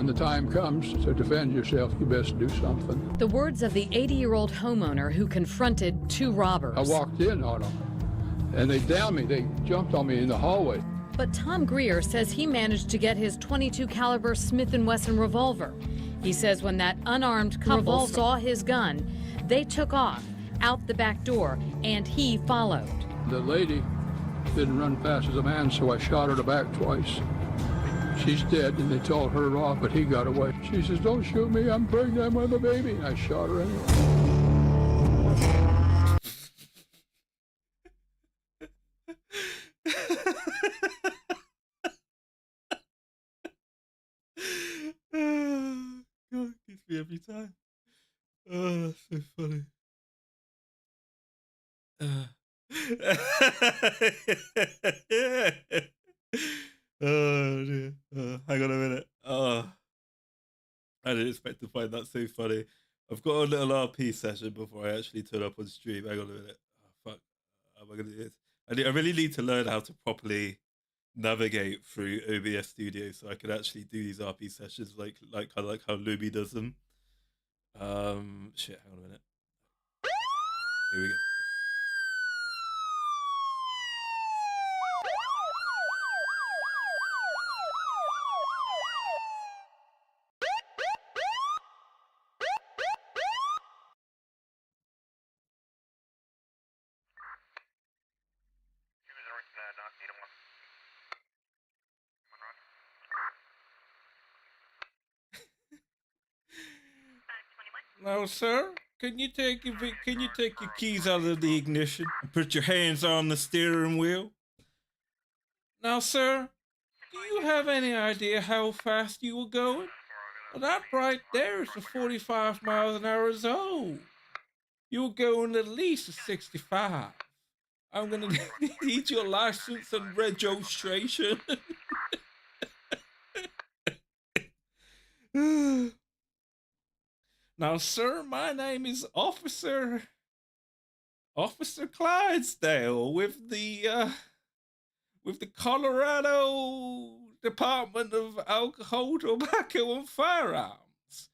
when the time comes to defend yourself, you best do something. The words of the 80-year-old homeowner who confronted two robbers. I walked in on them, and they downed me. They jumped on me in the hallway. But Tom Greer says he managed to get his .22 caliber Smith & Wesson revolver. He says when that unarmed couple saw his gun, they took off out the back door, and he followed. The lady didn't run fast as a man, so I shot her in the back twice. She's dead, and they told her off, but he got away. She says, "Don't shoot me, I'm pregnant with a baby." And I shot her anyway. God, gets me every time. Oh, that's so funny. Oh dear. Hang on a minute. I didn't expect to find that so funny. I've got a little RP session before I actually turn up on stream. Hang on a minute. Oh, fuck. How am I gonna do this? I really need to learn how to properly navigate through OBS Studio so I can actually do these RP sessions like how Luby does them. Shit, hang on a minute. Here we go. Now, sir, can you take your keys out of the ignition and put your hands on the steering wheel? Now, sir, do you have any idea how fast you were going? Well, that right there is a 45 miles an hour zone. You were going at least a 65. I'm gonna need your license and registration. Now, sir, my name is Officer Clydesdale with the Colorado Department of Alcohol, Tobacco, and Firearms.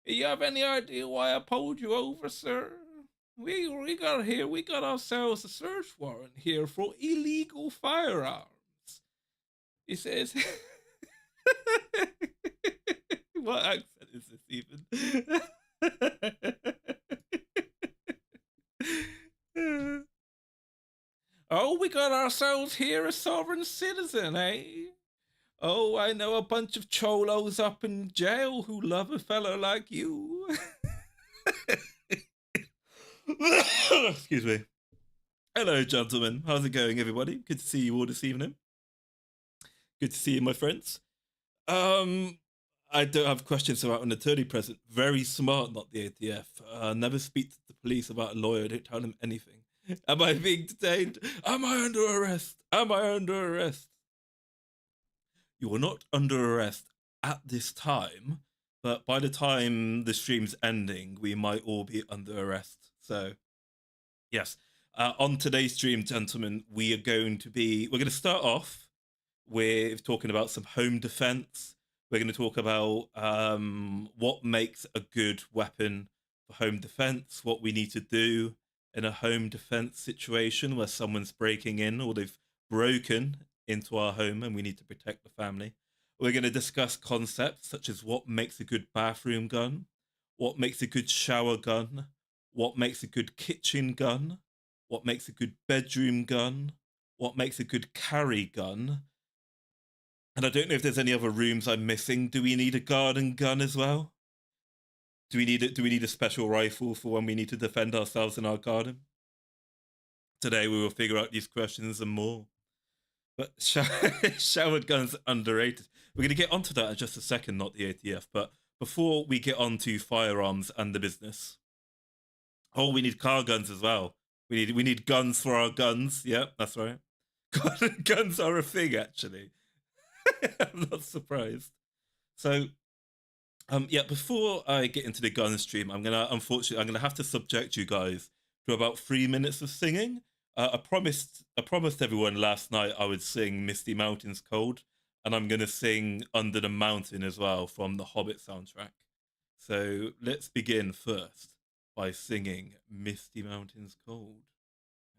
Do you have any idea why I pulled you over, sir? We got ourselves a search warrant here for illegal firearms. He says, what accent is this even? Oh, we got ourselves here a sovereign citizen, eh? Oh, I know a bunch of cholos up in jail who love a fella like you. Excuse me. Hello, gentlemen. How's it going, everybody? Good to see you all this evening. Good to see you, my friends. I don't have questions about an attorney present. Very smart, not the ATF. Never speak to the police about a lawyer. Don't tell them anything. Am I being detained? Am I under arrest? Am I under arrest? You are not under arrest at this time, but by the time the stream's ending, we might all be under arrest. So, yes. On today's stream, gentlemen, we're going to start off with talking about some home defense. We're going to talk about what makes a good weapon for home defense, what we need to do in a home defense situation where someone's breaking in or they've broken into our home and we need to protect the family. We're going to discuss concepts such as what makes a good bathroom gun, what makes a good shower gun, what makes a good kitchen gun, what makes a good bedroom gun, what makes a good carry gun. And I don't know if there's any other rooms I'm missing. Do we need a garden gun as well? Do we need a special rifle for when we need to defend ourselves in our garden? Today we will figure out these questions and more. But shower guns underrated. We're going to get onto that in just a second, not the ATF. But before we get on to firearms and the business. Oh, we need car guns as well. We need guns for our guns. Yep, that's right. Guns are a thing, actually. I'm not surprised. So, yeah, before I get into the gun stream, unfortunately, I'm gonna have to subject you guys to about 3 minutes of singing. I promised everyone last night I would sing Misty Mountains Cold. and I'm going to sing Under the Mountain as well from the Hobbit soundtrack. So let's begin first by singing Misty Mountains Cold.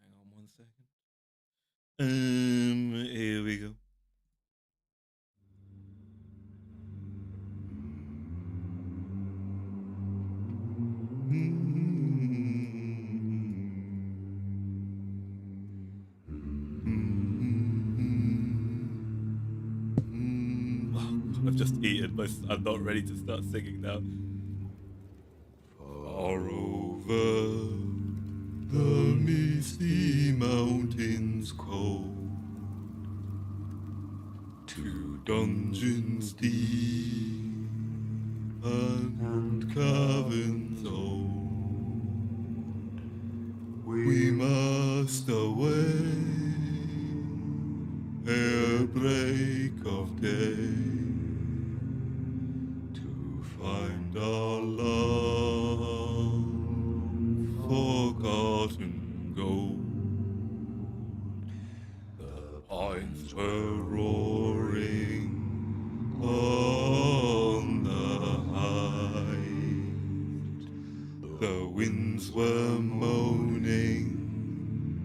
Hang on 1 second. Here we go. I've just eaten, but I'm not ready to start singing now. Far over the misty mountains cold, to dungeons deep and caverns old, we must away ere break of day, to find our long forgotten gold. The pines were roaring on the height, the winds were moaning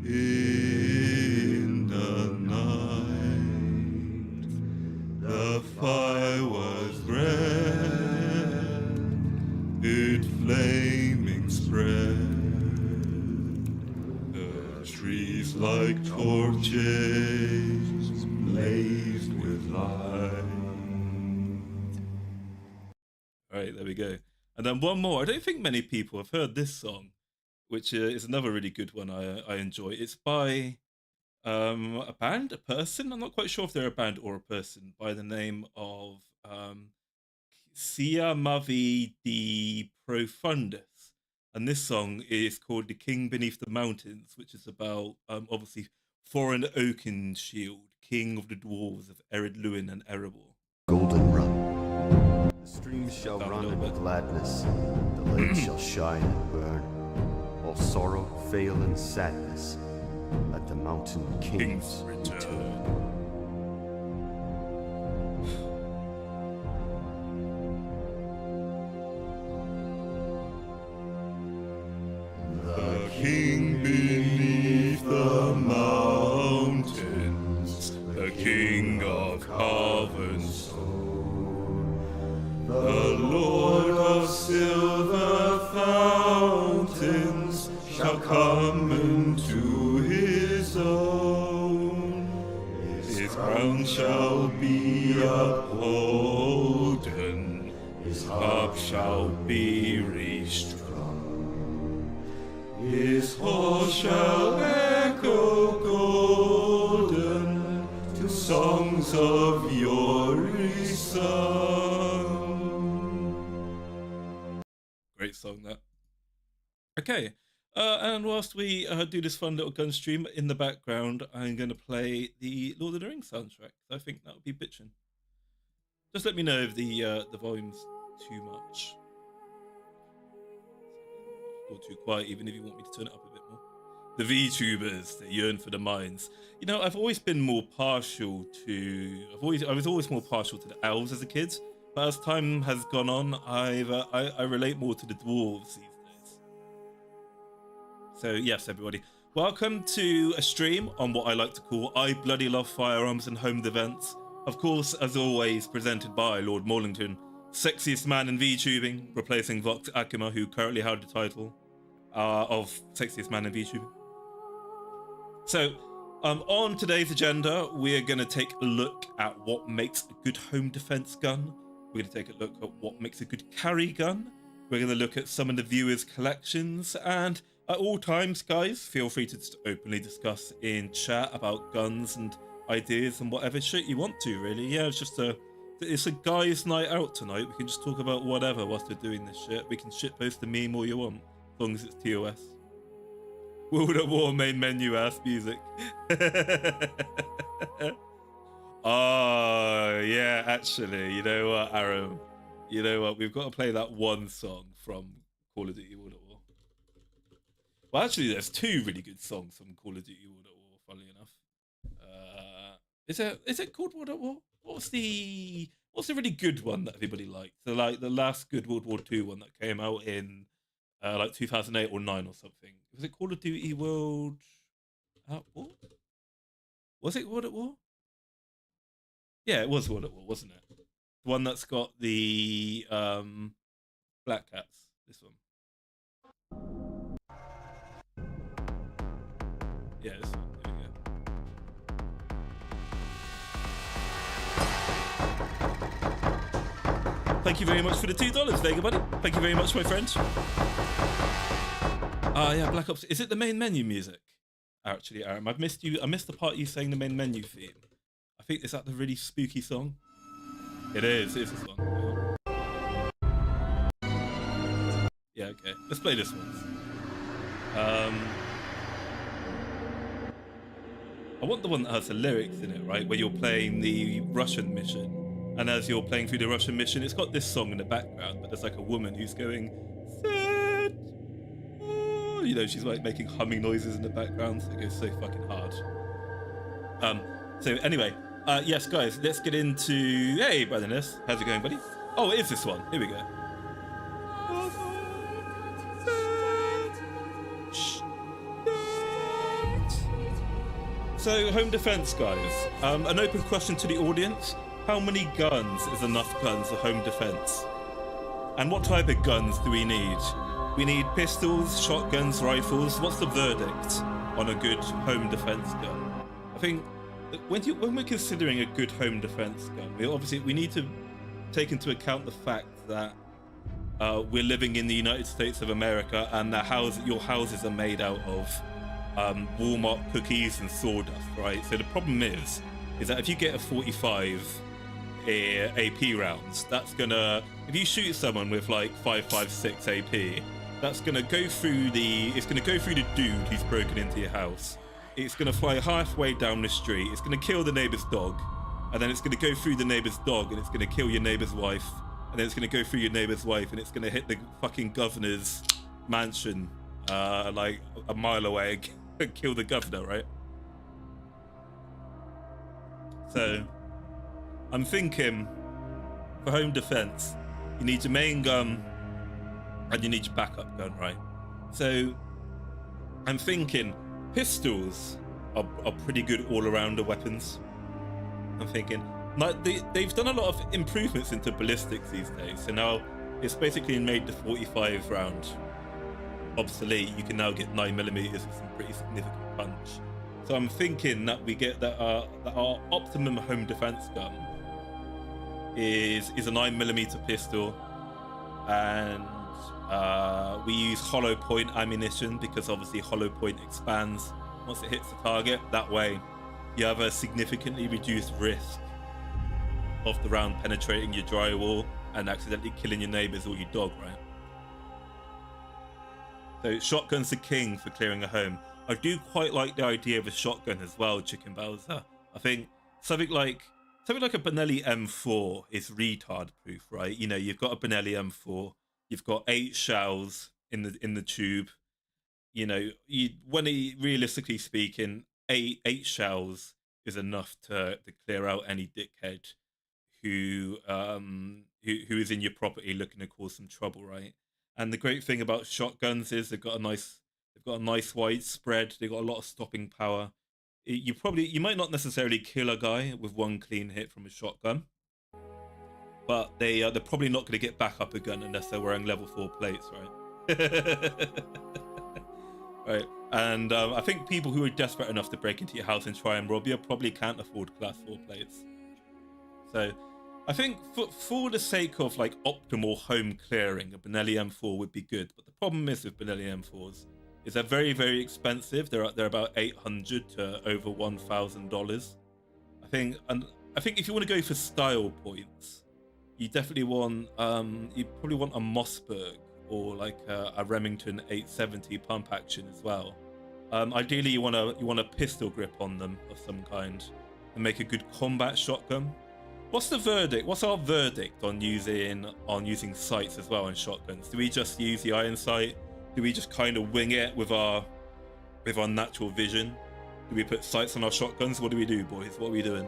in the night, the fire was red, it flaming spread, the trees like torches blazed with light. Alright, there we go. And then one more. I don't think many people have heard this song, which is another really good one I enjoy. It's by a band, a person. I'm not quite sure if they're a band or a person, by the name of Sia Mavi de Profundus. And this song is called The King Beneath the Mountains, which is about, obviously, Thorin Oakenshield, king of the dwarves of Ered Luin and Erebor. Golden run. The streams shall run in gladness, the lakes shall shine and burn. All sorrow, fail, and sadness, at the mountain king's return. The king beneath the mountains, the king of carven stone, the lord of silver fountains shall come into his own. His crown shall be upholden, his harp shall be restrung. His horse shall echo golden to songs of yore sung. Great song, that. Okay, and whilst we do this fun little gun stream, in the background, I'm going to play the Lord of the Rings soundtrack. I think that would be bitchin'. Just let me know if the volume's too much. Or too quiet, even if you want me to turn it up a bit more. The VTubers that yearn for the mines. You know, I've always been more partial to. I was always more partial to the elves as a kid, but as time has gone on, I relate more to the dwarves these days. So yes, everybody, welcome to a stream on what I like to call I Bloody Love Firearms and Home Defense. Of course, as always, presented by Lord Maulington, sexiest man in VTubing, replacing Vox Akuma, who currently held the title of sexiest man in VTubing. So, on today's agenda, we are going to take a look at what makes a good home defense gun. We're going to take a look at what makes a good carry gun. We're going to look at some of the viewers' collections, and at all times, guys, feel free to just openly discuss in chat about guns and ideas and whatever shit you want to, really. Yeah, it's a guy's night out tonight. We can just talk about whatever whilst we're doing this shit. We can shitpost the meme all you want, as long as it's TOS. World at War main menu ass music. Oh, yeah, actually, you know what, Aaron? You know what? We've got to play that one song from Call of Duty World at War. Well, actually, there's two really good songs from Call of Duty World at War, funnily enough. Is it called World at War? what's the really good one that everybody liked? So like the last good World War II one that came out in like 2008 or 9 or something. Was it Call of Duty World at War? Was it World at War? Yeah, it was World at War, wasn't it? The one that's got the Black Cats. This one. Yeah, this one. There we go. Thank you very much for the $2, Vega buddy. Thank you very much, my friend. Yeah, Black Ops. Is it the main menu music? Actually, Aaron, I've missed you. I missed the part you saying the main menu theme. I think, is that the really spooky song? It is. It's this one. Yeah, okay. Let's play this one. I want the one that has the lyrics in it, right? Where you're playing the Russian mission. And as you're playing through the Russian mission, it's got this song in the background, but there's like a woman who's going, "Sad." Oh, you know, she's like making humming noises in the background. So it goes so fucking hard. So anyway, yes, guys, let's get into. Hey, Brother-ness, how's it going, buddy? Oh, it is this one. Here we go. So, home defense, guys. An open question to the audience. How many guns is enough guns for home defense? And what type of guns do we need? We need pistols, shotguns, rifles. What's the verdict on a good home defense gun? I think when we're considering a good home defense gun, we need to take into account the fact that we're living in the United States of America, and your houses are made out of Walmart cookies and sawdust, right? So the problem is that if you get a 45 AP rounds, that's gonna, if you shoot someone with like 5.56 AP, that's gonna go through the dude who's broken into your house. It's gonna fly halfway down the street. It's gonna kill the neighbor's dog, and then it's gonna go through the neighbor's dog, and it's gonna kill your neighbor's wife, and then it's gonna go through your neighbor's wife, and it's gonna hit the fucking governor's mansion, like a mile away, and kill the governor, right? So, I'm thinking for home defense, you need your main gun and you need your backup gun, right? So, I'm thinking pistols are pretty good all-arounder weapons. I'm thinking, like, they've done a lot of improvements into ballistics these days, so now it's basically made the 45 round obsolete. You can now get 9mm with some pretty significant punch. So I'm thinking that we get that our optimum home defense gun is a 9mm pistol, and we use hollow point ammunition because obviously hollow point expands once it hits the target. That way you have a significantly reduced risk of the round penetrating your drywall and accidentally killing your neighbors or your dog, right? So shotgun's the king for clearing a home. I do quite like the idea of a shotgun as well, Chicken Bowser. I think something like a Benelli M4 is retard proof, right? You know, you've got a Benelli M4, you've got 8 shells in the tube. You know, realistically speaking, eight shells is enough to clear out any dickhead who is in your property looking to cause some trouble, right? And the great thing about shotguns is they've got a nice wide spread. They've got a lot of stopping power. You might not necessarily kill a guy with one clean hit from a shotgun, but they're probably not going to get back up a gun unless they're wearing level 4 plates, right? Right. And I think people who are desperate enough to break into your house and try and rob you probably can't afford class 4 plates. So I think for the sake of like optimal home clearing, a Benelli M4 would be good. But the problem is with Benelli M4s is they're very, very expensive. They're about $800 to over $1,000. I think if you want to go for style points, you definitely want you probably want a Mossberg or like a Remington 870 pump action as well. Ideally, you want a pistol grip on them of some kind and make a good combat shotgun. What's the verdict? What's our verdict on using sights as well on shotguns? Do we just use the iron sight? Do we just kind of wing it with our natural vision? Do we put sights on our shotguns? What do we do, boys? What are we doing?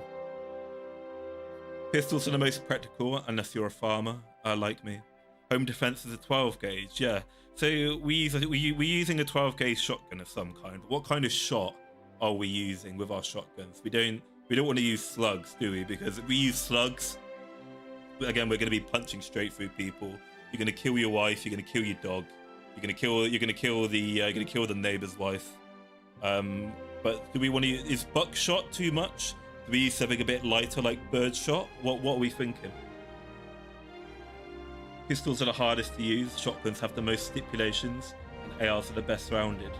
Pistols are the most practical unless you're a farmer, like me. Home defense is a 12 gauge, yeah. So we're using a 12 gauge shotgun of some kind. What kind of shot are we using with our shotguns? We don't want to use slugs, do we? Because if we use slugs, again, we're going to be punching straight through people. You're going to kill your wife. You're going to kill your dog. You're going to kill the neighbor's wife. But do we want to use, is buckshot too much? Do we use something a bit lighter like birdshot? What are we thinking? Pistols are the hardest to use. Shotguns have the most stipulations, and ARs are the best rounded.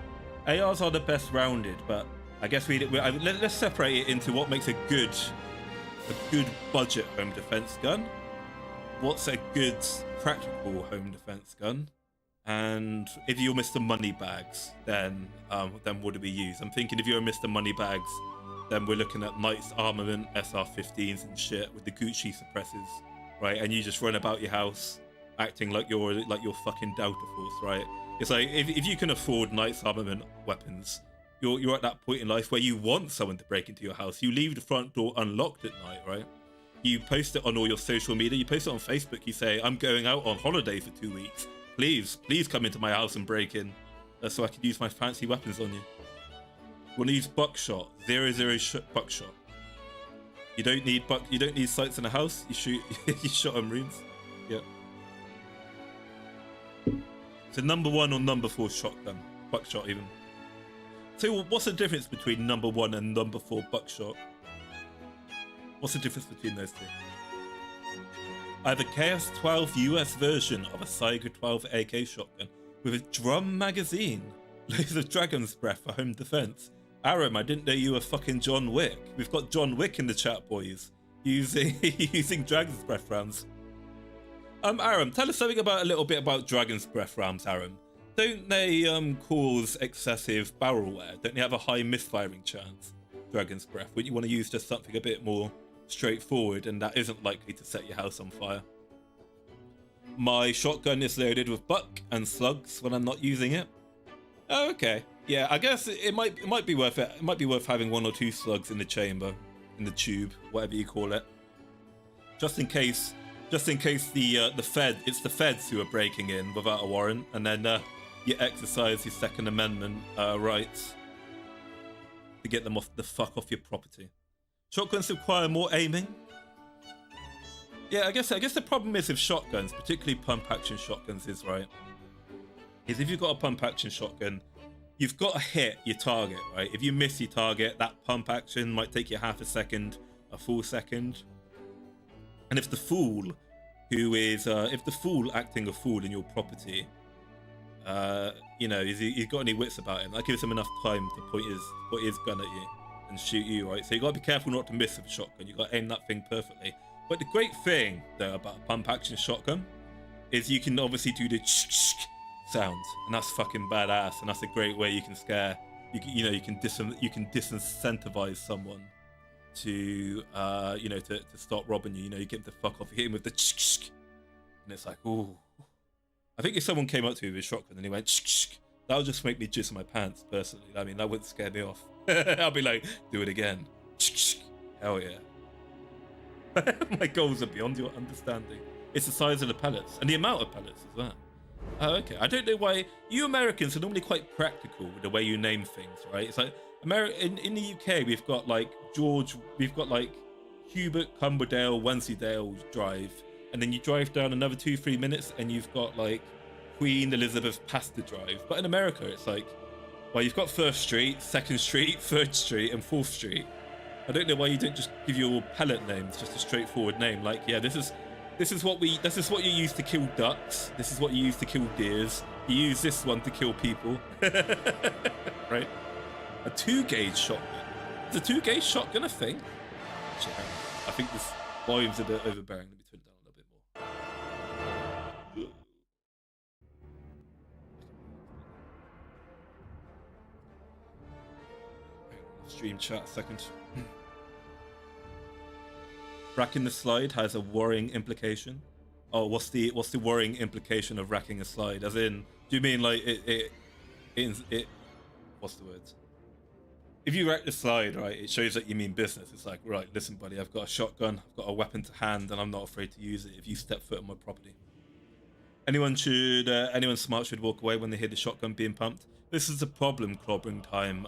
ARs are the best rounded, but I guess let's separate it into what makes a good budget home defense gun, what's a good practical home defense gun, and if you're Mr. Moneybags, then what do we use? I'm thinking if you're Mr. Moneybags, then we're looking at Knight's Armament, SR-15s and shit with the Gucci suppressors, right? And you just run about your house acting like you're fucking Delta Force, right? It's like if you can afford Knight's Armament weapons, you're at that point in life where you want someone to break into your house. You leave the front door unlocked at night, right? You post it on all your social media. You post it on Facebook. You say, I'm going out on holiday for 2 weeks. Please come into my house and break in so I can use my fancy weapons on you. Want to use buckshot, 0.0 buckshot. You don't need sights in a house. You shoot you shot on rooms. Yep. So number 1 or number 4 shotgun, buckshot even. So what's the difference between number 1 and number 4 buckshot? What's the difference between those two? I have a KS-12 US version of a Saiga 12 AK shotgun with a drum magazine. Laser Dragon's Breath for home defense. Aram, I didn't know you were fucking John Wick. We've got John Wick in the chat, boys. Using Dragon's Breath rounds. Aram, tell us something a little bit about Dragon's Breath rounds, Aram. Don't they cause excessive barrel wear? Don't they have a high misfiring chance? Dragon's Breath. Wouldn't you want to use just something a bit more straightforward and that isn't likely to set your house on fire? My shotgun is loaded with buck and slugs when I'm not using it. Oh, okay. Yeah, I guess it might be worth it. It might be worth having 1 or 2 slugs in the chamber, in the tube, whatever you call it, just in case it's the feds who are breaking in without a warrant, and then you exercise your Second Amendment rights to get them the fuck off your property. Shotguns require more aiming. Yeah, I guess the problem is with shotguns, particularly pump action shotguns, is if you've got a pump action shotgun, you've got to hit your target, right? If you miss your target, that pump action might take you half a second, a full second. And if the fool acting a fool in your property, he's got any wits about him, that gives him enough time to point his gun at you and shoot you, right? So you got to be careful not to miss with a shotgun. You got to aim that thing perfectly. But the great thing though about a pump action shotgun is you can obviously do the sound, and that's fucking badass, and that's a great way you can scare. You can disincentivize someone to to stop robbing you. You get them to fuck off. You hit him with the and it's like, ooh. I think if someone came up to me with a shotgun and he went that would just make me jizz in my pants personally. I mean, that wouldn't scare me off. I'll be like, do it again. Hell yeah. My goals are beyond your understanding. It's the size of the pellets and the amount of pellets as well. Oh, okay. I don't know why you Americans are normally quite practical with the way you name things, right? It's like in the UK, we've got like Hubert, Cumberdale, Wensleydale Drive, and then you drive down another 2-3 minutes and you've got like Queen Elizabeth Pastor Drive. But in America, it's like, well, you've got 1st Street, 2nd Street, 3rd Street, and 4th Street. I don't know why you don't just give your pellet names just a straightforward name. Like, yeah, this is what you use to kill ducks. This is what you use to kill deers. You use this one to kill people. Right? A 2-gauge shotgun. Is a 2-gauge shotgun a thing? Actually, I think this volume's a bit overbearing. Let me turn it down a little bit more. Stream chat a second. Racking the slide has a worrying implication. Oh, what's the worrying implication of racking a slide? As in, do you mean like it what's the word? if you wreck the slide, right, it shows that you mean business. It's like, right, listen, buddy, I've got a shotgun, I've got a weapon to hand, and I'm not afraid to use it if you step foot on my property. Anyone smart should walk away when they hear the shotgun being pumped. This is a problem, clobbering time.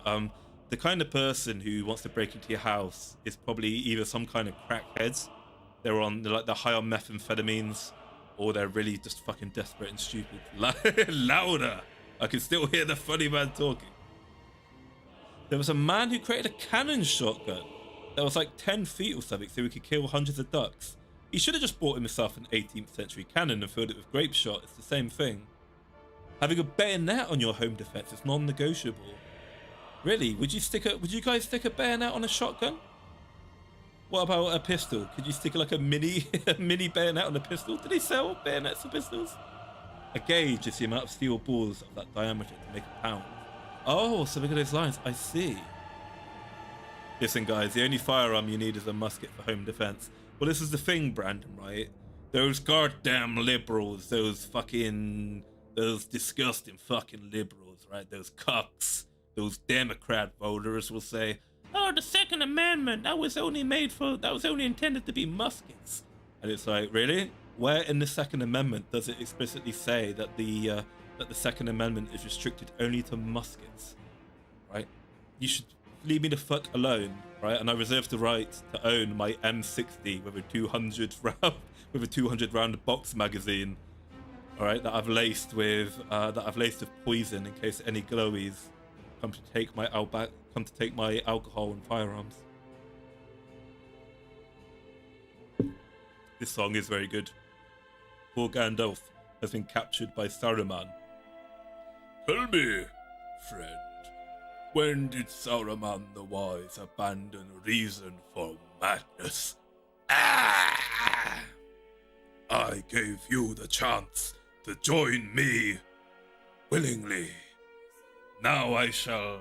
The kind of person who wants to break into your house is probably either some kind of crackheads, they're high on methamphetamines, or they're really just fucking desperate and stupid. Louder! I can still hear the funny man talking. There was a man who created a cannon shotgun that was like 10 feet or something so he could kill hundreds of ducks. He should have just bought himself an 18th century cannon and filled it with grape shot. It's the same thing. Having a bayonet on your home defense is non-negotiable. Really? Would you guys stick a bayonet on a shotgun? What about a pistol? Could you stick like a mini bayonet on a pistol? Do they sell bayonets for pistols? A gauge is the amount of steel balls of that diameter to make a pound. Oh, so look at those lines. I see. Listen, guys, the only firearm you need is a musket for home defense. Well, this is the thing, Brandon, right? Those goddamn liberals, those disgusting fucking liberals, right? Those cucks, those Democrat voters will say, oh, the Second Amendment, that was only intended to be muskets. And it's like, really? Where in the Second Amendment does it explicitly say that the Second Amendment is restricted only to muskets, right? You should leave me the fuck alone, right? And I reserve the right to own my M60 with a 200 round box magazine, all right, that I've laced with poison in case any glowies come to take my alcohol and firearms. This song is very good. Poor Gandalf has been captured by Saruman. Tell me, friend, when did Saruman the Wise abandon reason for madness? Ah! I gave you the chance to join me willingly. Now I shall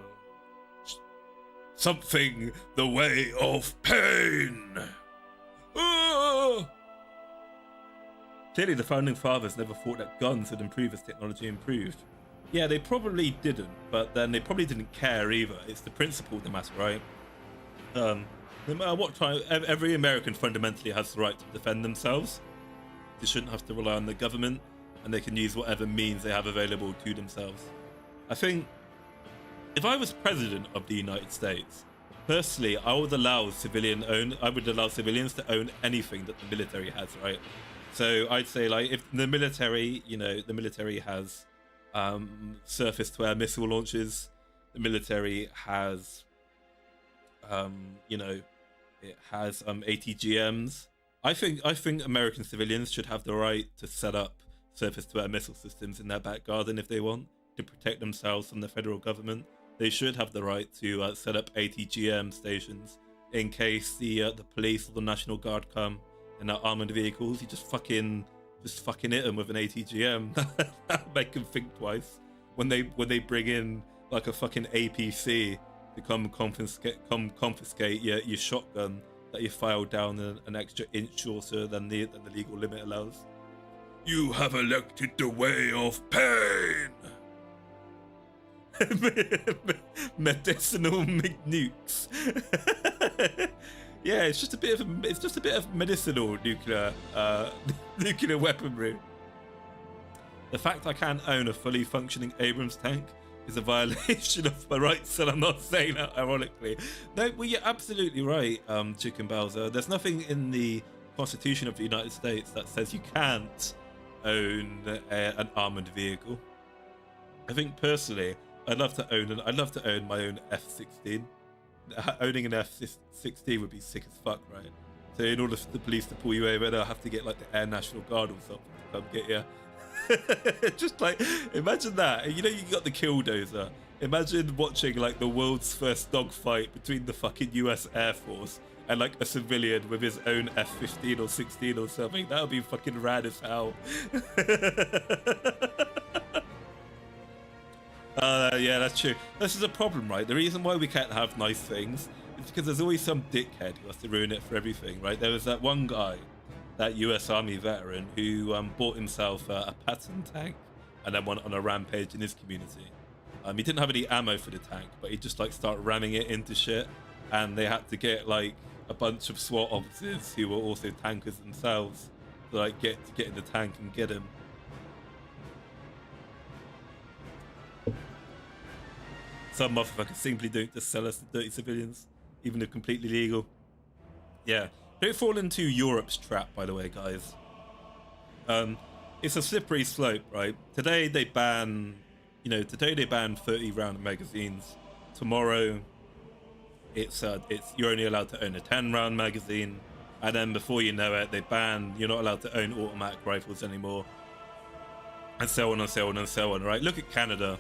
something the way of pain. Ah! Clearly the Founding Fathers never thought that guns would improve as technology improved. Yeah, they probably didn't, but then they probably didn't care either. It's the principle that matters, right? No matter what time, every American fundamentally has the right to defend themselves. They shouldn't have to rely on the government, and they can use whatever means they have available to themselves. I think if I was president of the United States, personally, I would allow civilians to own anything that the military has, right? So I'd say, like, if the military, the military has surface-to-air missile launches, the military has, it has ATGMs. I think American civilians should have the right to set up surface-to-air missile systems in their back garden if they want to protect themselves from the federal government. They should have the right to set up ATGM stations in case the police or the National Guard come in their armored vehicles. You just fucking hit them with an ATGM. That'll make them think twice when they bring in like a fucking APC to come confiscate your shotgun that you filed down an extra inch shorter than the legal limit allows. You have elected the way of pain. Medicinal McNukes. Yeah, it's just a bit of medicinal nuclear weaponry. The fact I can't own a fully functioning Abrams tank is a violation of my rights, and I'm not saying that ironically. No, well, you're absolutely right, Chicken Bowser. There's nothing in the Constitution of the United States that says you can't own an armored vehicle. I think personally, I'd love to own my own F-16. Owning an F-16 would be sick as fuck, right? So in order for the police to pull you over, they'll have to get like the Air National Guard or something to come get you. Just like, imagine that. You got the Killdozer. Imagine watching like the world's first dogfight between the fucking US Air Force and like a civilian with his own F-15 or 16 or something. That would be fucking rad as hell. Yeah, that's true. This is a problem, right? The reason why we can't have nice things is because there's always some dickhead who has to ruin it for everything, right? There was that one guy, that US Army veteran, who bought himself a Patton tank and then went on a rampage in his community. He didn't have any ammo for the tank, but he just like started ramming it into shit, and they had to get like a bunch of SWAT officers who were also tankers themselves to like get in the tank and get him. Some motherfuckers simply don't just sell us to dirty civilians, even if completely legal. Yeah, don't fall into Europe's trap, by the way, guys. It's a slippery slope, right? Today they ban 30 round magazines. Tomorrow, it's you're only allowed to own a 10 round magazine, and then before you know it, you're not allowed to own automatic rifles anymore, and so on and so on and so on. Right? Look at Canada.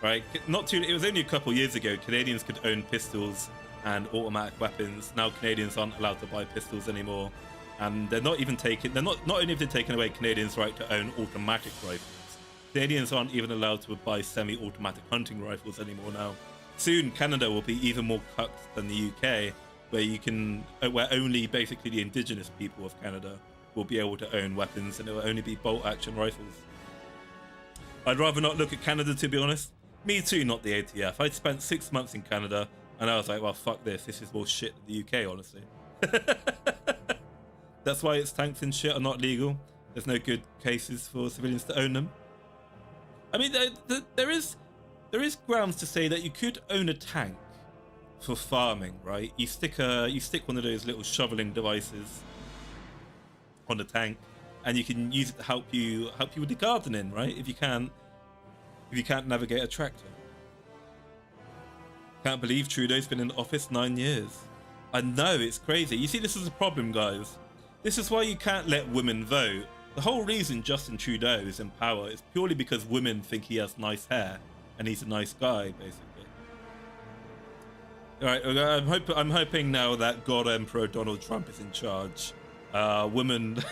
Right, it was only a couple years ago Canadians could own pistols and automatic weapons. Now Canadians aren't allowed to buy pistols anymore, and not only have they taken away Canadians' right to own automatic rifles, Canadians aren't even allowed to buy semi-automatic hunting rifles anymore now. Soon Canada will be even more cucked than the UK, where only basically the indigenous people of Canada will be able to own weapons, and it will only be bolt action rifles. I'd rather not look at Canada, to be honest. Me too, not the ATF. I'd spent 6 months in Canada, and I was like, well, fuck this. This is more shit than the UK, honestly. That's why its tanks and shit are not legal. There's no good cases for civilians to own them. I mean, there is grounds to say that you could own a tank for farming, right? You stick one of those little shoveling devices on the tank, and you can use it to help you with the gardening, right? If you can't navigate a tractor. Can't believe Trudeau's been in office 9 years. I know, it's crazy. You see, this is a problem, guys. This is why you can't let women vote. The whole reason Justin Trudeau is in power is purely because women think he has nice hair and he's a nice guy, basically. All right, I'm hoping now that God Emperor Donald Trump is in charge. Women.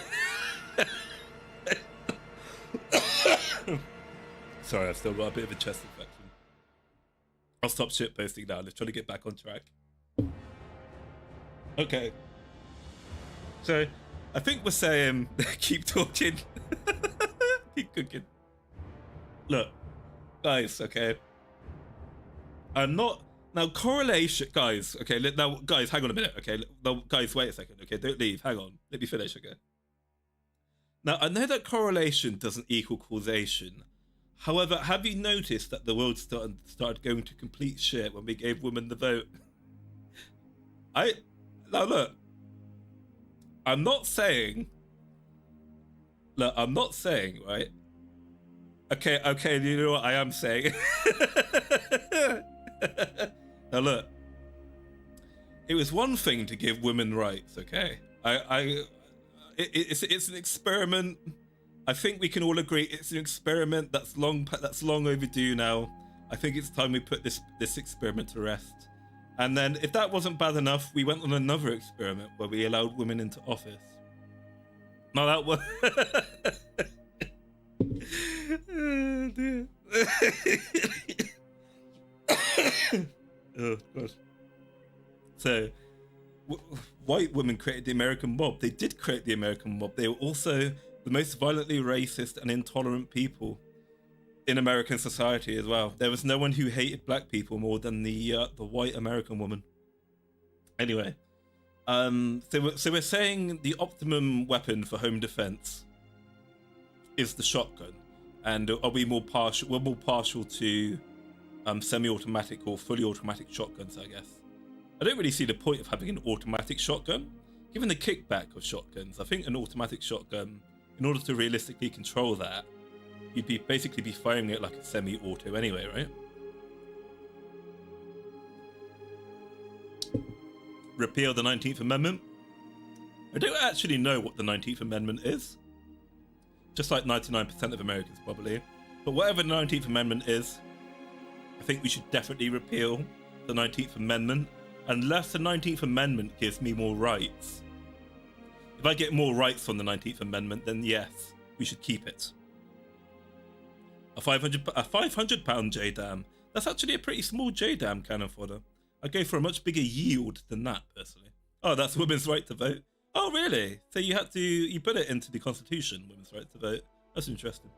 Sorry, I've still got a bit of a chest infection. I'll stop shitposting now. Let's try to get back on track. Okay. So, I think we're saying keep talking. Keep cooking. Look, guys, okay. I'm not... Now, correlation... Guys, okay. Now, guys, hang on a minute, okay? Now, guys, wait a second, okay? Don't leave. Hang on. Let me finish, okay? Now, I know that correlation doesn't equal causation. However, have you noticed that the world started going to complete shit when we gave women the vote? Now look, I'm not saying, right? Okay, you know what I am saying? Now look, it was one thing to give women rights, okay? It's an experiment. I think we can all agree it's an experiment that's long overdue now. I think it's time we put this experiment to rest. And then if that wasn't bad enough, we went on another experiment where we allowed women into office. Now that was... Oh, dear. Oh, gosh. So, white women created the American mob. They did create the American mob. They were also the most violently racist and intolerant people in American society as well. There was no one who hated black people more than the white American woman. Anyway, so we're saying the optimum weapon for home defense is the shotgun, and we're more partial to semi-automatic or fully automatic shotguns, I guess. I don't really see the point of having an automatic shotgun. Given the kickback of shotguns, I think an automatic shotgun, in order to realistically control that, you'd basically be firing it like a semi-auto anyway, right? Repeal the 19th Amendment. I don't actually know what the 19th Amendment is. Just like 99% of Americans probably. But whatever the 19th Amendment is, I think we should definitely repeal the 19th Amendment, unless the 19th Amendment gives me more rights. If I get more rights from the 19th Amendment, then yes, we should keep it. A 500 pound JDAM. That's actually a pretty small JDAM cannon fodder. I'd go for a much bigger yield than that, personally. Oh, that's women's right to vote. Oh, really? So you put it into the Constitution, women's right to vote. That's interesting.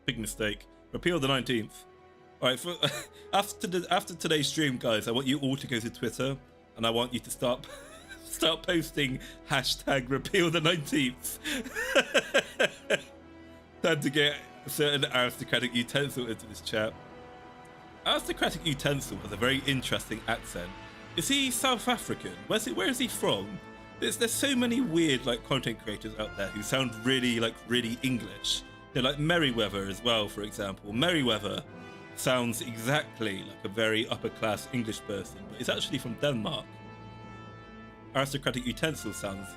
Big mistake. Repeal the 19th. All right, after today's stream, guys, I want you all to go to Twitter, and I want you to start posting hashtag repeal the 19th. Time to get a certain aristocratic utensil into this chat. Aristocratic utensil has a very interesting accent. Is he South African? Where is he from? There's so many weird like content creators out there who sound really English. You know, like Merryweather as well, for example. Merryweather sounds exactly like a very upper class English person, but he's actually from Denmark. Aristocratic utensil sounds,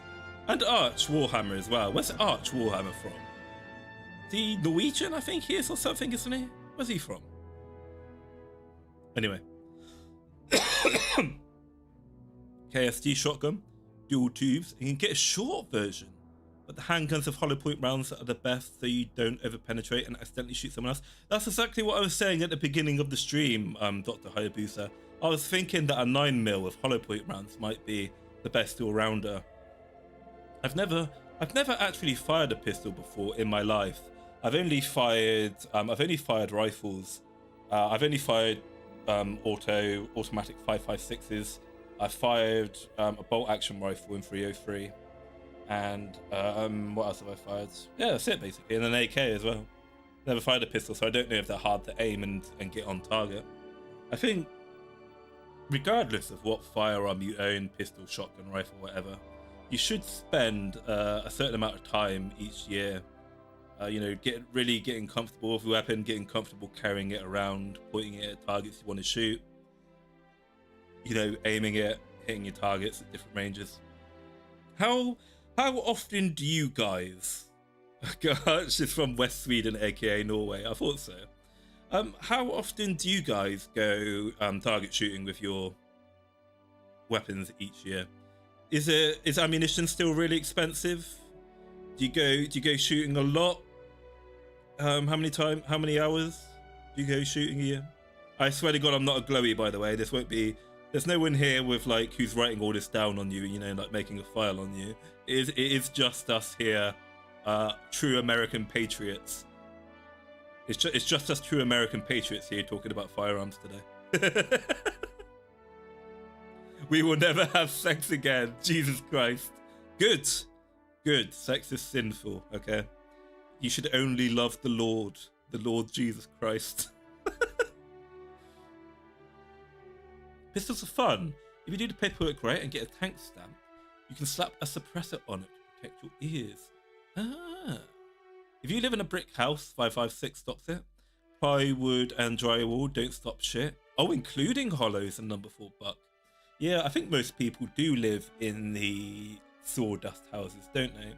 and Arch Warhammer as well. Where's Arch Warhammer from? Is he Norwegian? I think he is, or something, isn't he? Where's he from? Anyway. KSG shotgun, dual tubes. You can get a short version, but the handguns of hollow point rounds are the best, so you don't over penetrate and accidentally shoot someone else. That's exactly what I was saying at the beginning of the stream, Dr. Hayabusa. I was thinking that a 9mm of hollow point rounds might be the best all-rounder. I've never actually fired a pistol before in my life. I've only fired rifles. I've only fired automatic 5.56s. I fired a bolt action rifle in 303, and what else have I fired? Yeah, that's it basically, and an AK as well. Never fired a pistol, so I don't know if they're hard to aim and get on target. I think regardless of what firearm you own, pistol, shotgun, rifle, whatever, you should spend a certain amount of time each year, getting comfortable with the weapon, getting comfortable carrying it around, pointing it at targets you want to shoot, aiming it, hitting your targets at different ranges. How often do you guys, Arch is from West Sweden, aka Norway, I thought so. How often do you guys go target shooting with your weapons each year? Is ammunition still really expensive? Do you go shooting a lot? How many hours do you go shooting a year? I swear to God, I'm not a glowy, by the way. There's no one here with like who's writing all this down on you, like making a file on you. It is just us here, true American patriots. It's just us true American patriots here talking about firearms today. We will never have sex again. Jesus Christ. Good. Sex is sinful, okay? You should only love the Lord Jesus Christ. Pistols are fun. If you do the paperwork right and get a tank stamp, you can slap a suppressor on it to protect your ears. If you live in a brick house, 5.56 stops it. Plywood and drywall don't stop shit. Oh, including hollows and number 4 buck. Yeah, I think most people do live in the sawdust houses, don't they?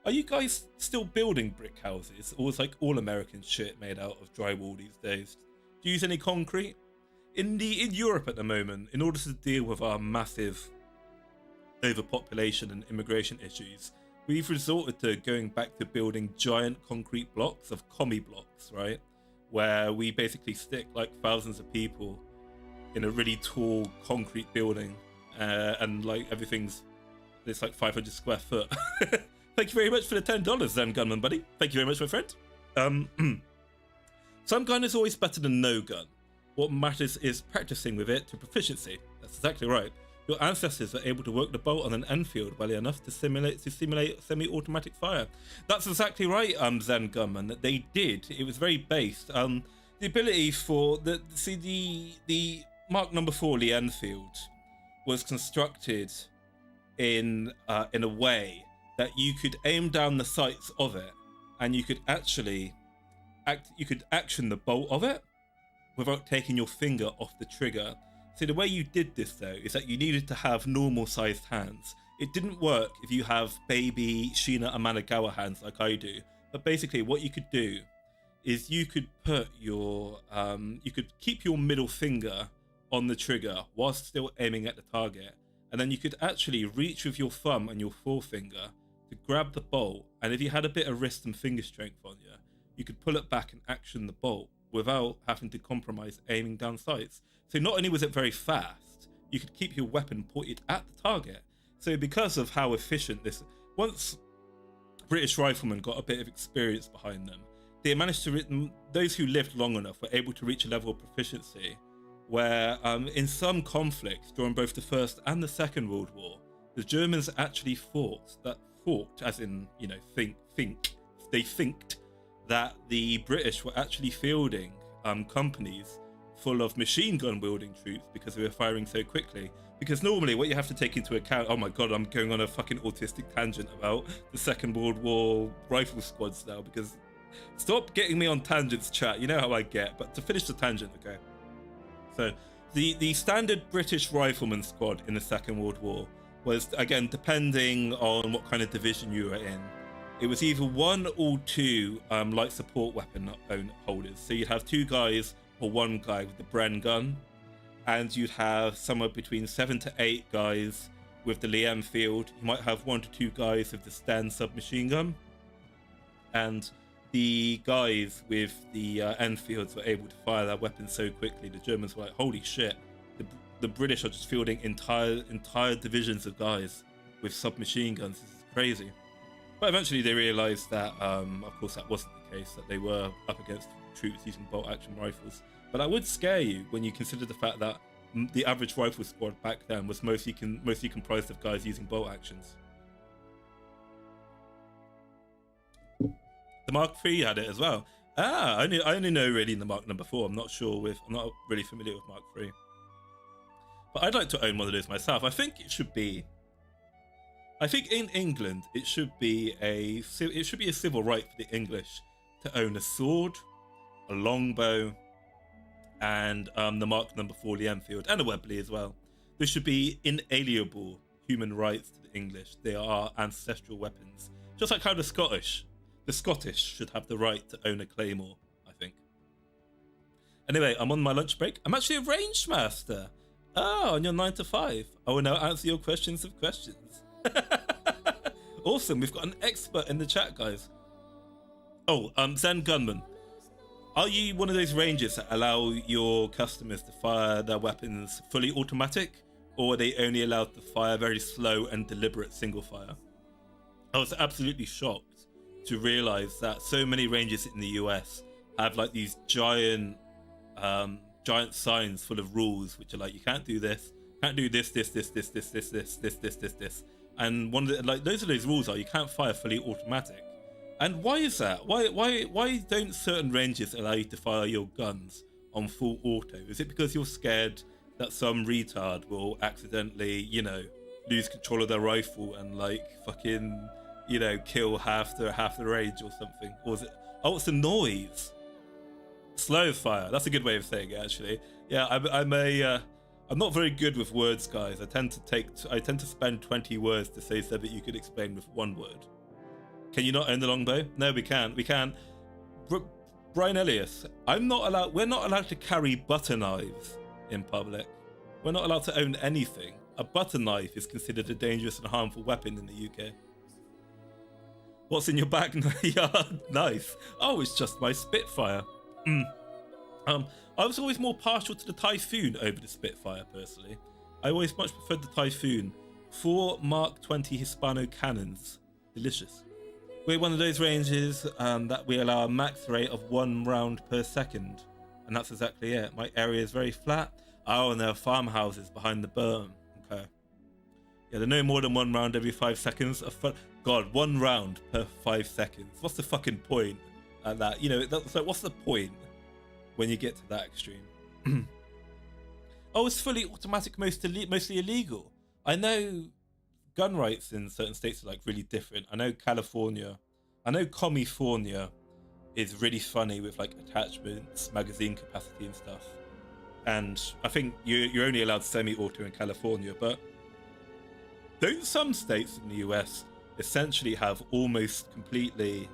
Are you guys still building brick houses, or is like all American shit made out of drywall these days? Do you use any concrete? In Europe at the moment, in order to deal with our massive overpopulation and immigration issues, we've resorted to going back to building giant concrete blocks of commie blocks, right? Where we basically stick like thousands of people in a really tall concrete building, and like it's like 500 square foot. Thank you very much for the $10 then, gunman buddy. Thank you very much, my friend. Some gun is always better than no gun. What matters is practicing with it to proficiency. That's exactly right. Your ancestors were able to work the bolt on an Enfield well enough to simulate semi-automatic fire. That's exactly right, Zen Gunman, that they did. It was very based. The ability for the Mark No. 4 Lee Enfield was constructed in a way that you could aim down the sights of it, and you could actually action the bolt of it without taking your finger off the trigger. So the way you did this though is that you needed to have normal sized hands. It didn't work if you have baby Sheena Amanagawa hands like I do. But basically what you could do is you could put your you could keep your middle finger on the trigger whilst still aiming at the target, and then you could actually reach with your thumb and your forefinger to grab the bolt, and if you had a bit of wrist and finger strength on you, you could pull it back and action the bolt without having to compromise aiming down sights. So not only was it very fast, you could keep your weapon pointed at the target. So because of how efficient this, once British riflemen got a bit of experience behind them, they managed to, those who lived long enough were able to reach a level of proficiency where in some conflicts during both the First and the Second World War, the Germans actually fought, as in, you know, they thinked that the British were actually fielding companies full of machine gun wielding troops because they were firing so quickly. Because normally what you have to take into account, oh my god, I'm going on a fucking autistic tangent about the Second World War rifle squads now, because stop getting me on tangents, chat, you know how I get. But to finish the tangent, okay, so the standard British rifleman squad in the Second World War was, again, depending on what kind of division you were in, it was either 1 or 2 light support weapon holders. So you'd have 2 guys or 1 guy with the Bren gun, and you'd have somewhere between 7 to 8 guys with the Lee Enfield. You might have 1 to 2 guys with the Sten submachine gun, and the guys with the Enfields were able to fire their weapons so quickly. The Germans were like, holy shit, the British are just fielding entire divisions of guys with submachine guns. This is crazy. But eventually they realized that, of course, that wasn't the case, that they were up against troops using bolt action rifles. But that would scare you when you consider the fact that the average rifle squad back then was mostly comprised of guys using bolt actions. The Mark III had it as well. I only know really the Mark IV. I'm not really familiar with Mark III. But I'd like to own one of those myself. I think in England it should be a civil right for the English to own a sword, a longbow, and the Mark IV Lee Enfield, and a Webley as well. There should be inalienable human rights to the English. They are ancestral weapons, just like how the Scottish should have the right to own a claymore, I think. Anyway, I'm on my lunch break. I'm actually a range master. On your 9 to 5. I will now answer your questions of questions. Awesome, we've got an expert in the chat, guys. Oh, Zen Gunman. Are you one of those rangers that allow your customers to fire their weapons fully automatic, or are they only allowed to fire very slow and deliberate single fire? I was absolutely shocked to realize that so many rangers in the US have like these giant signs full of rules, which are like, you can't do this, can't do this, and one of the, like, those rules are you can't fire fully automatic. And why is that? Why don't certain ranges allow you to fire your guns on full auto? Is it because you're scared that some retard will accidentally, you know, lose control of their rifle and like fucking, you know, kill half the range or something? Or is it, oh, it's the noise? Slow fire. That's a good way of saying it, actually. Yeah, I'm not very good with words, guys. I tend to spend 20 words to say something you could explain with 1 word. Can you not own the longbow? No, we can. We can. Brian Elias, we're not allowed to carry butter knives in public. We're not allowed to own anything. A butter knife is considered a dangerous and harmful weapon in the UK. What's in your backyard? Nice. Oh, it's just my Spitfire. I was always more partial to the Typhoon over the Spitfire, personally. I always much preferred the Typhoon. 4 Mark 20 Hispano cannons. Delicious. We're one of those ranges that we allow a max rate of 1 round per second. And that's exactly it. My area is very flat. Oh, and there are farmhouses behind the berm. Okay. Yeah, they're no more than 1 round every 5 seconds. God, 1 round per 5 seconds. What's the fucking point at that? You know, that's like, what's the point when you get to that extreme? Oh, it's fully automatic, mostly illegal. I know gun rights in certain states are like really different. I know California, Commifornia is really funny with like attachments, magazine capacity and stuff. And I think you're only allowed semi-auto in California, but don't some states in the US essentially have almost completely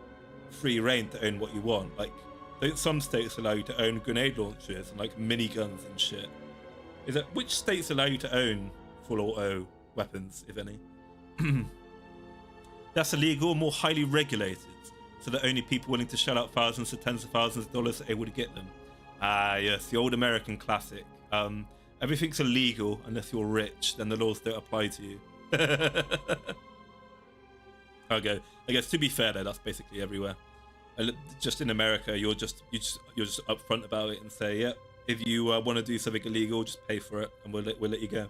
free reign to own what you want? Like, don't some states allow you to own grenade launchers and like miniguns and shit? Which states allow you to own full auto weapons, if any? That's illegal, more highly regulated, so that only people willing to shell out thousands to tens of thousands of dollars are able to get them. Ah, yes, the old American classic. Everything's illegal unless you're rich, then the laws don't apply to you. Okay, I guess to be fair though, that's basically everywhere. just in America, you're just upfront about it and say, yeah, if you want to do something illegal, just pay for it, and we'll let you go.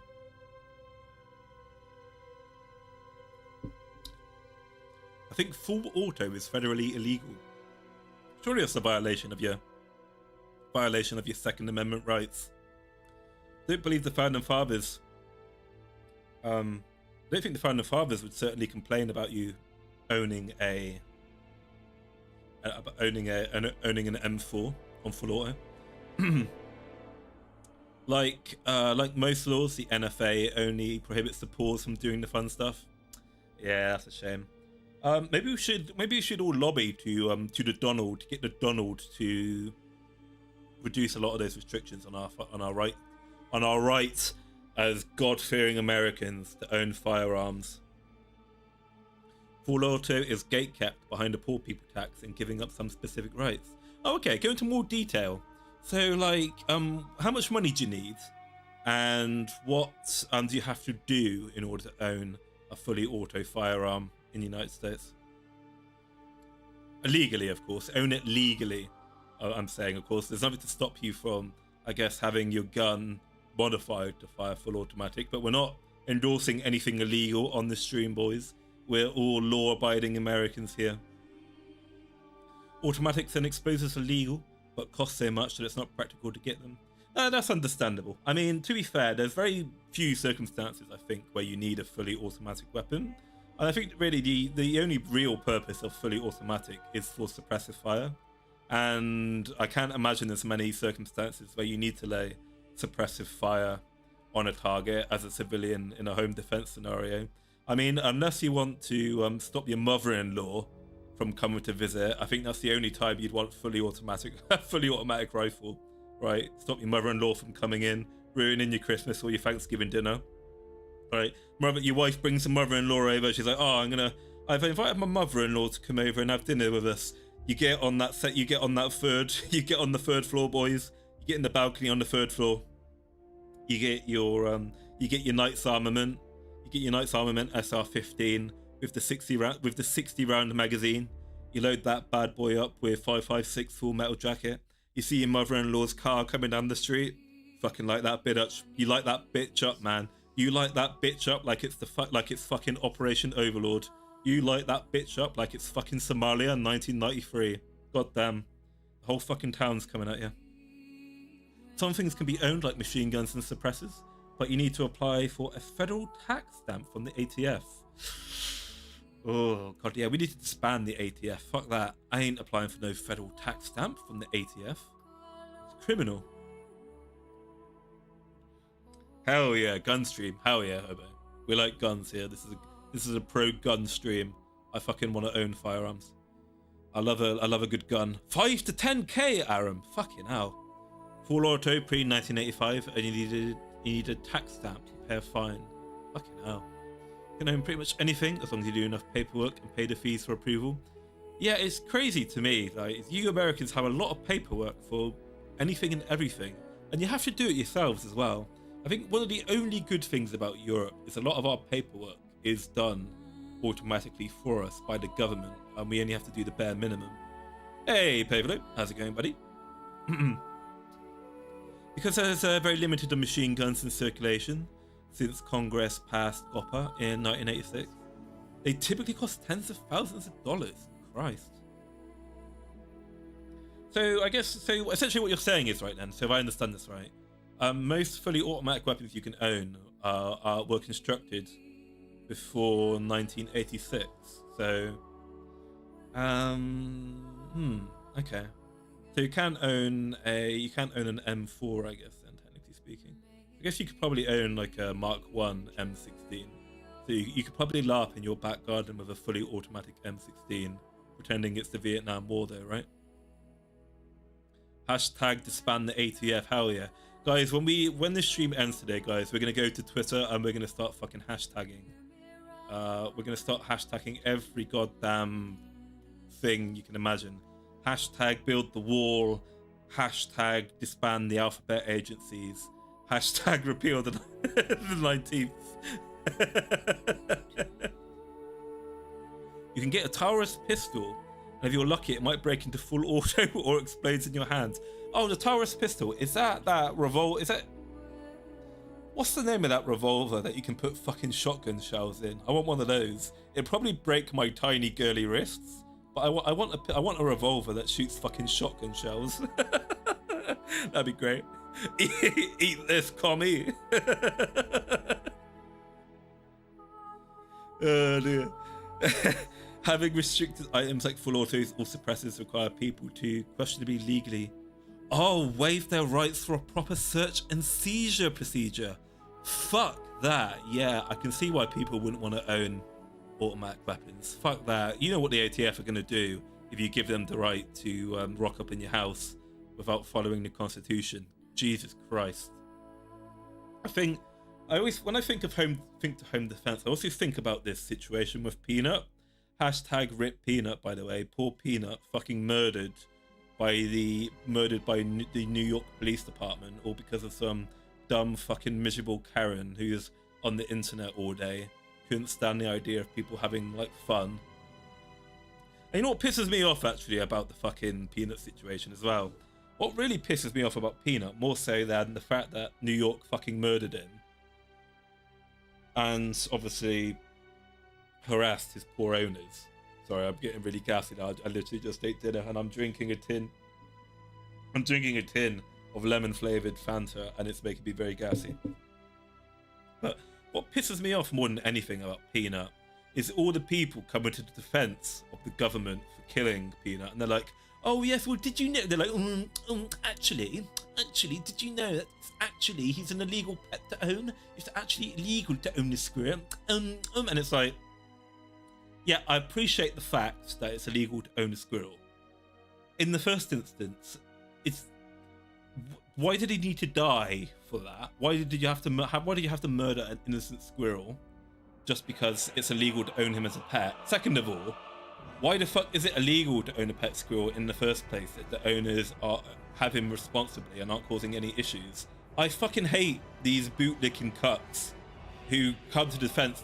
I think full auto is federally illegal. Surely that's a violation of your Second Amendment rights. I don't believe the founding fathers. I don't think the founding fathers would certainly complain about you owning an M4 on full auto. Like most laws, the NFA only prohibits the poors from doing the fun stuff. Yeah, that's a shame. Maybe we should all lobby to the Donald, to get the Donald to reduce a lot of those restrictions on our right as God-fearing Americans to own firearms. Full auto is gatekept behind the poor people tax and giving up some specific rights. Oh, okay, go into more detail. So, like, how much money do you need, and what do you have to do in order to own a fully auto firearm in the United States? Legally, of course. Own it legally. I'm saying, of course, there's nothing to stop you from, I guess, having your gun modified to fire full automatic, but we're not endorsing anything illegal on the stream, boys. We're all law-abiding Americans here. Automatics and explosives are legal, but cost so much that it's not practical to get them. That's understandable. I mean, to be fair, there's very few circumstances, I think, where you need a fully automatic weapon. And I think really the only real purpose of fully automatic is for suppressive fire. And I can't imagine there's many circumstances where you need to lay suppressive fire on a target as a civilian in a home defense scenario. I mean, unless you want to stop your mother-in-law from coming to visit, I think that's the only time you'd want fully automatic rifle, right? Stop your mother-in-law from coming in, ruining your Christmas or your Thanksgiving dinner, right? Your wife brings the mother-in-law over. She's like, oh, I've invited my mother-in-law to come over and have dinner with us. You get on that set, you get on the third floor, boys. You get in the balcony on the third floor. You get your Knight's Armament. You get your Knight's Armament SR-15 with the 60 round magazine. You load that bad boy up with 5.56 full metal jacket. You see your mother-in-law's car coming down the street. Fucking light that bitch up. You light that bitch up, man. You light that bitch up like it's fucking Operation Overlord. You light that bitch up like it's fucking Somalia in 1993. God damn. The whole fucking town's coming at you. Some things can be owned like machine guns and suppressors, but you need to apply for a federal tax stamp from the ATF. Oh, God, yeah, we need to disband the ATF. Fuck that. I ain't applying for no federal tax stamp from the ATF. It's criminal. Hell yeah, gun stream. Hell yeah, Hobo. We like guns here. This is a pro-gun stream. I fucking want to own firearms. I love a good gun. 5 to 10k, Aram. Fucking hell. Full auto pre-1985, and you need a tax stamp to pay a fine. Fucking hell. You can own pretty much anything as long as you do enough paperwork and pay the fees for approval. Yeah, it's crazy to me. Like, you Americans have a lot of paperwork for anything and everything, and you have to do it yourselves as well. I think one of the only good things about Europe is a lot of our paperwork is done automatically for us by the government, and we only have to do the bare minimum. Hey, Pavlo, how's it going, buddy? Because there's very limited on machine guns in circulation since Congress passed GOPA in 1986, they typically cost tens of thousands of dollars. Christ. So I guess, so essentially what you're saying is, right then, so if I understand this right, most fully automatic weapons you can own were constructed before 1986. So, okay. So you can't own an M4, I guess, then, technically speaking. I guess you could probably own like a Mark 1 M16. So you could probably LARP in your back garden with a fully automatic M16, pretending it's the Vietnam War though, right? Hashtag disband the ATF, hell yeah. Guys, when this stream ends today, guys, we're gonna go to Twitter and we're gonna start fucking hashtagging. We're gonna start hashtagging every goddamn thing you can imagine. Hashtag build the wall. Hashtag disband the alphabet agencies. Hashtag repeal the 19th. You can get a Taurus pistol And if you're lucky, it might break into full auto or explodes in your hands. Oh, the Taurus pistol. Is that revolver? Is that... What's the name of that revolver that you can put fucking shotgun shells in? I want one of those. It'd probably break my tiny girly wrists, but I want a revolver that shoots fucking shotgun shells. That'd be great. Eat this, commie. Oh dear. Having restricted items like full autos or suppressors require people to questionably legally waive their rights for a proper search and seizure procedure. Fuck that. Yeah, I can see why people wouldn't want to own automatic weapons. Fuck that. You know what the ATF are going to do if you give them the right to rock up in your house without following the Constitution. Jesus Christ. When I think of home defense, I also think about this situation with Peanut. Hashtag rip Peanut, by the way. Poor Peanut fucking murdered by the New York Police Department, all because of some dumb fucking miserable Karen who's on the internet all day. Couldn't stand the idea of people having like fun. And you know what pisses me off actually about the fucking Peanut situation as well? What really pisses me off about Peanut, more so than the fact that New York fucking murdered him and obviously harassed his poor owners. Sorry, I'm getting really gassy now. I literally just ate dinner and I'm drinking a tin of lemon flavored Fanta and it's making me very gassy. But what pisses me off more than anything about Peanut is all the people coming to the defense of the government for killing Peanut, and they're like, oh yes, well did you know, they're like, actually, did you know that actually he's an illegal pet to own? It's actually illegal to own this squirrel. And it's like, yeah, I appreciate the fact that it's illegal to own a squirrel. In the first instance, why did he need to die for that? Why did you have to murder an innocent squirrel just because it's illegal to own him as a pet? Second of all, why the fuck is it illegal to own a pet squirrel in the first place if the owners have him responsibly and aren't causing any issues? I fucking hate these bootlicking cucks who come to the defense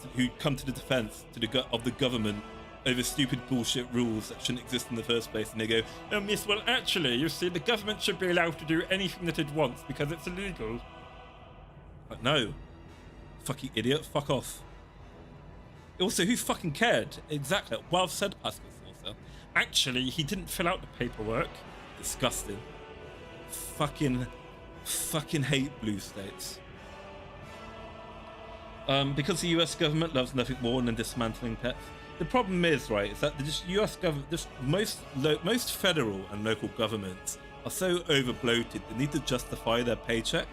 of the government over stupid bullshit rules that shouldn't exist in the first place, and they go, oh yes, well actually, you see, the government should be allowed to do anything that it wants because it's illegal. But no. Fucking idiot, fuck off. Also, who fucking cared? Exactly. Well said, Pascal Saucer. Actually, he didn't fill out the paperwork. Disgusting. Fucking hate blue states. Because the US government loves nothing more than dismantling pets. The problem is, right, is that the US government, most federal and local governments are so over-bloated, they need to justify their paychecks.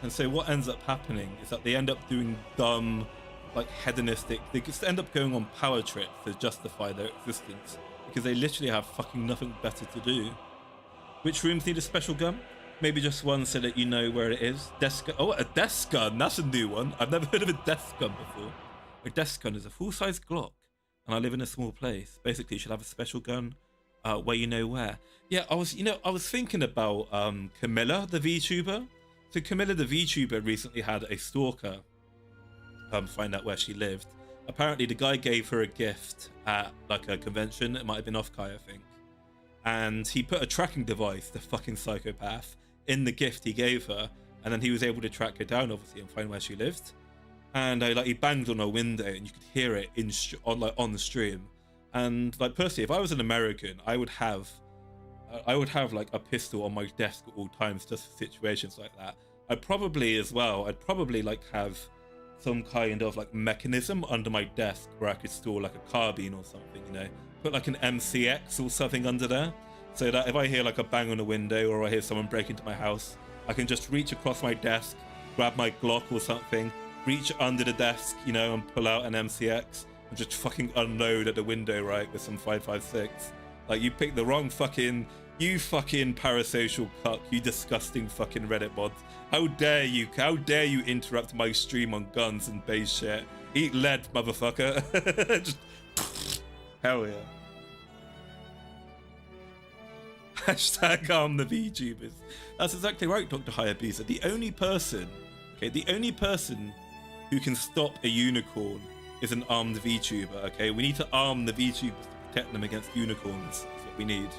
And so what ends up happening is that they end up doing dumb, like hedonistic, they just end up going on power trips to justify their existence because they literally have fucking nothing better to do. Which rooms need a special gun? Maybe just one so that you know where it is. Desk gun. Oh, a desk gun. That's a new one. I've never heard of a desk gun before. A desk gun is a full-size Glock, and I live in a small place. Basically, you should have a special gun where you know where. Yeah, I was thinking about Camilla, the VTuber. So Camilla, the VTuber, recently had a stalker find out where she lived. Apparently, the guy gave her a gift at like a convention. It might have been off-Kai, I think. And he put a tracking device, the fucking psychopath, in the gift he gave her, and then he was able to track her down, obviously, and find where she lived. And he banged on her window, and you could hear it on the stream. And like personally, if I was an American, I would have like a pistol on my desk at all times, just for situations like that. I'd probably like have some kind of like mechanism under my desk where I could store like a carbine or something, you know. Put like an MCX or something under there, so that if I hear like a bang on a window or I hear someone break into my house, I can just reach across my desk, grab my Glock or something, reach under the desk, you know, and pull out an MCX and just fucking unload at the window, right, with some 5.56. Like, you picked the wrong fucking, you fucking parasocial cuck, you disgusting fucking Reddit mods. How dare you interrupt my stream on guns and base shit. Eat lead, motherfucker. Just, hell yeah. Hashtag arm the VTubers. That's exactly right, Dr. Hayabusa. The only person who can stop a unicorn is an armed VTuber, okay? We need to arm the VTubers to protect them against unicorns. That's what we need.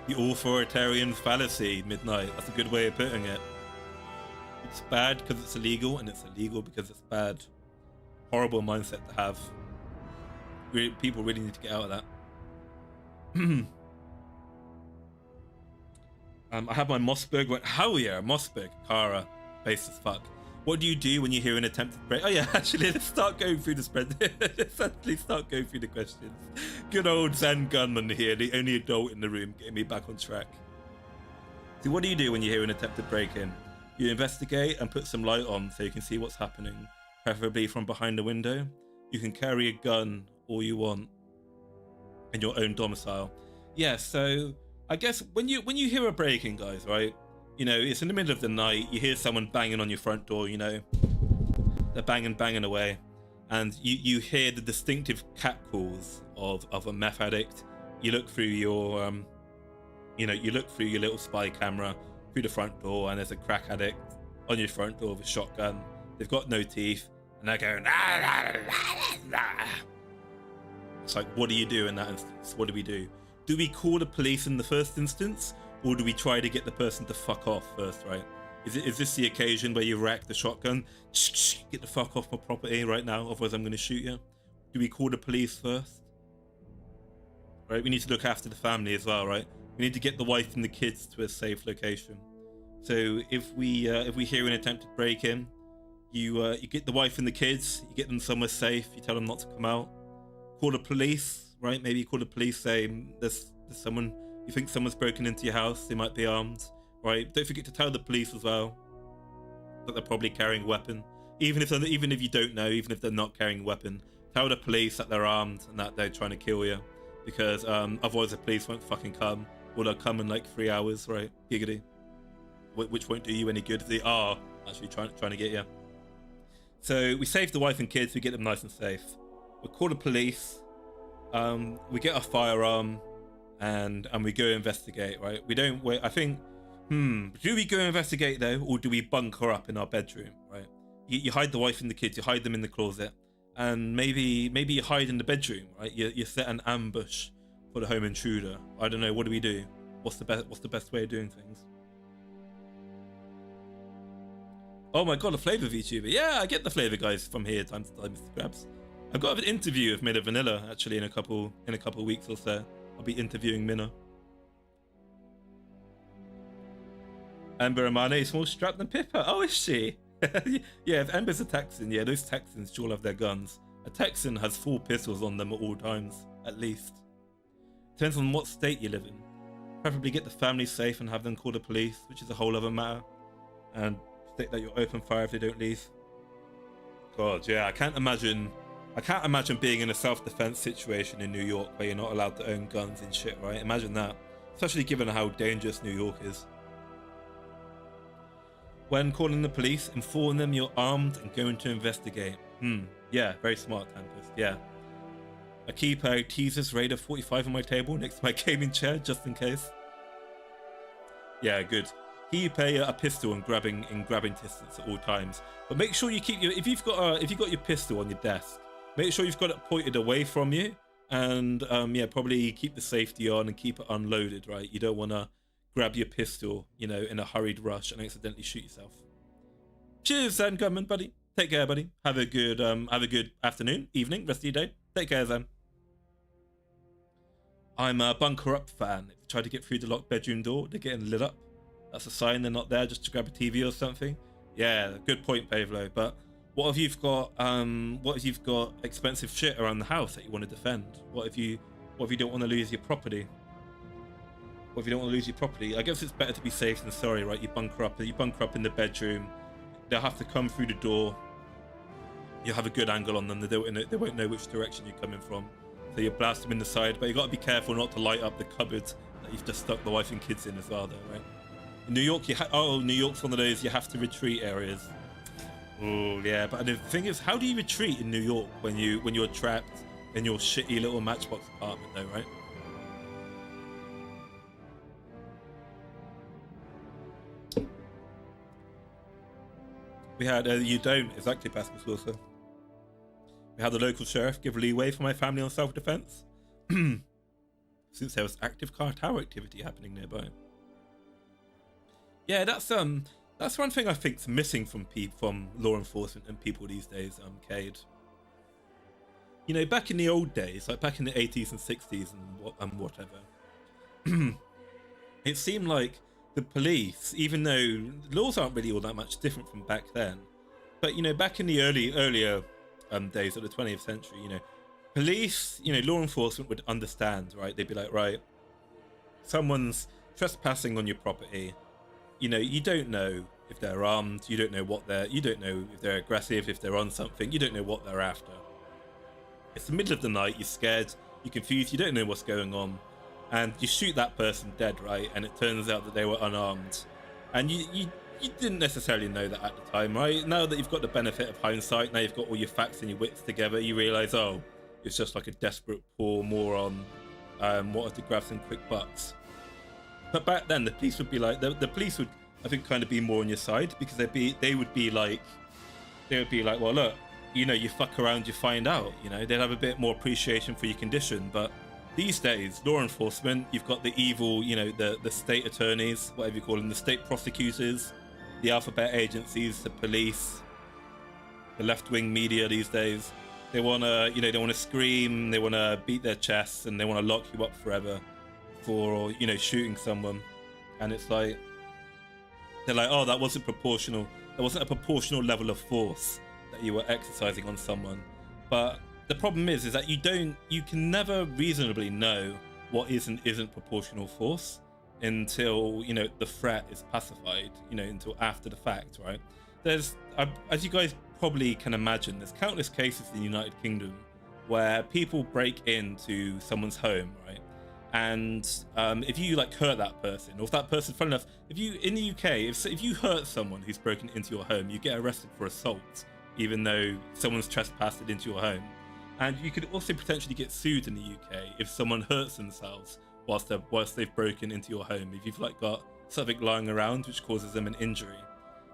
The authoritarian fallacy, Midnight. That's a good way of putting it. It's bad because it's illegal, and it's illegal because it's bad. Horrible mindset to have. People really need to get out of that. I have my Mossberg. Hell yeah, Mossberg. Kara. Base as fuck. What do you do when you hear an attempted break? Oh yeah, actually, let's start going through the spread. Let's actually start going through the questions. Good old Zen Gunman here, the only adult in the room, getting me back on track. So what do you do when you hear an attempted break-in? You investigate and put some light on so you can see what's happening, preferably from behind the window. You can carry a gun all you want in your own domicile. Yeah, so I guess when you hear a break-in, guys, right? You know, it's in the middle of the night, you hear someone banging on your front door, you know, they're banging away, and you hear the distinctive cat calls of a meth addict. You look through your, you look through your little spy camera through the front door, and there's a crack addict on your front door with a shotgun. They've got no teeth, and they're going, It's like, what do you do in that instance? What do we do? Do we call the police in the first instance? Or do we try to get the person to fuck off first, right? Is this the occasion where you rack the shotgun? Get the fuck off my property right now, otherwise I'm going to shoot you. Do we call the police first? Right, we need to look after the family as well, right? We need to get the wife and the kids to a safe location. So if we hear an attempted break-in, you get the wife and the kids, you get them somewhere safe, you tell them not to come out. Call the police, right? Maybe you call the police, say there's someone. You think someone's broken into your house, they might be armed, right? Don't forget to tell the police as well that they're probably carrying a weapon. Even if you don't know, even if they're not carrying a weapon, tell the police that they're armed and that they're trying to kill you, because otherwise the police won't fucking come, or they'll come in like 3 hours, right? Giggity. Which won't do you any good if they are actually trying to get you. So we save the wife and kids, we get them nice and safe. We call the police, we get a firearm, and we go investigate, right? We don't wait. I think, do we go investigate though, or do we bunker up in our bedroom, right? You hide the wife and the kids, you hide them in the closet, and maybe you hide in the bedroom, right? You set an ambush for the home intruder. I don't know. What do we do? What's the best way of doing things? Oh my god, a flavor VTuber. Yeah, I get the flavor guys from here time to time, Mr. Krabs. I've got an interview with Minna Vanilla actually in a couple weeks or so. I'll be interviewing Minna. Amber Amane is more strapped than Pippa. Oh, is she? Yeah, if Amber's a Texan, yeah, those Texans sure have their guns. A Texan has 4 pistols on them at all times, at least. Depends on what state you live in. Preferably get the family safe and have them call the police, which is a whole other matter. And state that you'll open fire if they don't leave. God, yeah, I can't imagine being in a self-defense situation in New York where you're not allowed to own guns and shit, right? Imagine that. Especially given how dangerous New York is. When calling the police, inform them you're armed and going to investigate. Yeah, very smart, Tempest, yeah. I keep a Teaser's Raider 45 on my table next to my gaming chair, just in case. Yeah, good. Keep a pistol in grabbing distance at all times. But make sure you keep if you've got your pistol on your desk, make sure you've got it pointed away from you, and yeah, probably keep the safety on and keep it unloaded, right? You don't want to grab your pistol, you know, in a hurried rush and accidentally shoot yourself. Cheers, Zen Gunman, buddy. Take care, buddy. Have a good afternoon, evening, rest of your day. Take care, Zen. I'm a Bunker Up fan. If you try to get through the locked bedroom door, they're getting lit up. That's a sign they're not there just to grab a TV or something. Yeah, good point, Pavlo. But what if you've got expensive shit around the house that you want to defend? What if you don't want to lose your property? What if you don't want to lose your property? I guess it's better to be safe than sorry, right? You bunker up in the bedroom. They'll have to come through the door. You have a good angle on them. They won't know which direction you're coming from. So you blast them in the side, but you got to be careful not to light up the cupboard that you've just stuck the wife and kids in as well, though, right? In New York, New York's one of those you have to retreat areas. Oh yeah, but the thing is, how do you retreat in New York when you're trapped in your shitty little Matchbox apartment, though, right? We had you don't exactly, Pascal Wilson. We had the local sheriff give leeway for my family on self-defense, since there was active car tower activity happening nearby. Yeah, that's one thing I think's missing from law enforcement and people these days, Cade. You know, back in the old days, like back in the 80s and 60s and whatever, it seemed like the police, even though laws aren't really all that much different from back then, but you know, back in the earlier days of the 20th century, you know, police, you know, law enforcement would understand, right? They'd be like, right, someone's trespassing on your property. You know, you don't know if they're armed, you don't know you don't know if they're aggressive, if they're on something, you don't know what they're after. It's the middle of the night, you're scared, you're confused, you don't know what's going on, and you shoot that person dead, right? And it turns out that they were unarmed. And you didn't necessarily know that at the time, right? Now that you've got the benefit of hindsight, now you've got all your facts and your wits together, you realise, oh, it's just like a desperate poor moron wanted to grab some quick bucks. But back then, the police would be like, the police would, I think, kind of be more on your side, because they would be like, well, look, you know, you fuck around, you find out, you know, they'd have a bit more appreciation for your condition. But these days, law enforcement, you've got the evil, you know, the state attorneys, whatever you call them, the state prosecutors, the alphabet agencies, the police, the left-wing media these days. They want to, you know, they want to scream, they want to beat their chests, and they want to lock you up forever for, you know, shooting someone. And it's like, they're like, oh, that wasn't proportional. There wasn't a proportional level of force that you were exercising on someone. But the problem is that you can never reasonably know what is and isn't proportional force until, you know, the threat is pacified, you know, until after the fact, right? There's, as you guys probably can imagine, there's countless cases in the United Kingdom where people break into someone's home, right? And if you like hurt that person, or if that person, fun enough, if you, in the UK, if you hurt someone who's broken into your home, you get arrested for assault, even though someone's trespassed into your home. And you could also potentially get sued in the UK if someone hurts themselves whilst they've broken into your home, if you've like got something lying around which causes them an injury.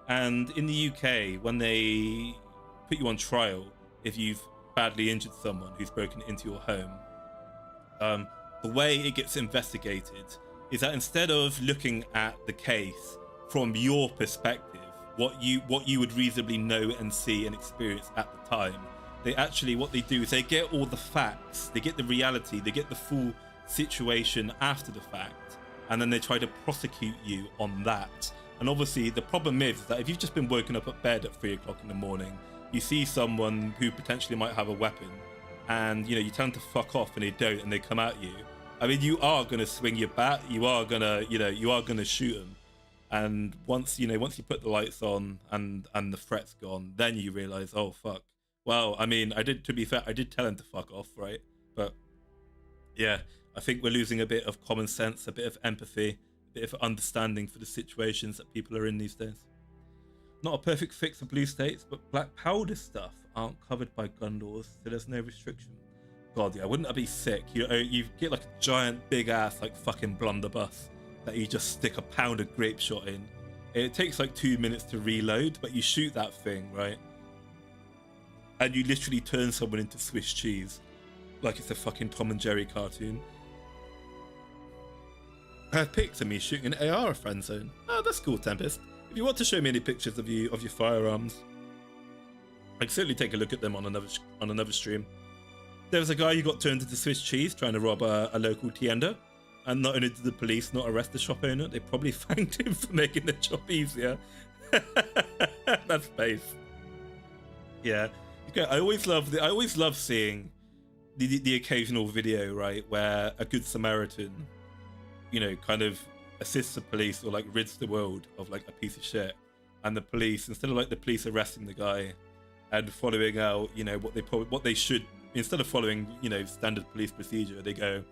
And in the UK, when they put you on trial, if you've badly injured someone who's broken into your home, the way it gets investigated is that instead of looking at the case from your perspective, what you would reasonably know and see and experience at the time, what they do is they get all the facts, they get the reality, they get the full situation after the fact, and then they try to prosecute you on that. And obviously the problem is that if you've just been woken up at bed at 3 o'clock in the morning, you see someone who potentially might have a weapon, and you know, you tell them to fuck off and they don't, and they come at you. I mean, you are going to swing your bat, you are going to shoot them. And once you put the lights on and the threat's gone, then you realize, oh fuck. Well, I mean, to be fair, I did tell him to fuck off, right? But yeah, I think we're losing a bit of common sense, a bit of empathy, a bit of understanding for the situations that people are in these days. Not a perfect fix for blue states, but black powder stuff aren't covered by gun laws, so there's no restriction. God, yeah, wouldn't that be sick? You get like a giant, big ass, like fucking blunderbuss that you just stick a pound of grape shot in. It takes like 2 minutes to reload, but you shoot that thing, right? And you literally turn someone into Swiss cheese, like it's a fucking Tom and Jerry cartoon. I have pics of me shooting an AR friend zone. Oh, that's cool, Tempest. If you want to show me any pictures of your firearms, I can certainly take a look at them on another stream. There was a guy who got turned into Swiss cheese trying to rob a local tienda, and not only did the police not arrest the shop owner, they probably thanked him for making the job easier. That's space. Yeah. Okay, I always love seeing the occasional video, right, where a good Samaritan, you know, kind of assists the police or like rids the world of like a piece of shit, and the police, instead of like the police arresting the guy and following out, you know, what they should, instead of following, you know, standard police procedure, they go,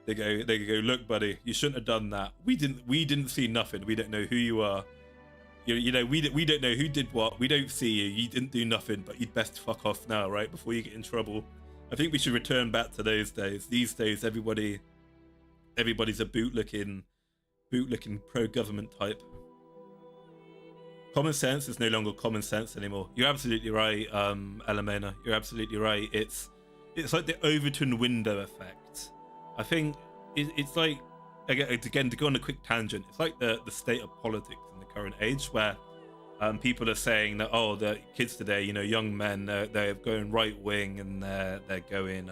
look, buddy, you shouldn't have done that. We didn't see nothing. We don't know who you are. You know, we don't know who did what. We don't see you. You didn't do nothing, but you'd best fuck off now, right, before you get in trouble. I think we should return back to those days. These days, everybody's a boot-looking pro-government type. Common sense is no longer common sense anymore. You're absolutely right, Elamena. You're absolutely right. It's like the Overton window effect. I think it's like, again, to go on a quick tangent, it's like the state of politics in the current age, where people are saying that, oh, the kids today, you know, young men, they're going right wing, and they're going,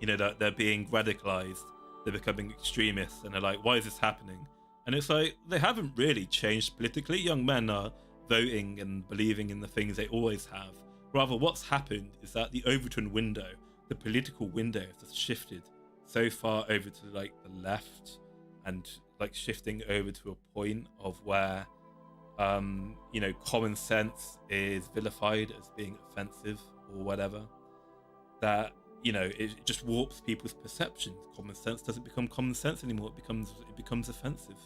you know, that they're being radicalized, they're becoming extremists, and they're like, why is this happening? And it's like, they haven't really changed politically. Young men are voting and believing in the things they always have. Rather, what's happened is that the Overton window, the political window, has shifted so far over to like the left, and like shifting over to a point of where, you know, common sense is vilified as being offensive or whatever. That, you know, it just warps people's perceptions. Common sense doesn't become common sense anymore. It becomes offensive,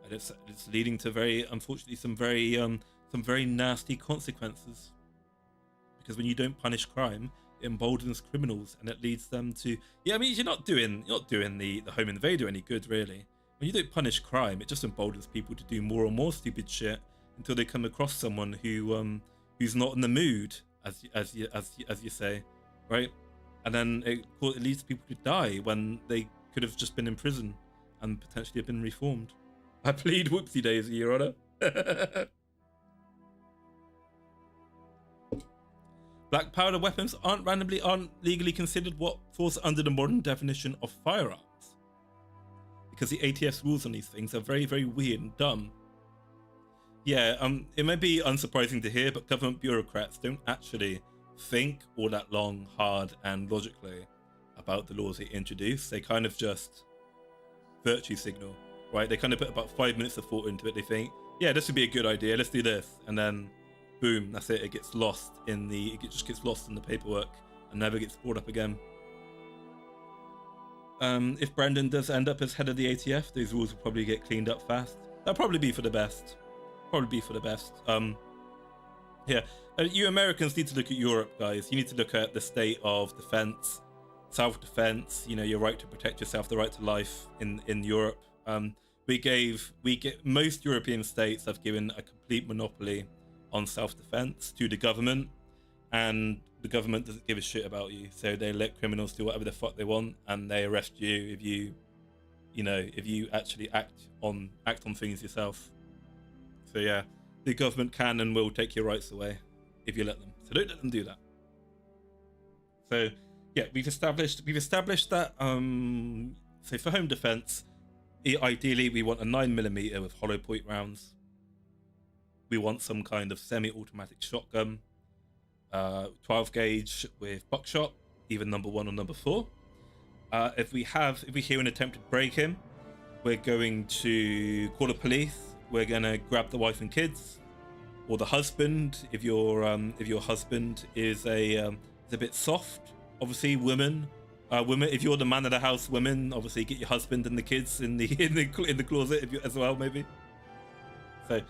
and it's leading to unfortunately some very nasty consequences. Because when you don't punish crime, it emboldens criminals, and it leads them to, yeah, I mean, you're not doing the home invader any good, really. When you don't punish crime, it just emboldens people to do more and more stupid shit until they come across someone who's not in the mood, as you say, right? And then it leads people to die when they could have just been in prison and potentially have been reformed. I plead whoopsie daisy, Your Honor. Black powder weapons aren't legally considered what falls under the modern definition of firearms, because the ATF's rules on these things are very, very weird and dumb. Yeah, it may be unsurprising to hear, but government bureaucrats don't actually think all that long, hard, and logically about the laws they introduce. They kind of just virtue signal, right? They kind of put about 5 minutes of thought into it. They think, yeah, this would be a good idea, let's do this, and then boom, that's it. It just gets lost in the paperwork and never gets brought up again. If Brandon does end up as head of the ATF, those rules will probably get cleaned up fast. That'll probably be for the best. Yeah, you Americans need to look at Europe, guys. You need to look at the state of defense, self-defense, you know, your right to protect yourself, the right to life in Europe. Most European states have given a complete monopoly on self-defense to the government, and the government doesn't give a shit about you, so they let criminals do whatever the fuck they want, and they arrest you if you actually act on things yourself. So yeah, the government can and will take your rights away if you let them, so don't let them do that. So yeah, we've established that so for home defense, ideally we want a 9mm with hollow point rounds. We want some kind of semi-automatic shotgun, 12 gauge with buckshot, either number 1 or number 4. If we hear an attempted break-in, we're going to call the police. We're gonna grab the wife and kids, or the husband if your husband is a bit soft. Obviously, women. If you're the man of the house, women obviously get your husband and the kids in the closet as well, maybe. So.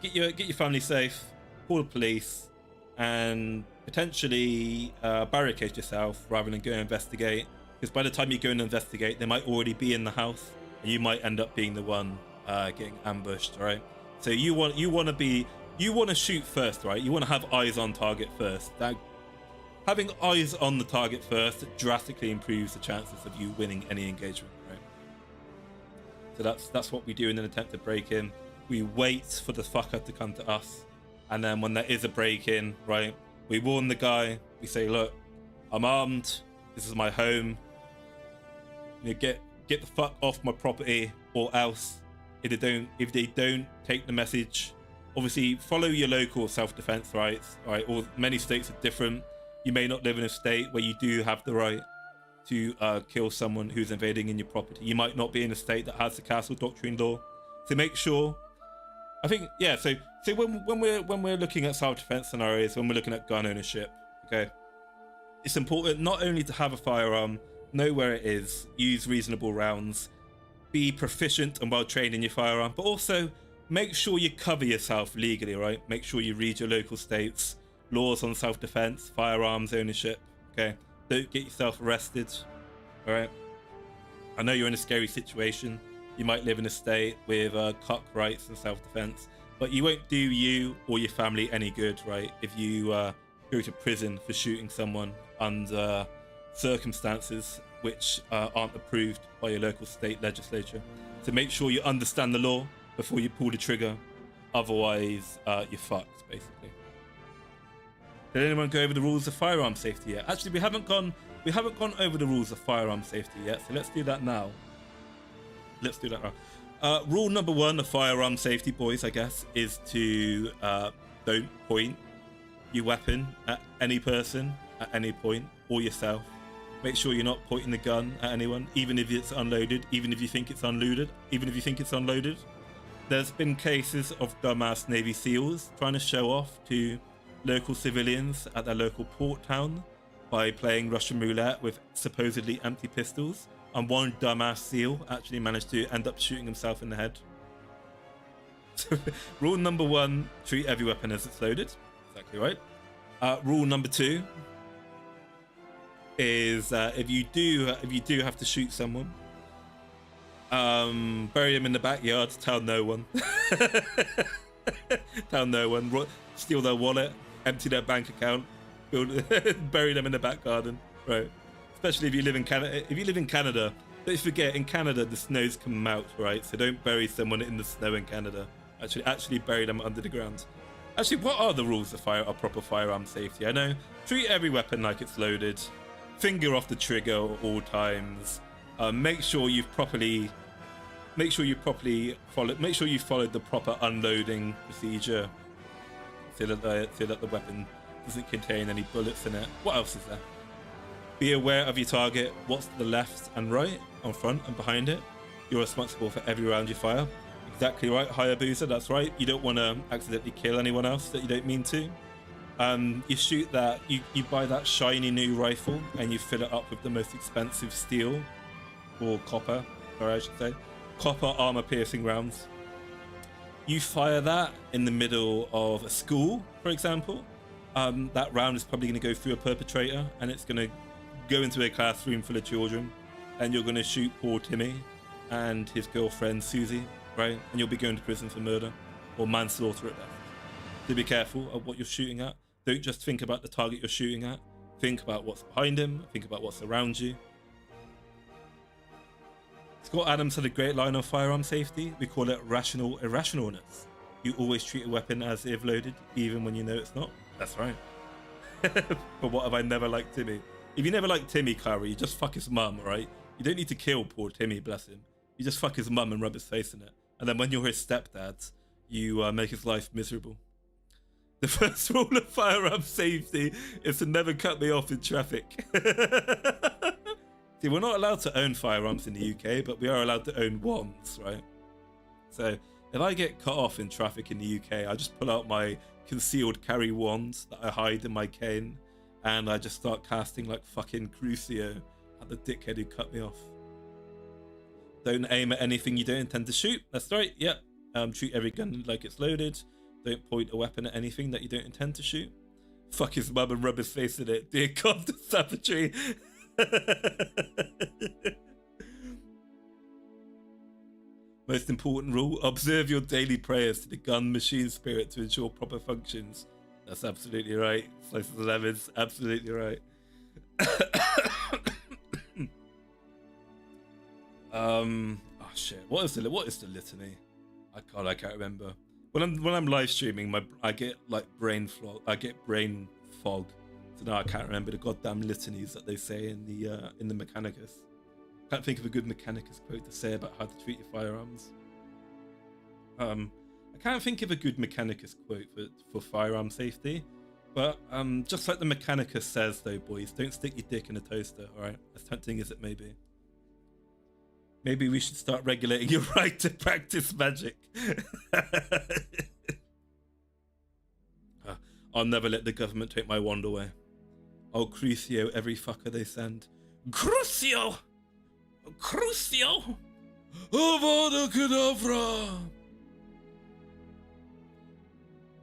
Get your family safe, call the police, and potentially barricade yourself rather than go and investigate. Because by the time you go and investigate, they might already be in the house, and you might end up being the one getting ambushed. Right? So you want to shoot first, right? You want to have eyes on target first. Having eyes on the target first drastically improves the chances of you winning any engagement. Right? So that's what we do in an attempt to break in. We wait for the fucker to come to us, and then when there is a break-in, right, we warn the guy. We say, look, I'm armed, this is my home, you know, get the fuck off my property, or else if they don't take the message, obviously follow your local self-defense rights, right? Or many states are different. You may not live in a state where you do have the right to kill someone who's invading in your property. You might not be in a state that has the castle doctrine law, so make sure. I think, yeah, so when we're looking at self-defense scenarios, when we're looking at gun ownership, okay, it's important not only to have a firearm, know where it is, use reasonable rounds, be proficient and well trained in your firearm, but also make sure you cover yourself legally, right? Make sure you read your local states, laws on self-defense, firearms ownership, okay? Don't get yourself arrested, all right? I know you're in a scary situation. You might live in a state with cock rights and self-defense, but you won't do you or your family any good, right? If you go to prison for shooting someone under circumstances which aren't approved by your local state legislature. So make sure you understand the law before you pull the trigger. Otherwise, you're fucked, basically. Did anyone go over the rules of firearm safety yet? Actually, we haven't gone over the rules of firearm safety yet, so let's do that now. Rule number 1 of firearm safety, boys, I guess, is to don't point your weapon at any person at any point, or yourself. Make sure you're not pointing the gun at anyone, even if it's unloaded, even if you think it's unloaded. There's been cases of dumbass Navy SEALs trying to show off to local civilians at their local port town by playing Russian roulette with supposedly empty pistols, and one dumbass SEAL actually managed to end up shooting himself in the head. So, rule number 1, treat every weapon as it's loaded. Exactly right. Rule number 2 is if you do have to shoot someone, bury them in the backyard, tell no one. Steal their wallet, empty their bank account, bury them in the back garden, right? Especially if you live in Canada. Don't forget, in Canada the snows come out, right? So don't bury someone in the snow in Canada. Actually bury them under the ground. Actually, what are the rules of proper firearm safety? I know, treat every weapon like it's loaded. Finger off the trigger at all times. Make sure you followed the proper unloading procedure, so that the weapon doesn't contain any bullets in it. What else is there? Be aware of your target. What's to the left and right, on front and behind it. You're responsible for every round you fire. Exactly right, Hayabusa, that's right. You don't want to accidentally kill anyone else that you don't mean to. You shoot that, you buy that shiny new rifle and you fill it up with the most expensive steel, or copper, sorry I should say, copper armor piercing rounds. You fire that in the middle of a school, for example. That round is probably going to go through a perpetrator and it's going to go into a classroom full of children, and you're going to shoot poor Timmy and his girlfriend Susie, right? And you'll be going to prison for murder or manslaughter at best. So be careful of what you're shooting at. Don't just think about the target you're shooting at. Think about what's behind him. Think about what's around you. Scott Adams had a great line on firearm safety. We call it rational irrationalness. You always treat a weapon as if loaded, even when you know it's not. That's right. But what have I never liked Timmy? If you never liked Timmy, Kyrie, you just fuck his mum, right? You don't need to kill poor Timmy, bless him. You just fuck his mum and rub his face in it. And then when you're his stepdad, you make his life miserable. The first rule of firearm safety is to never cut me off in traffic. See, we're not allowed to own firearms in the UK, but we are allowed to own wands, right? So if I get cut off in traffic in the UK, I just pull out my concealed carry wand that I hide in my cane, and I just start casting like fucking Crucio at the dickhead who cut me off. Don't aim at anything you don't intend to shoot. That's right, yep. Treat every gun like it's loaded. Don't point a weapon at anything that you don't intend to shoot. Fuck his mum and rub his face in it. Dear God, the savagery. Most important rule, observe your daily prayers to the gun machine spirit to ensure proper functions. That's absolutely right. Slices of lemons, absolutely right. Oh shit, what is the litany? I can't remember. When I'm live streaming, I get like brain fog. So now I can't remember the goddamn litanies that they say in the Mechanicus. Can't think of a good Mechanicus quote to say about how to treat your firearms. I can't think of a good Mechanicus quote for firearm safety, but just like the Mechanicus says though, boys, don't stick your dick in a toaster, alright? As tempting as it may be. Maybe we should start regulating your right to practice magic. I'll never let the government take my wand away. I'll Crucio every fucker they send. Crucio! Crucio! Avada Kedavra!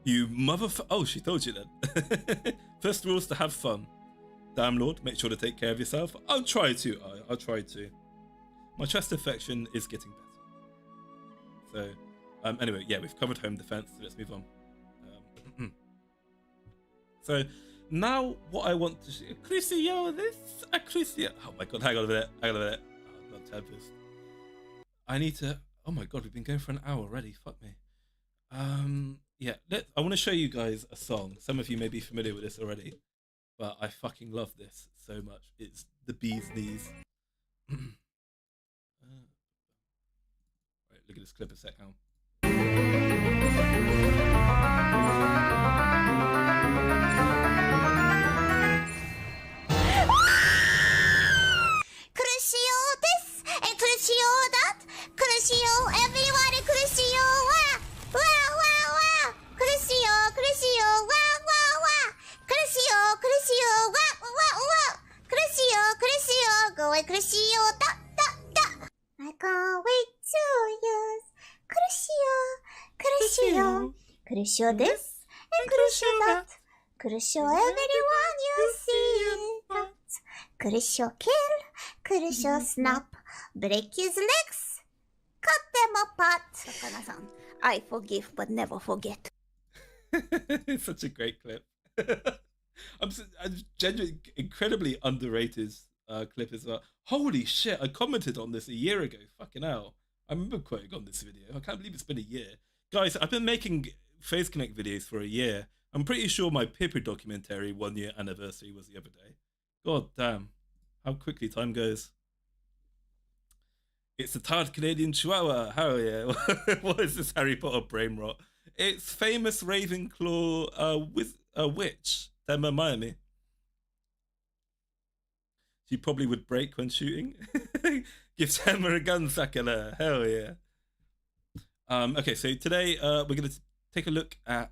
You motherfucker. Oh, she told you then. First rule is to have fun. Damn Lord, make sure to take care of yourself. I'll try to. I'll try to. My chest infection is getting better. So, Anyway, yeah, we've covered home defense, so let's move on. So now what I want to see, Crucio, oh my god, hang on a minute. Oh, God, Tempest. I need to, oh my god, we've been going for an hour already, fuck me. Yeah, I want to show you guys a song. Some of you may be familiar with this already, but I fucking love this so much. It's The Bee's Knees. Right, look at this clip a sec now. I can't wait to use Crucio. Crucio this and Crucio that. Crucio everyone you see that. Crucio kill, Crucio snap, break his legs, cut them apart. Sakana-san, I forgive but never forget. It's such a great clip. I'm genuinely incredibly underrated clip as well. Holy shit, I commented on this a year ago. Fucking hell. I remember quoting on this video. I can't believe it's been a year. Guys, I've been making Face Connect videos for a year. I'm pretty sure my Pipper documentary 1 year anniversary was the other day. God damn. How quickly time goes. It's a tired Canadian Chihuahua. Hell yeah. What is this Harry Potter brain rot? It's famous Ravenclaw with a witch. Emma Miami. She probably would break when shooting. Gives Emma a gun, Sakala. Hell yeah. Okay, so today we're going to take a look at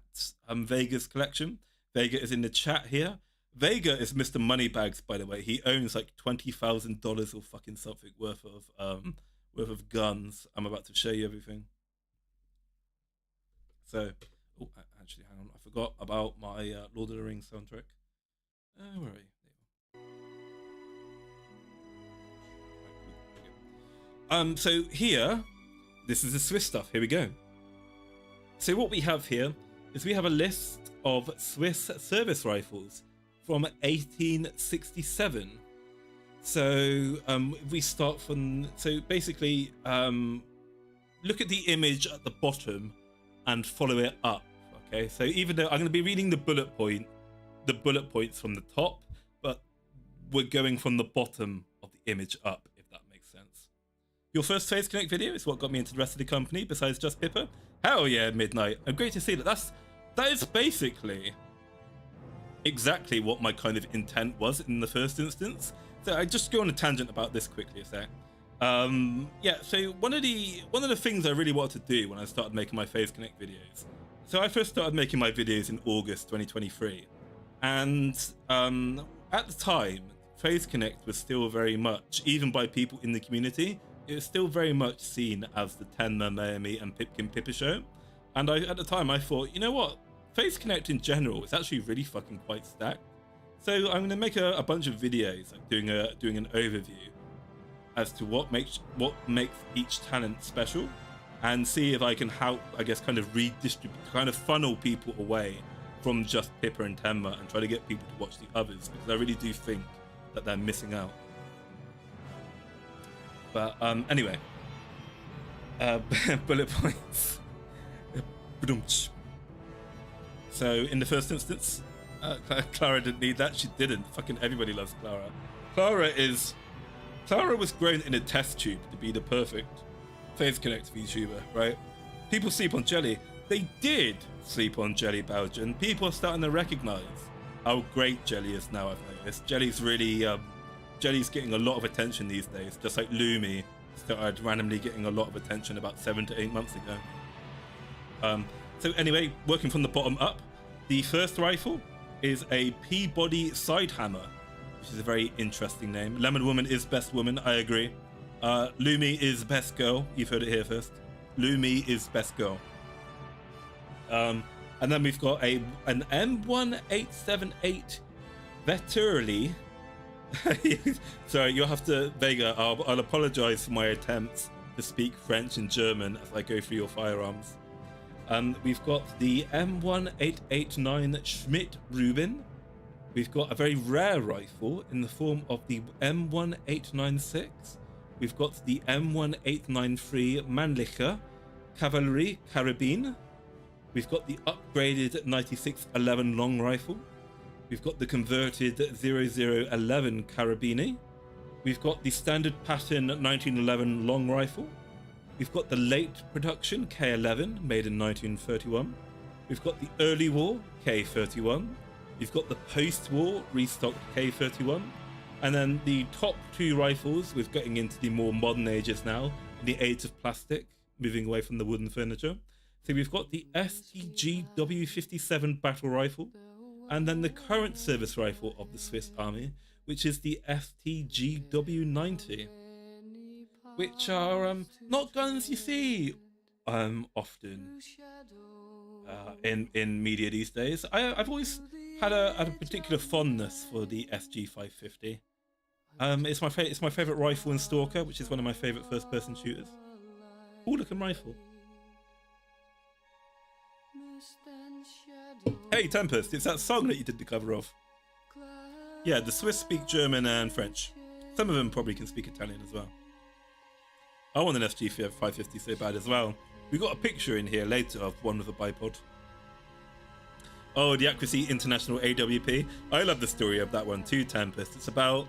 Vega's collection. Vega is in the chat here. Vega is Mr. Moneybags, by the way. He owns like $20,000 or fucking something worth of guns. I'm about to show you everything. So, oh, actually, hang on. I forgot about my Lord of the Rings soundtrack. Where are you? So here, this is the Swiss stuff. Here we go. So what we have here is we have a list of Swiss service rifles from 1867. So we start from, so basically, look at the image at the bottom and follow it up. Okay, so even though I'm going to be reading the bullet points from the top, but we're going from the bottom of the image up, if that makes sense. Your first Face Connect video is what got me into the rest of the company, besides just Pippa. Hell yeah, Midnight. And great to see that. That is basically exactly what my kind of intent was in the first instance. So I just go on a tangent about this quickly a sec. Yeah, so one of the things I really wanted to do when I started making my Face Connect videos. So I first started making my videos in August 2023. And at the time, Face Connect was still very much, even by people in the community, it was still very much seen as the Tenma, Miami and Pipkin Pippa show. And at the time I thought, you know what? Face Connect in general is actually really fucking quite stacked. So I'm going to make a bunch of videos, like doing an overview as to what makes each talent special, and see if I can help, I guess, kind of redistribute, kind of funnel people away from just Pippa and Tenma and try to get people to watch the others, because I really do think that they're missing out. But anyway, bullet points. So in the first instance, Clara didn't need that. She didn't. Fucking everybody loves Clara. Clara was grown in a test tube to be the perfect Face Connect VTuber, right? People sleep on Jelly. They did sleep on Jelly, Belgian. People are starting to recognize how great Jelly is now, I've noticed. Jelly's really, Jelly's getting a lot of attention these days, just like Lumi started randomly getting a lot of attention about 7 to 8 months ago. So anyway, working from the bottom up, the first rifle is a Peabody side hammer, which is a very interesting name. Lemon Woman is best woman, I agree. Lumi is best girl. You've heard it here first. Lumi is best girl. And then we've got an M16A2 Veturli. Sorry, you'll have to, Vega, I'll apologize for my attempts to speak French and German as I go through your firearms. We've got the M16A2 Schmidt Rubin. We've got a very rare rifle in the form of the M1896. We've got the M1893 Mannlicher Cavalry Carabine. We've got the upgraded 9611 long rifle. We've got the converted 0011 Carabine. We've got the standard pattern 1911 long rifle. We've got the late production K11 made in 1931. We've got the early war K31. We've got the post-war restocked K31. And then the top two rifles, we're getting into the more modern ages now, the age of plastic, moving away from the wooden furniture. So we've got the STG W57 battle rifle, and then the current service rifle of the Swiss Army, which is the STG W90, which are not guns you see often in media these days. I've always had a particular fondness for the SG550. It's my favorite rifle in Stalker, which is one of my favorite first-person shooters. Cool looking rifle. Hey Tempest, it's that song that you did the cover of. Yeah, the Swiss speak German and French. Some of them probably can speak Italian as well. I want an SG550 so bad as well. We got a picture in here later of one with a bipod. Oh, the Accuracy International AWP. I love the story of that one too, Tempest. It's about,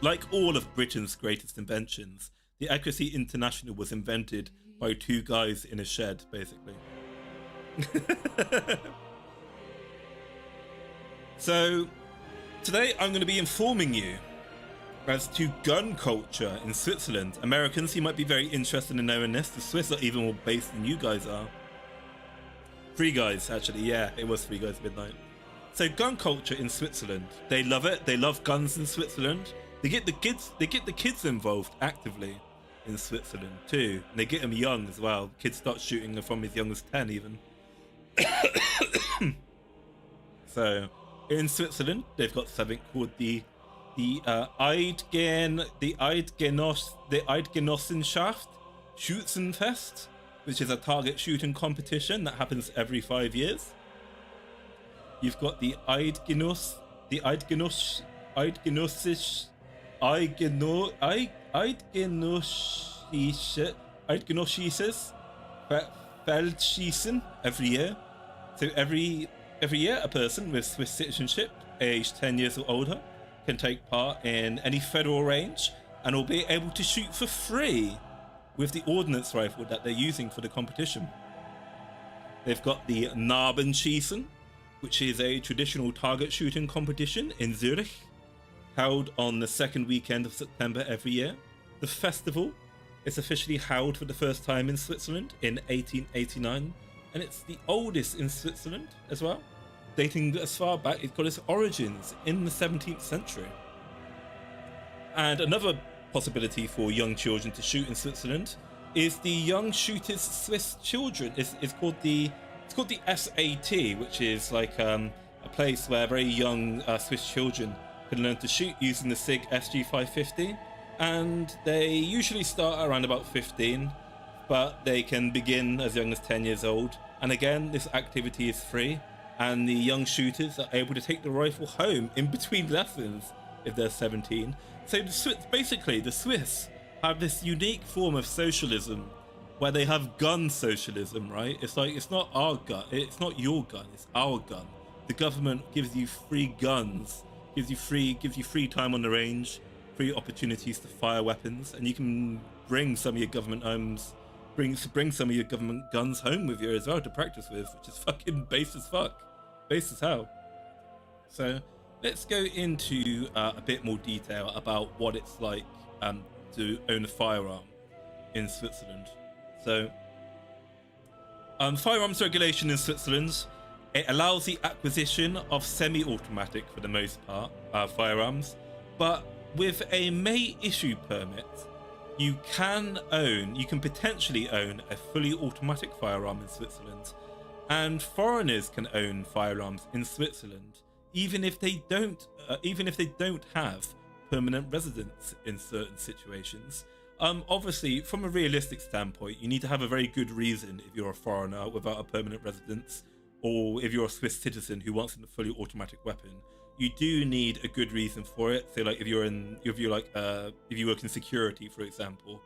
like all of Britain's greatest inventions, the Accuracy International was invented by two guys in a shed, basically. So, today I'm going to be informing you as to gun culture in Switzerland. Americans, you might be very interested in knowing this. The Swiss are even more based than you guys are. Three guys, actually. Yeah, it was 3 guys at midnight. So, gun culture in Switzerland. They love it. They love guns in Switzerland. They get the kids involved actively in Switzerland too. And they get them young as well. Kids start shooting them from as young as 10 even. So, in Switzerland, they've got something called the Eidgenossenschaft Schützenfest, which is a target shooting competition that happens every 5 years. You've got the Eidgenosses Feldschießen every year. So every year, a person with Swiss citizenship, aged 10 years or older, can take part in any federal range and will be able to shoot for free with the ordnance rifle that they're using for the competition. They've got the Narbenschießen, which is a traditional target shooting competition in Zurich, held on the second weekend of September every year. The festival is officially held for the first time in Switzerland in 1889, and it's the oldest in Switzerland as well, dating as far back. It's got its origins in the 17th century. And another possibility for young children to shoot in Switzerland is the Young Shooters Swiss Children. It's called the SAT, which is like a place where very young Swiss children can learn to shoot using the SIG SG550, and they usually start around about 15, but they can begin as young as 10 years old. And again, this activity is free, and the young shooters are able to take the rifle home in between lessons if they're 17. So the Swiss have this unique form of socialism where they have gun socialism, right? It's like, it's not our gun, it's not your gun, it's our gun. The government gives you free guns, gives you free time on the range, free opportunities to fire weapons, and you can bring some of your government homes, bring some of your government guns home with you as well to practice with, which is fucking base as fuck, base as hell. So let's go into a bit more detail about what it's like to own a firearm in Switzerland. So, firearms regulation in Switzerland, it allows the acquisition of semi-automatic, for the most part, firearms, but with a May issue permit, you can potentially own a fully automatic firearm in Switzerland, and foreigners can own firearms in Switzerland, even if they don't have permanent residence in certain situations. Obviously, from a realistic standpoint, you need to have a very good reason if you're a foreigner without a permanent residence, or if you're a Swiss citizen who wants a fully automatic weapon. You do need a good reason for it. So, like, if you work in security, for example,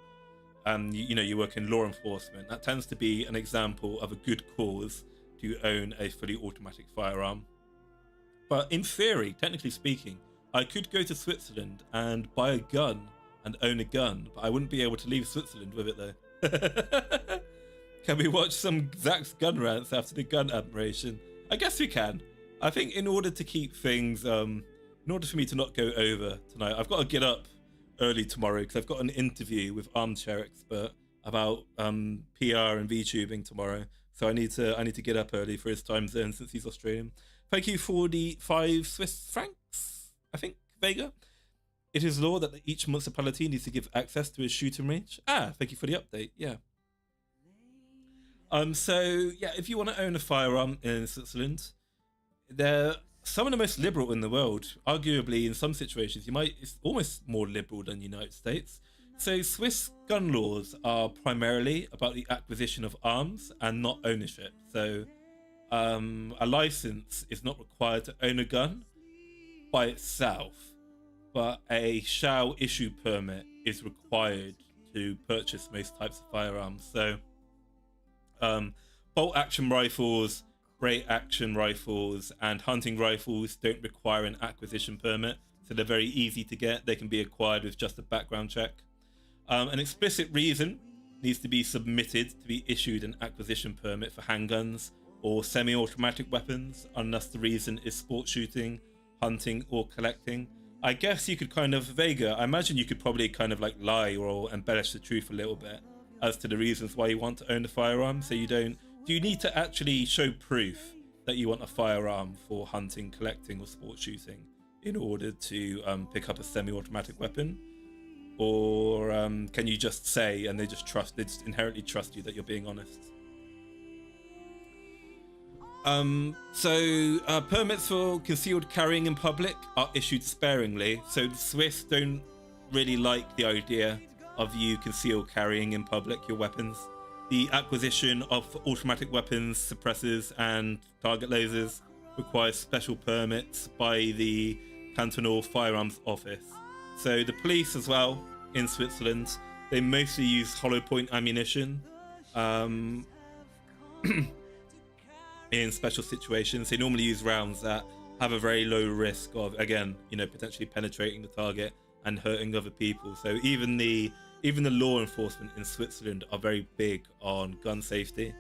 and you work in law enforcement, that tends to be an example of a good cause to own a fully automatic firearm. But in theory, technically speaking, I could go to Switzerland and buy a gun and own a gun, but I wouldn't be able to leave Switzerland with it though. Can we watch some Zach's gun rants after the gun admiration? I guess we can. I think in order to keep things, in order for me to not go over tonight, I've got to get up early tomorrow because I've got an interview with Armchair Expert about PR and VTubing tomorrow. So I need to get up early for his time zone since he's Australian. Thank you for the 5 Swiss francs, I think, Vega. It is law that each municipality needs to give access to a shooting range. Thank you for the update. Yeah. So yeah, if you want to own a firearm in Switzerland, they're some of the most liberal in the world. Arguably, in some situations, it's almost more liberal than the United States. So Swiss gun laws are primarily about the acquisition of arms and not ownership. So a license is not required to own a gun by itself, but a shall issue permit is required to purchase most types of firearms. So bolt action rifles, break action rifles, and hunting rifles don't require an acquisition permit, so they're very easy to get. They can be acquired with just a background check. An explicit reason needs to be submitted to be issued an acquisition permit for handguns or semi-automatic weapons, unless the reason is sport shooting, hunting, or collecting. I guess you could kind of, Vega, I imagine you could probably kind of like lie or embellish the truth a little bit as to the reasons why you want to own a firearm. So do you need to actually show proof that you want a firearm for hunting, collecting, or sport shooting in order to pick up a semi-automatic weapon? Or can you just say, and they just inherently trust you that you're being honest? Permits for concealed carrying in public are issued sparingly. So the Swiss don't really like the idea of you concealed carrying in public your weapons. The acquisition of automatic weapons, suppressors, and target lasers requires special permits by the cantonal firearms office. So the police as well in Switzerland, they mostly use hollow point ammunition in special situations. They normally use rounds that have a very low risk of, again, potentially penetrating the target and hurting other people. So even the law enforcement in Switzerland are very big on gun safety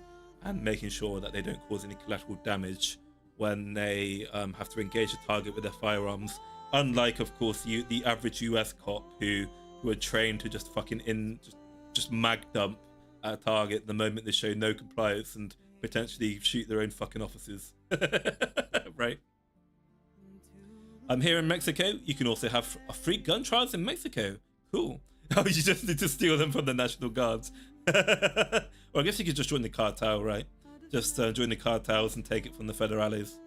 and making sure that they don't cause any collateral damage when they have to engage a target with their firearms. Unlike, of course, the average US cop who are trained to just just mag dump at a target the moment they show no compliance and potentially shoot their own fucking officers. Right? Here in Mexico, you can also have free gun trials in Mexico. Cool. Oh, you just need to steal them from the National Guards. Or I guess you could just join the cartel, right? Just join the cartels and take it from the federales.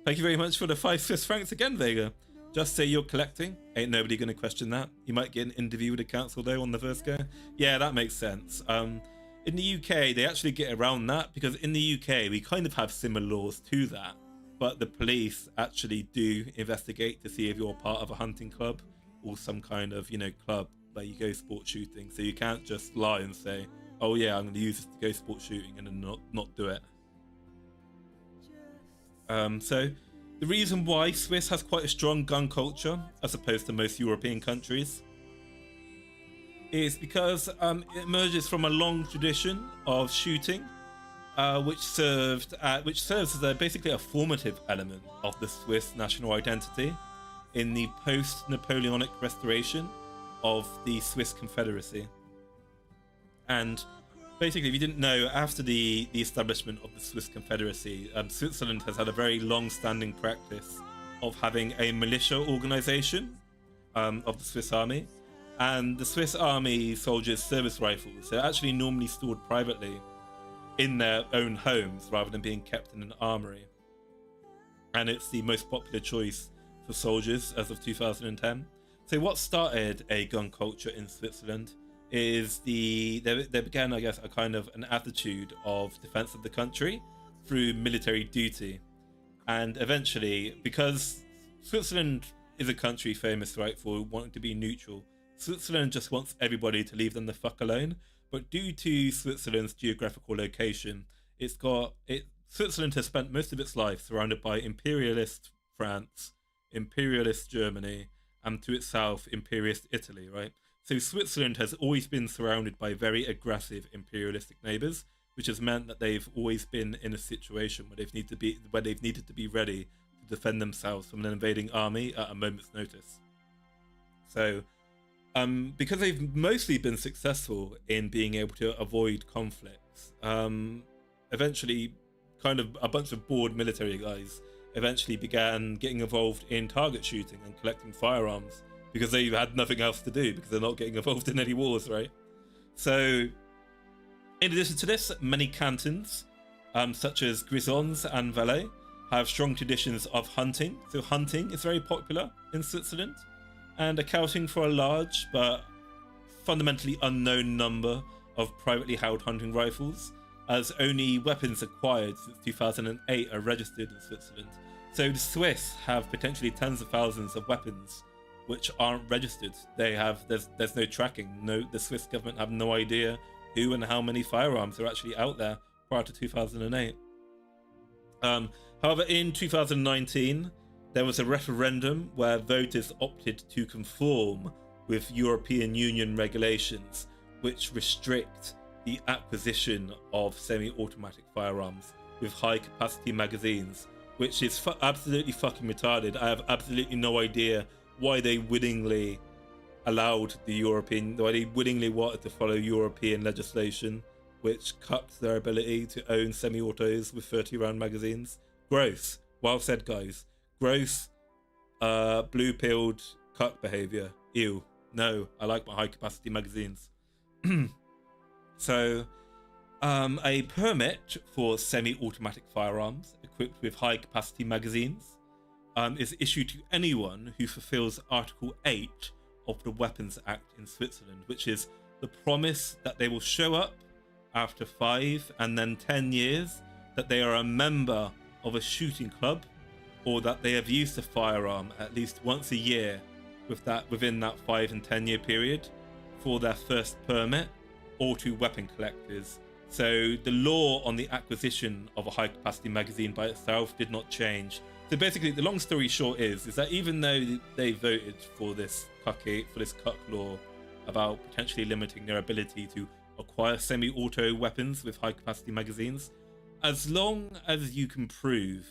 Thank you very much for the 5 Swiss francs again, Vega. Just say you're collecting. Ain't nobody going to question that. You might get an interview with the council, though, on the first go. Yeah, that makes sense. In the UK, they actually get around that because in the UK, we kind of have similar laws to that. But the police actually do investigate to see if you're part of a hunting club or some kind of, club where you go sport shooting. So you can't just lie and say, oh yeah, I'm going to use this to go sport shooting and then not do it. So the reason why Swiss has quite a strong gun culture as opposed to most European countries is because it emerges from a long tradition of shooting, which serves as basically a formative element of the Swiss national identity in the post-Napoleonic restoration of the Swiss Confederacy. And basically, if you didn't know, after the establishment of the Swiss Confederacy, Switzerland has had a very long-standing practice of having a militia organization of the Swiss Army. And the Swiss Army soldiers' service rifles are actually normally stored privately in their own homes rather than being kept in an armory. And it's the most popular choice for soldiers as of 2010. So what started a gun culture in Switzerland is they began, I guess, a kind of an attitude of defense of the country through military duty. And eventually, because Switzerland is a country famous, right, for wanting to be neutral, Switzerland just wants everybody to leave them the fuck alone. But due to Switzerland's geographical location, Switzerland has spent most of its life surrounded by imperialist France, imperialist Germany, and to its south, imperialist Italy, right? So Switzerland has always been surrounded by very aggressive imperialistic neighbors, which has meant that they've always been in a situation where they've needed to be ready to defend themselves from an invading army at a moment's notice. So, because they've mostly been successful in being able to avoid conflicts, eventually, kind of a bunch of bored military guys eventually began getting involved in target shooting and collecting firearms because they had nothing else to do because they're not getting involved in any wars, right? So, in addition to this, many cantons, such as Grisons and Valais, have strong traditions of hunting. So hunting is very popular in Switzerland, and accounting for a large but fundamentally unknown number of privately held hunting rifles, as only weapons acquired since 2008 are registered in Switzerland. So the Swiss have potentially tens of thousands of weapons which aren't registered. There's no tracking. The Swiss government have no idea who and how many firearms are actually out there prior to 2008. However, in 2019, there was a referendum where voters opted to conform with European Union regulations, which restrict the acquisition of semi-automatic firearms with high-capacity magazines, which is absolutely fucking retarded. I have absolutely no idea why they willingly wanted to follow European legislation, which cuts their ability to own semi-autos with 30-round magazines. Gross. Well said, guys. Gross, blue-pilled cuck behavior. Ew. No, I like my high-capacity magazines. So, a permit for semi-automatic firearms equipped with high-capacity magazines is issued to anyone who fulfills Article 8 of the Weapons Act in Switzerland, which is the promise that they will show up after 5 and then 10 years, that they are a member of a shooting club, or that they have used a firearm at least once a year within that 5 and 10 year period for their first permit, or to weapon collectors. So the law on the acquisition of a high capacity magazine by itself did not change. So basically, the long story short is that even though they voted for this cuck law about potentially limiting their ability to acquire semi-auto weapons with high capacity magazines, as long as you can prove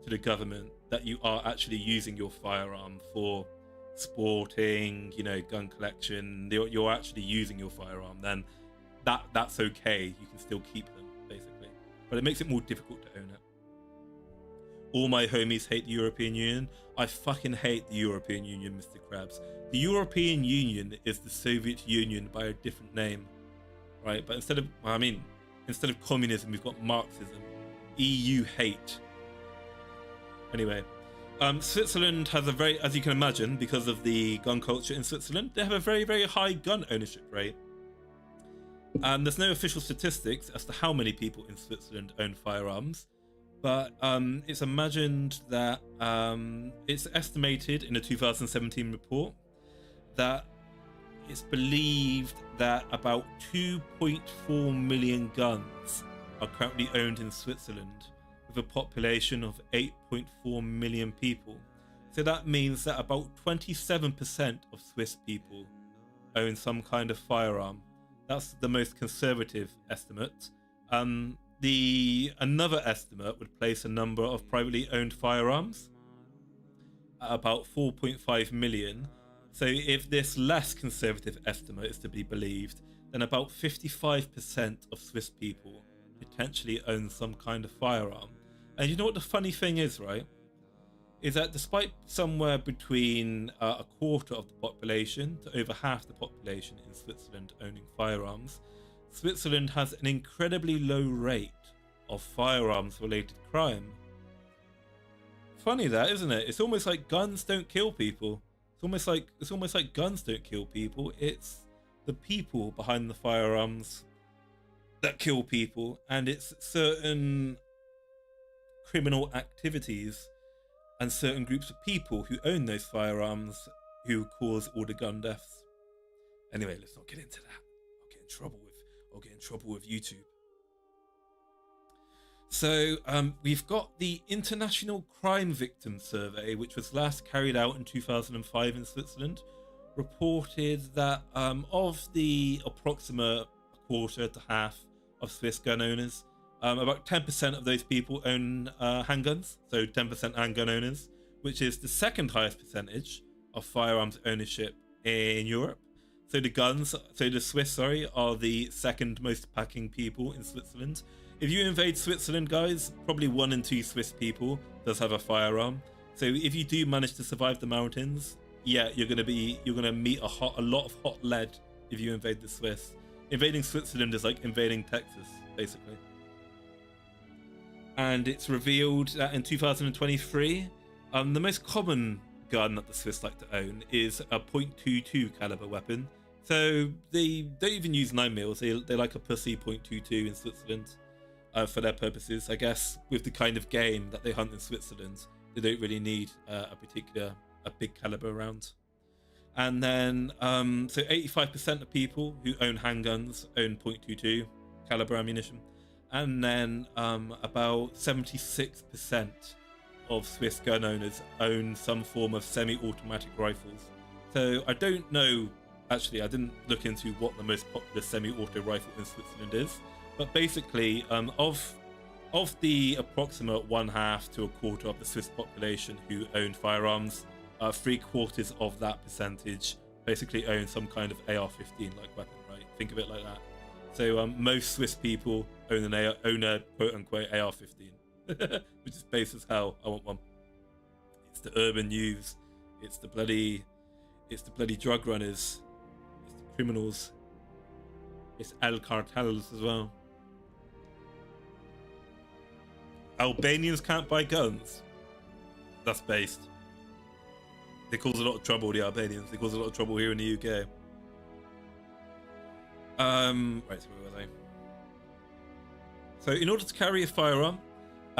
to the government that you are actually using your firearm for sporting, gun collection, you're actually using your firearm, then that's okay. You can still keep them, basically. But it makes it more difficult to own it. All my homies hate the European Union. I fucking hate the European Union, Mr. Krabs. The European Union is the Soviet Union by a different name, right? But instead of communism, we've got Marxism. EU hate. Anyway, Switzerland has a very, as you can imagine, because of the gun culture in Switzerland, they have a very, very high gun ownership rate. And there's no official statistics as to how many people in Switzerland own firearms, but it's imagined that it's estimated in a 2017 report that it's believed that about 2.4 million guns are currently owned in Switzerland, with a population of 8.4 million people. So that means that about 27% of Swiss people own some kind of firearm. That's the most conservative estimate. Another estimate would place a number of privately owned firearms at about 4.5 million. So if this less conservative estimate is to be believed, then about 55% of Swiss people potentially own some kind of firearm. And you know what the funny thing is, right? Is that despite somewhere between a quarter of the population to over half the population in Switzerland owning firearms, Switzerland has an incredibly low rate of firearms-related crime. Funny that, isn't it? It's almost like guns don't kill people. It's almost like guns don't kill people. It's the people behind the firearms that kill people, and it's certain criminal activities and certain groups of people who own those firearms who cause all the gun deaths. Anyway, let's not get into that. I'll get in trouble with YouTube. So we've got the International Crime Victim Survey, which was last carried out in 2005 in Switzerland, reported that of the approximate quarter to half of Swiss gun owners, about 10% of those people own handguns, so 10% handgun owners, which is the second highest percentage of firearms ownership in Europe. So the Swiss, are the second most packing people in Switzerland. If you invade Switzerland, guys, probably 1 in 2 Swiss people does have a firearm. So if you do manage to survive the mountains, yeah, you're gonna meet a lot of hot lead if you invade the Swiss. Invading Switzerland is like invading Texas, basically. And it's revealed that in 2023, the most common gun that the Swiss like to own is a .22 caliber weapon. So they don't even use 9mm. They like a pussy .22 in Switzerland for their purposes. I guess with the kind of game that they hunt in Switzerland, they don't really need a big caliber round. And then so 85% of people who own handguns own .22 caliber ammunition, and then about 76% of Swiss gun owners own some form of semi-automatic rifles. So I don't know, actually I didn't look into what the most popular semi-auto rifle in Switzerland is, but basically of the approximate 1/2 to 1/4 of the Swiss population who own firearms, 3/4 of that percentage basically own some kind of AR-15 like weapon, right? Think of it like that. So most Swiss people own a quote-unquote AR-15, which is base as hell. I want one. It's the urban youths, it's the bloody drug runners, it's the criminals, it's El Cartels as well. Albanians can't buy guns. That's based. They cause a lot of trouble, the Albanians. They cause a lot of trouble here in the UK. Right, so where was I? So in order to carry a firearm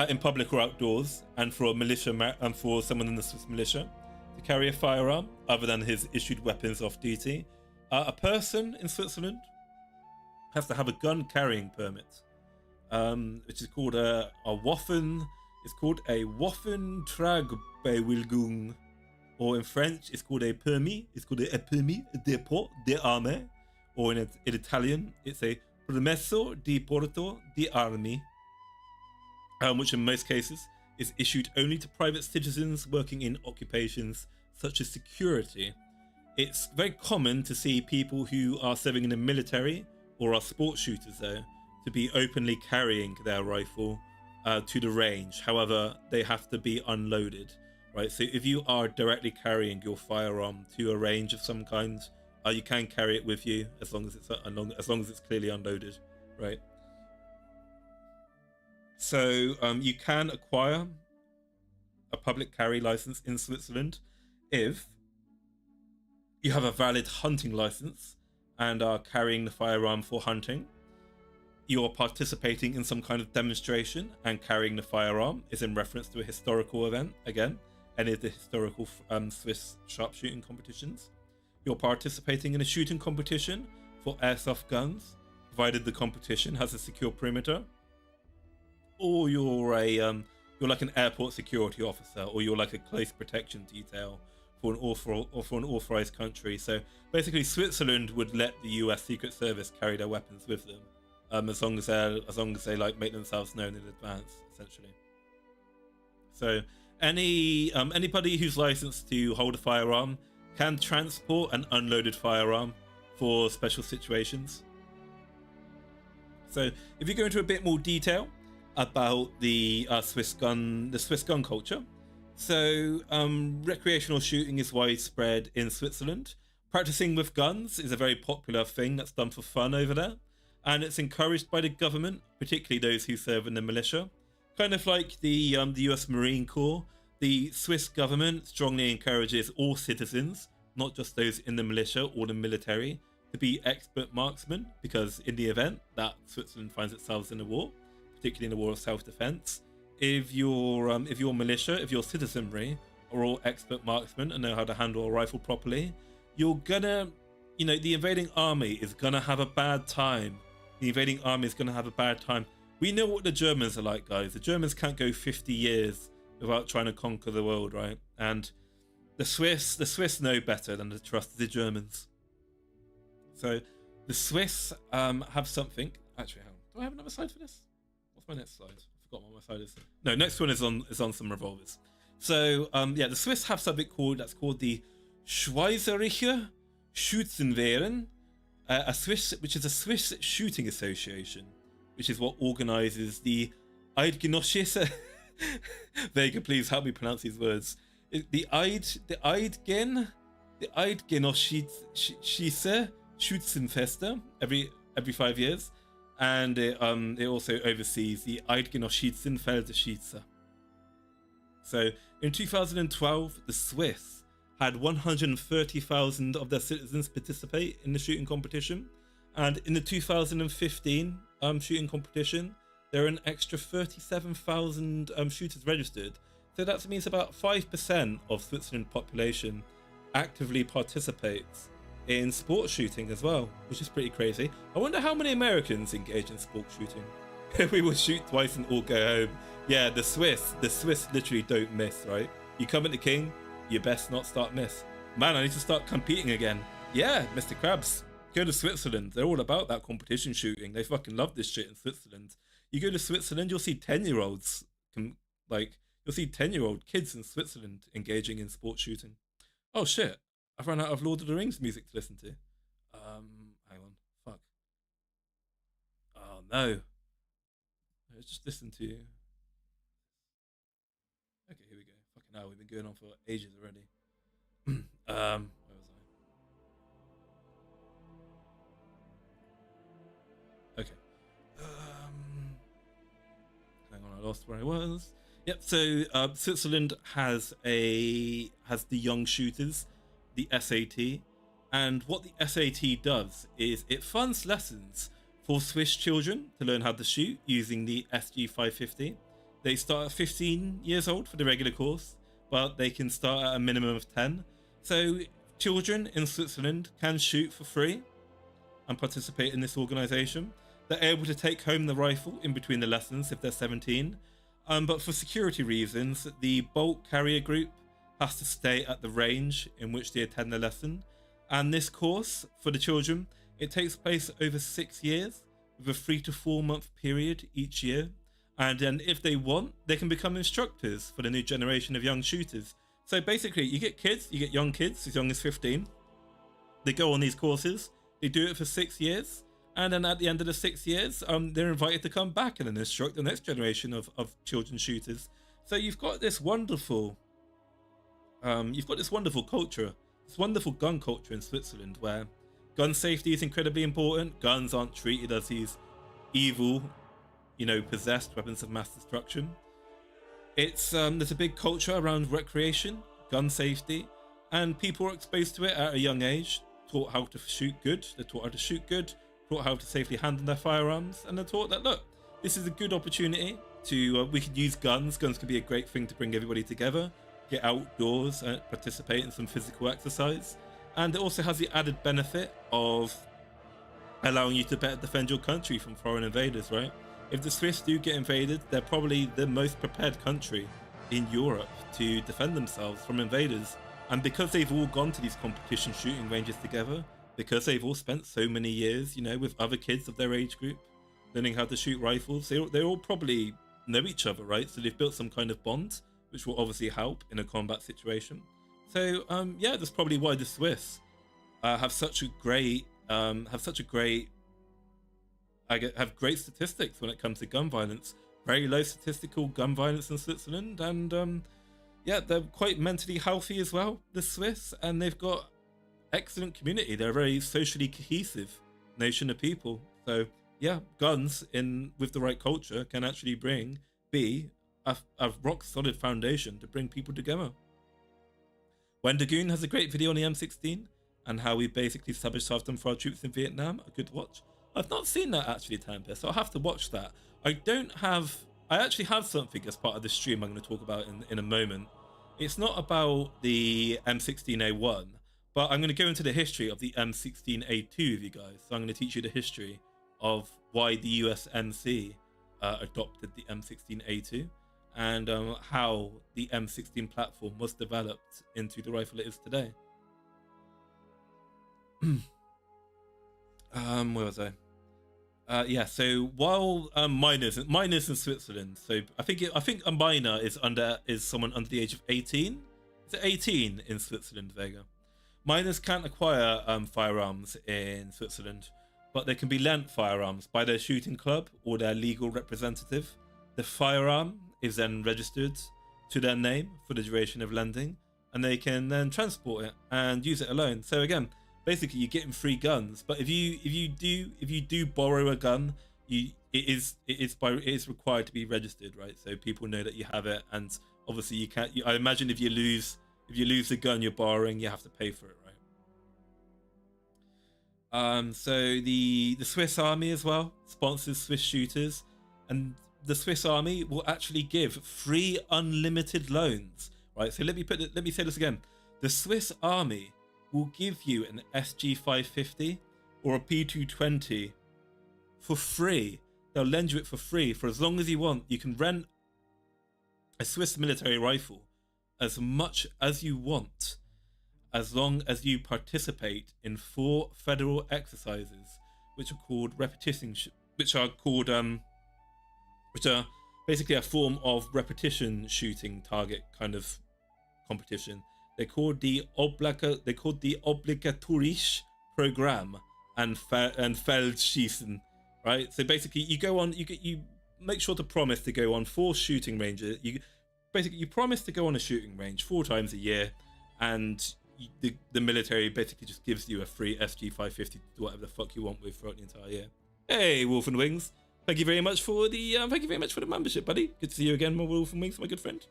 in public or outdoors, and for a militia and for someone in the Swiss militia to carry a firearm other than his issued weapons off duty, a person in Switzerland has to have a gun carrying permit, which is called a Waffen. It's called a Waffentragbewilligung, or in French, it's called a permis. It's called a permis de port d'armes, or in Italian, it's a permesso di porto di armi, which in most cases is issued only to private citizens working in occupations such as security. It's very common to see people who are serving in the military or are sports shooters, though, to be openly carrying their rifle to the range. However, they have to be unloaded, right? So if you are directly carrying your firearm to a range of some kind, you can carry it with you as long as it's clearly unloaded, right? So you can acquire a public carry license in Switzerland if you have a valid hunting license and are carrying the firearm for hunting. You're participating in some kind of demonstration, and carrying the firearm is in reference to a historical event. Again, any of the historical Swiss sharpshooting competitions. You're participating in a shooting competition for airsoft guns, provided the competition has a secure perimeter. Or you're like an airport security officer, or you're like a close protection detail for an authorized country. So basically, Switzerland would let the US Secret Service carry their weapons with them, as long as they like make themselves known in advance, essentially. So anybody who's licensed to hold a firearm can transport an unloaded firearm for special situations. So if you go into a bit more detail about the Swiss gun culture, so recreational shooting is widespread in Switzerland. Practicing with guns is a very popular thing that's done for fun over there, and it's encouraged by the government, particularly those who serve in the militia. Kind of like the US Marine Corps, the Swiss government strongly encourages all citizens, not just those in the militia or the military, to be expert marksmen, because in the event that Switzerland finds itself in a war, particularly in a war of self-defense, if your militia, if your citizenry are all expert marksmen and know how to handle a rifle properly, you're gonna, you know, the invading army is gonna have a bad time. The invading army is gonna have a bad time. We know what the Germans are like, guys. The Germans can't go 50 years without trying to conquer the world, right? And the Swiss know better than to trust the Germans. So the Swiss have something. Actually, hang on. Do I have another slide for this? What's my next slide? I forgot what my slide is. No, next one is on some revolvers. So yeah, the Swiss have something that's called the Schweizerische Schützenverein, which is a Swiss shooting association, which is what organises the Eidgenössische. Vega, please help me pronounce these words. The Eidgenössische Schützenfeste every 5 years, and it also oversees the Eidgenössischen Feldschießer. So in 2012, the Swiss had 130,000 of their citizens participate in the shooting competition, and in the 2015 shooting competition, there are an extra 37,000 shooters registered. So that means about 5% of Switzerland population actively participates in sports shooting as well, which is pretty crazy. I wonder how many Americans engage in sports shooting. We will shoot twice and all go home. Yeah, the Swiss literally don't miss, right? You come at the king, you best not start miss. Man, I need to start competing again. Yeah, Mr. Krabs, go to Switzerland. They're all about that competition shooting. They fucking love this shit in Switzerland. You go to Switzerland, you'll see 10-year-olds, you'll see 10-year-old kids in Switzerland engaging in sports shooting. Oh shit, I've run out of Lord of the Rings music to listen to. Hang on, fuck. Oh no. Let's just listen to you. Okay, here we go. Fucking hell, we've been going on for ages already. Where was I? Okay. Hang on, I lost where I was. Yep. So Switzerland has the young shooters, the SAT, and what the SAT does is it funds lessons for Swiss children to learn how to shoot using the SG 550. They start at 15 years old for the regular course, but they can start at a minimum of 10. So children in Switzerland can shoot for free and participate in this organization. They're able to take home the rifle in between the lessons if they're 17. But for security reasons, the bulk carrier group has to stay at the range in which they attend the lesson. And this course for the children, it takes place over 6 years with a 3 to 4 month period each year. And then if they want, they can become instructors for the new generation of young shooters. So basically, you get young kids as young as 15. They go on these courses, they do it for 6 years. And then at the end of the 6 years, they're invited to come back and then instruct the next generation of children shooters. So you've got this wonderful culture, this wonderful gun culture in Switzerland, where gun safety is incredibly important. Guns aren't treated as these evil, possessed weapons of mass destruction. It's there's a big culture around recreation, gun safety, and people are exposed to it at a young age, taught how to shoot good. They're taught how to shoot good, taught how to safely handle their firearms, and they're taught that, look, this is a good opportunity to, we can use guns. Guns can be a great thing to bring everybody together, get outdoors and participate in some physical exercise. And it also has the added benefit of allowing you to better defend your country from foreign invaders, right? If the Swiss do get invaded, they're probably the most prepared country in Europe to defend themselves from invaders. And because they've all gone to these competition shooting ranges together, because they've all spent so many years, with other kids of their age group, learning how to shoot rifles, they all probably know each other, right? So they've built some kind of bond, which will obviously help in a combat situation. So yeah, that's probably why the Swiss have great statistics when it comes to gun violence. Very low statistical gun violence in Switzerland, and yeah, they're quite mentally healthy as well, the Swiss, and they've got excellent community. They're a very socially cohesive nation of people. So yeah, guns with the right culture can actually be a rock solid foundation to bring people together. Wendigoon has a great video on the M16. and how we basically sabotaged them for our troops in Vietnam. A good watch. I've not seen that actually, Tempest, so I'll have to watch that. I actually have something as part of this stream I'm going to talk about in a moment. It's not about the M16A1, but I'm going to go into the history of the M16A2 with you guys. So I'm going to teach you the history of why the USMC adopted the M16A2 and how the M16 platform was developed into the rifle it is today. Where was I? Yeah. So while minors in Switzerland, so I think a minor is someone under the age of 18. Is it 18 in Switzerland, Vega? Minors can't acquire firearms in Switzerland, but they can be lent firearms by their shooting club or their legal representative. The firearm is then registered to their name for the duration of lending, and they can then transport it and use it alone. So again, basically you're getting free guns, but if you do borrow a gun, it is required to be registered, right? So people know that you have it, and obviously you can't. I imagine if you lose the gun you're borrowing, you have to pay for it, right? So the Swiss Army as well sponsors Swiss shooters, and the Swiss Army will actually give free unlimited loans, right? So let me say this again. The Swiss Army will give you an SG550 or a P220 for free. They'll lend you it for free for as long as you want. You can rent a Swiss military rifle as much as you want, as long as you participate in 4 federal exercises, which are called which are basically a form of repetition shooting target kind of competition. They're called the Obligatorische Programm and Feldschießen, right? So basically, you make sure to promise to go on 4 shooting ranges. You promise to go on a shooting range 4 times a year, and the military basically just gives you a free SG550 to do whatever the fuck you want with throughout the entire year. Hey, Wolf and Wings, thank you very much for the membership, buddy. Good to see you again, my Wolf and Wings, my good friend.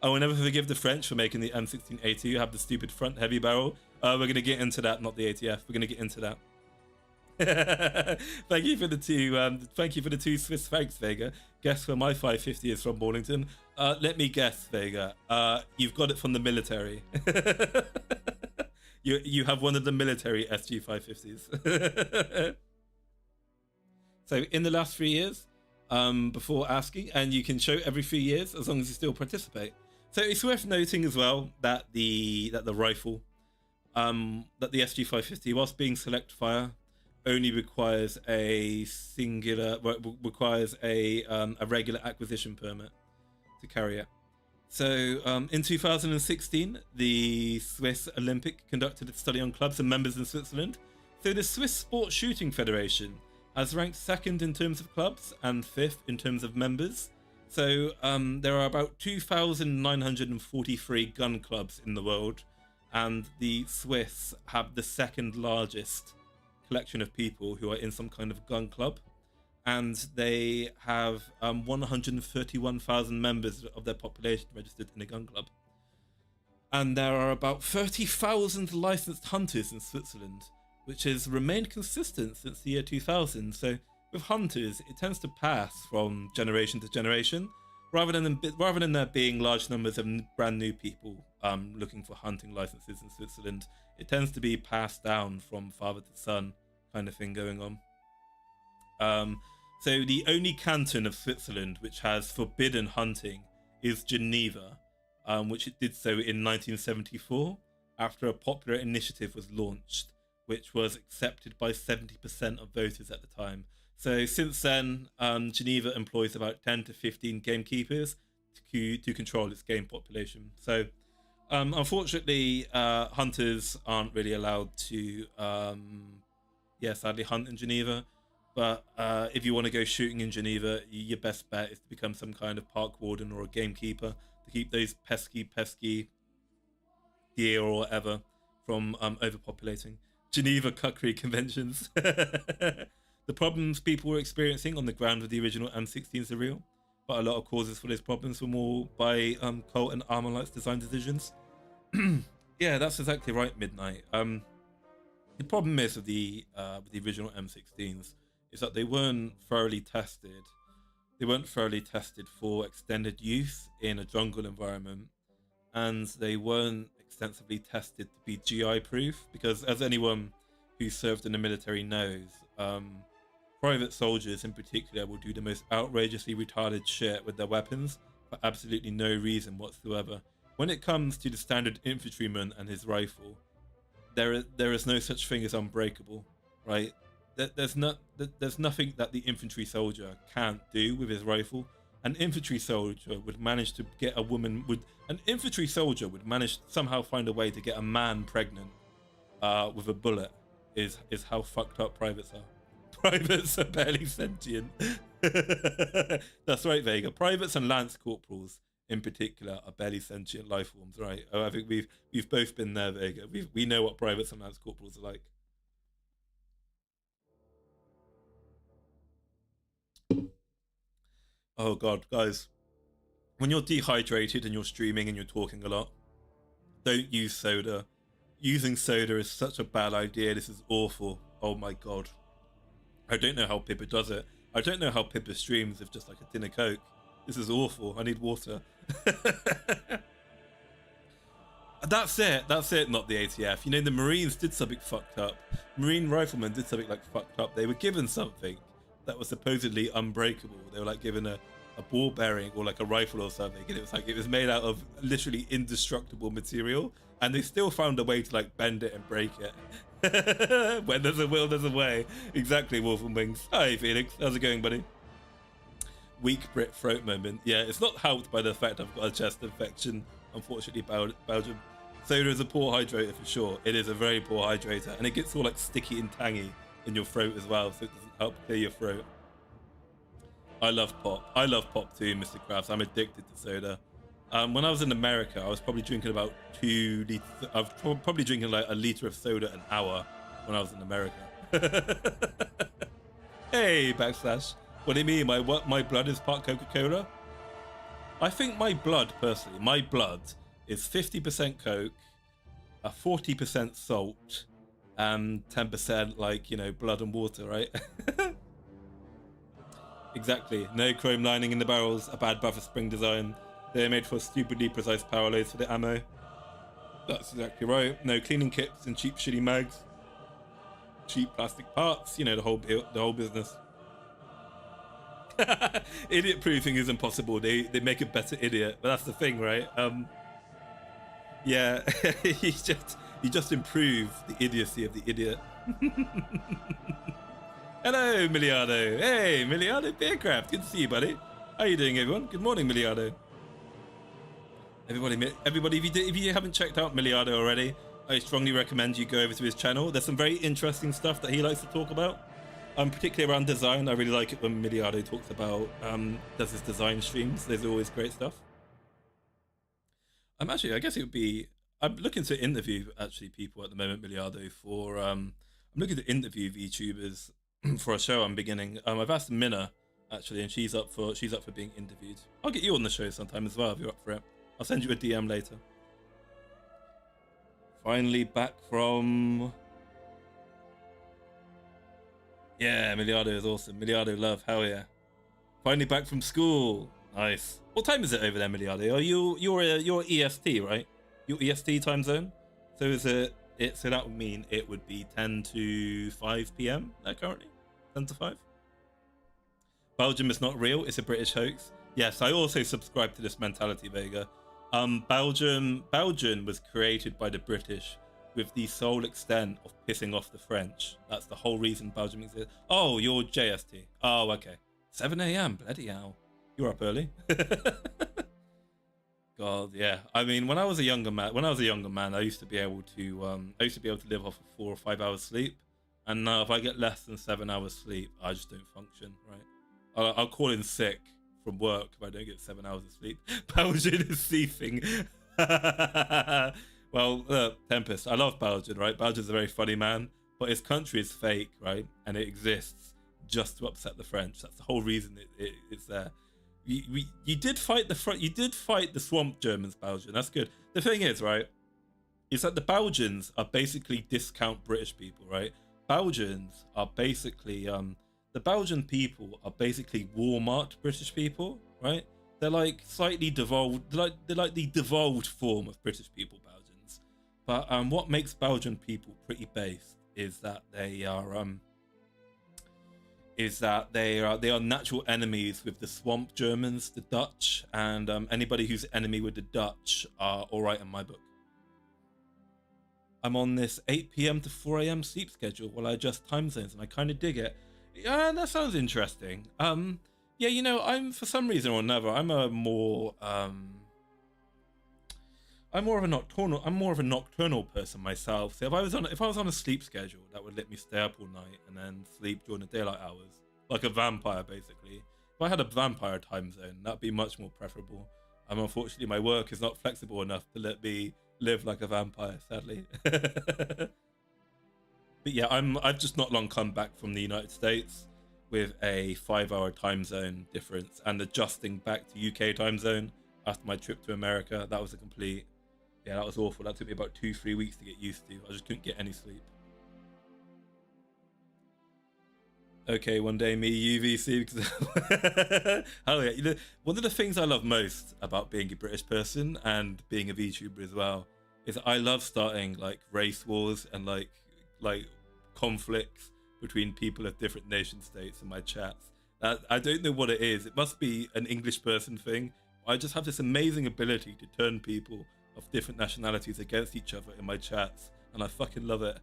I will never forgive the French for making the M16A2 have the stupid front heavy barrel. We're going to get into that, not the ATF. We're going to get into that. Thank you for the 2 Swiss francs, Vega. Guess where my 550 is from, Maulington? Let me guess, Vega. You've got it from the military. You have one of the military SG550s. So in the last 3 years, before asking, and you can show every 3 years as long as you still participate. So it's worth noting as well that the rifle, that the SG550, whilst being select fire, only requires a regular acquisition permit to carry it. So in 2016, the Swiss Olympic conducted a study on clubs and members in Switzerland. So the Swiss Sports Shooting Federation has ranked 2nd in terms of clubs and 5th in terms of members. So there are about 2,943 gun clubs in the world, and the Swiss have the 2nd largest collection of people who are in some kind of gun club, and they have 131,000 members of their population registered in a gun club. And there are about 30,000 licensed hunters in Switzerland, which has remained consistent since the year 2000. So with hunters, it tends to pass from generation to generation, rather than there being large numbers of brand new people looking for hunting licenses in Switzerland. It tends to be passed down from father to son kind of thing going on. So the only canton of Switzerland which has forbidden hunting is Geneva, which it did so in 1974 after a popular initiative was launched, which was accepted by 70% of voters at the time. So since then, Geneva employs about 10 to 15 gamekeepers to control its game population. So unfortunately, hunters aren't really allowed to, sadly, hunt in Geneva. But if you want to go shooting in Geneva, your best bet is to become some kind of park warden or a gamekeeper to keep those pesky deer or whatever from overpopulating. Geneva Cuckery Conventions. The problems people were experiencing on the ground with the original M16s are real, but a lot of causes for those problems were more by Colt and Armalite's design decisions. Yeah, that's exactly right, Midnight. The problem is with the original M16s is that they weren't thoroughly tested. They weren't thoroughly tested for extended use in a jungle environment, and they weren't extensively tested to be GI proof, because as anyone who served in the military knows, private soldiers in particular will do the most outrageously retarded shit with their weapons for absolutely no reason whatsoever. When it comes to the standard infantryman and his rifle, there is no such thing as unbreakable, right? There's nothing that the infantry soldier can't do with his rifle. An infantry soldier would manage to get a woman. An infantry soldier would manage to somehow find a way to get a man pregnant with a bullet. Is how fucked up privates are. Privates are barely sentient. That's right, Vega. Privates and lance corporals in particular are barely sentient life forms, right? Oh, I think we've both been there, Vega. We know what privates and lance corporals are like. Oh god, guys. When you're dehydrated and you're streaming and you're talking a lot, don't use soda. Using soda is such a bad idea. This is awful. Oh my god. I don't know how Pippa does it. I don't know how Pippa streams with just like a tin of Coke. This is awful. I need water. That's it, not the ATF. You know, the Marines did something fucked up. Marine riflemen did something like fucked up. They were given something that was supposedly unbreakable. They were like given a ball bearing or like a rifle or something, and it was made out of literally indestructible material, and they still found a way to like bend it and break it. When there's a will, there's a way. Exactly, Wolf and Wings. Hi Felix, how's it going, buddy? Weak Brit throat moment. Yeah, it's not helped by the fact I've got a chest infection, unfortunately. Belgium. Soda is a poor hydrator for sure. It is a very poor hydrator, and it gets all like sticky and tangy in your throat as well, so it doesn't help clear your throat. I love pop. I love pop too, Mr. Krabs. I'm addicted to soda. When I was in America, I was probably drinking about 2 liters. I was probably drinking like a liter of soda an hour when I was in America. Hey, backslash. What do you mean? My blood is part Coca-Cola? I think my blood, personally, my blood is 50% Coke, 40% salt, and 10% like, you know, blood and water, right? Exactly. No chrome lining in the barrels, a bad buffer spring design. They're made for stupidly precise power loads for the ammo. That's exactly right. No cleaning kits and cheap shitty mags. Cheap plastic parts, you know, the whole business. Idiot proofing is impossible. They make a better idiot, but that's the thing, right? Yeah, you just improve the idiocy of the idiot. Hello, Miliardo. Hey, Miliardo Beercraft. Good to see you, buddy. How you doing, everyone? Good morning, Miliardo. Everybody, if you haven't checked out Miliardo already, I strongly recommend you go over to his channel. There's some very interesting stuff that he likes to talk about. Particularly around design. I really like it when Miliardo talks about, does his design streams. There's always great stuff. Actually, I guess it would be, I'm looking to interview actually people at the moment, Miliardo, for, I'm looking to interview VTubers for a show I'm beginning. I've asked Minna actually, and she's up for being interviewed. I'll get you on the show sometime as well if you're up for it. I'll send you a DM later. Finally back from... Yeah, Miliardo is awesome. Miliardo love, hell yeah. Finally back from school. Nice. What time is it over there, Miliardo? You're EST, right? Your EST time zone? So so that would mean it would be 10 to 5 p.m. there currently? 10 to 5? Belgium is not real, it's a British hoax. Yes, I also subscribe to this mentality, Vega. Belgium was created by the British with the sole extent of pissing off the French. That's the whole reason Belgium exists. Oh, you're JST. Oh, okay. 7 a.m. Bloody hell. You're up early. God, yeah. I mean, when I was a younger man, I used to be able to live off of 4 or 5 hours sleep. And now if I get less than 7 hours sleep, I just don't function, right? I'll call in sick from work if I don't get 7 hours of sleep. Belgium is seething. Well, Tempest, I love Belgium, right? Belgium's a very funny man, but his country is fake, right? And it exists just to upset the French. That's the whole reason it's there. You did fight the swamp Germans, Belgium. That's good. The thing is, right? is that the Belgians are basically discount British people, right? Belgians are basically the Belgian people are basically Walmart British people, right? They're like slightly devolved, they're like the devolved form of British people, Belgians. But what makes Belgian people pretty based is that they are natural enemies with the swamp Germans, the Dutch, and anybody who's enemy with the Dutch are all right in my book. I'm on this 8 p.m. to 4 a.m. sleep schedule while I adjust time zones, and I kind of dig it. Yeah, that sounds interesting. Yeah, you know, I'm for some reason or another, I'm more of a nocturnal person myself. So if I was on a sleep schedule, that would let me stay up all night and then sleep during the daylight hours, like a vampire, basically. If I had a vampire time zone, that'd be much more preferable. Unfortunately, my work is not flexible enough to let me live like a vampire, sadly. But yeah, I've just not long come back from the United States with a 5-hour time zone difference, and adjusting back to UK time zone after my trip to America. That was a complete, yeah, that was awful. That took me about 2-3 weeks to get used to. I just couldn't get any sleep. Okay, one day me UVC because oh yeah, you know, one of the things I love most about being a British person and being a VTuber as well is I love starting like race wars and like conflicts between people of different nation states in my chats. I don't know what it is. It must be an English person thing. I just have this amazing ability to turn people of different nationalities against each other in my chats, and I fucking love it.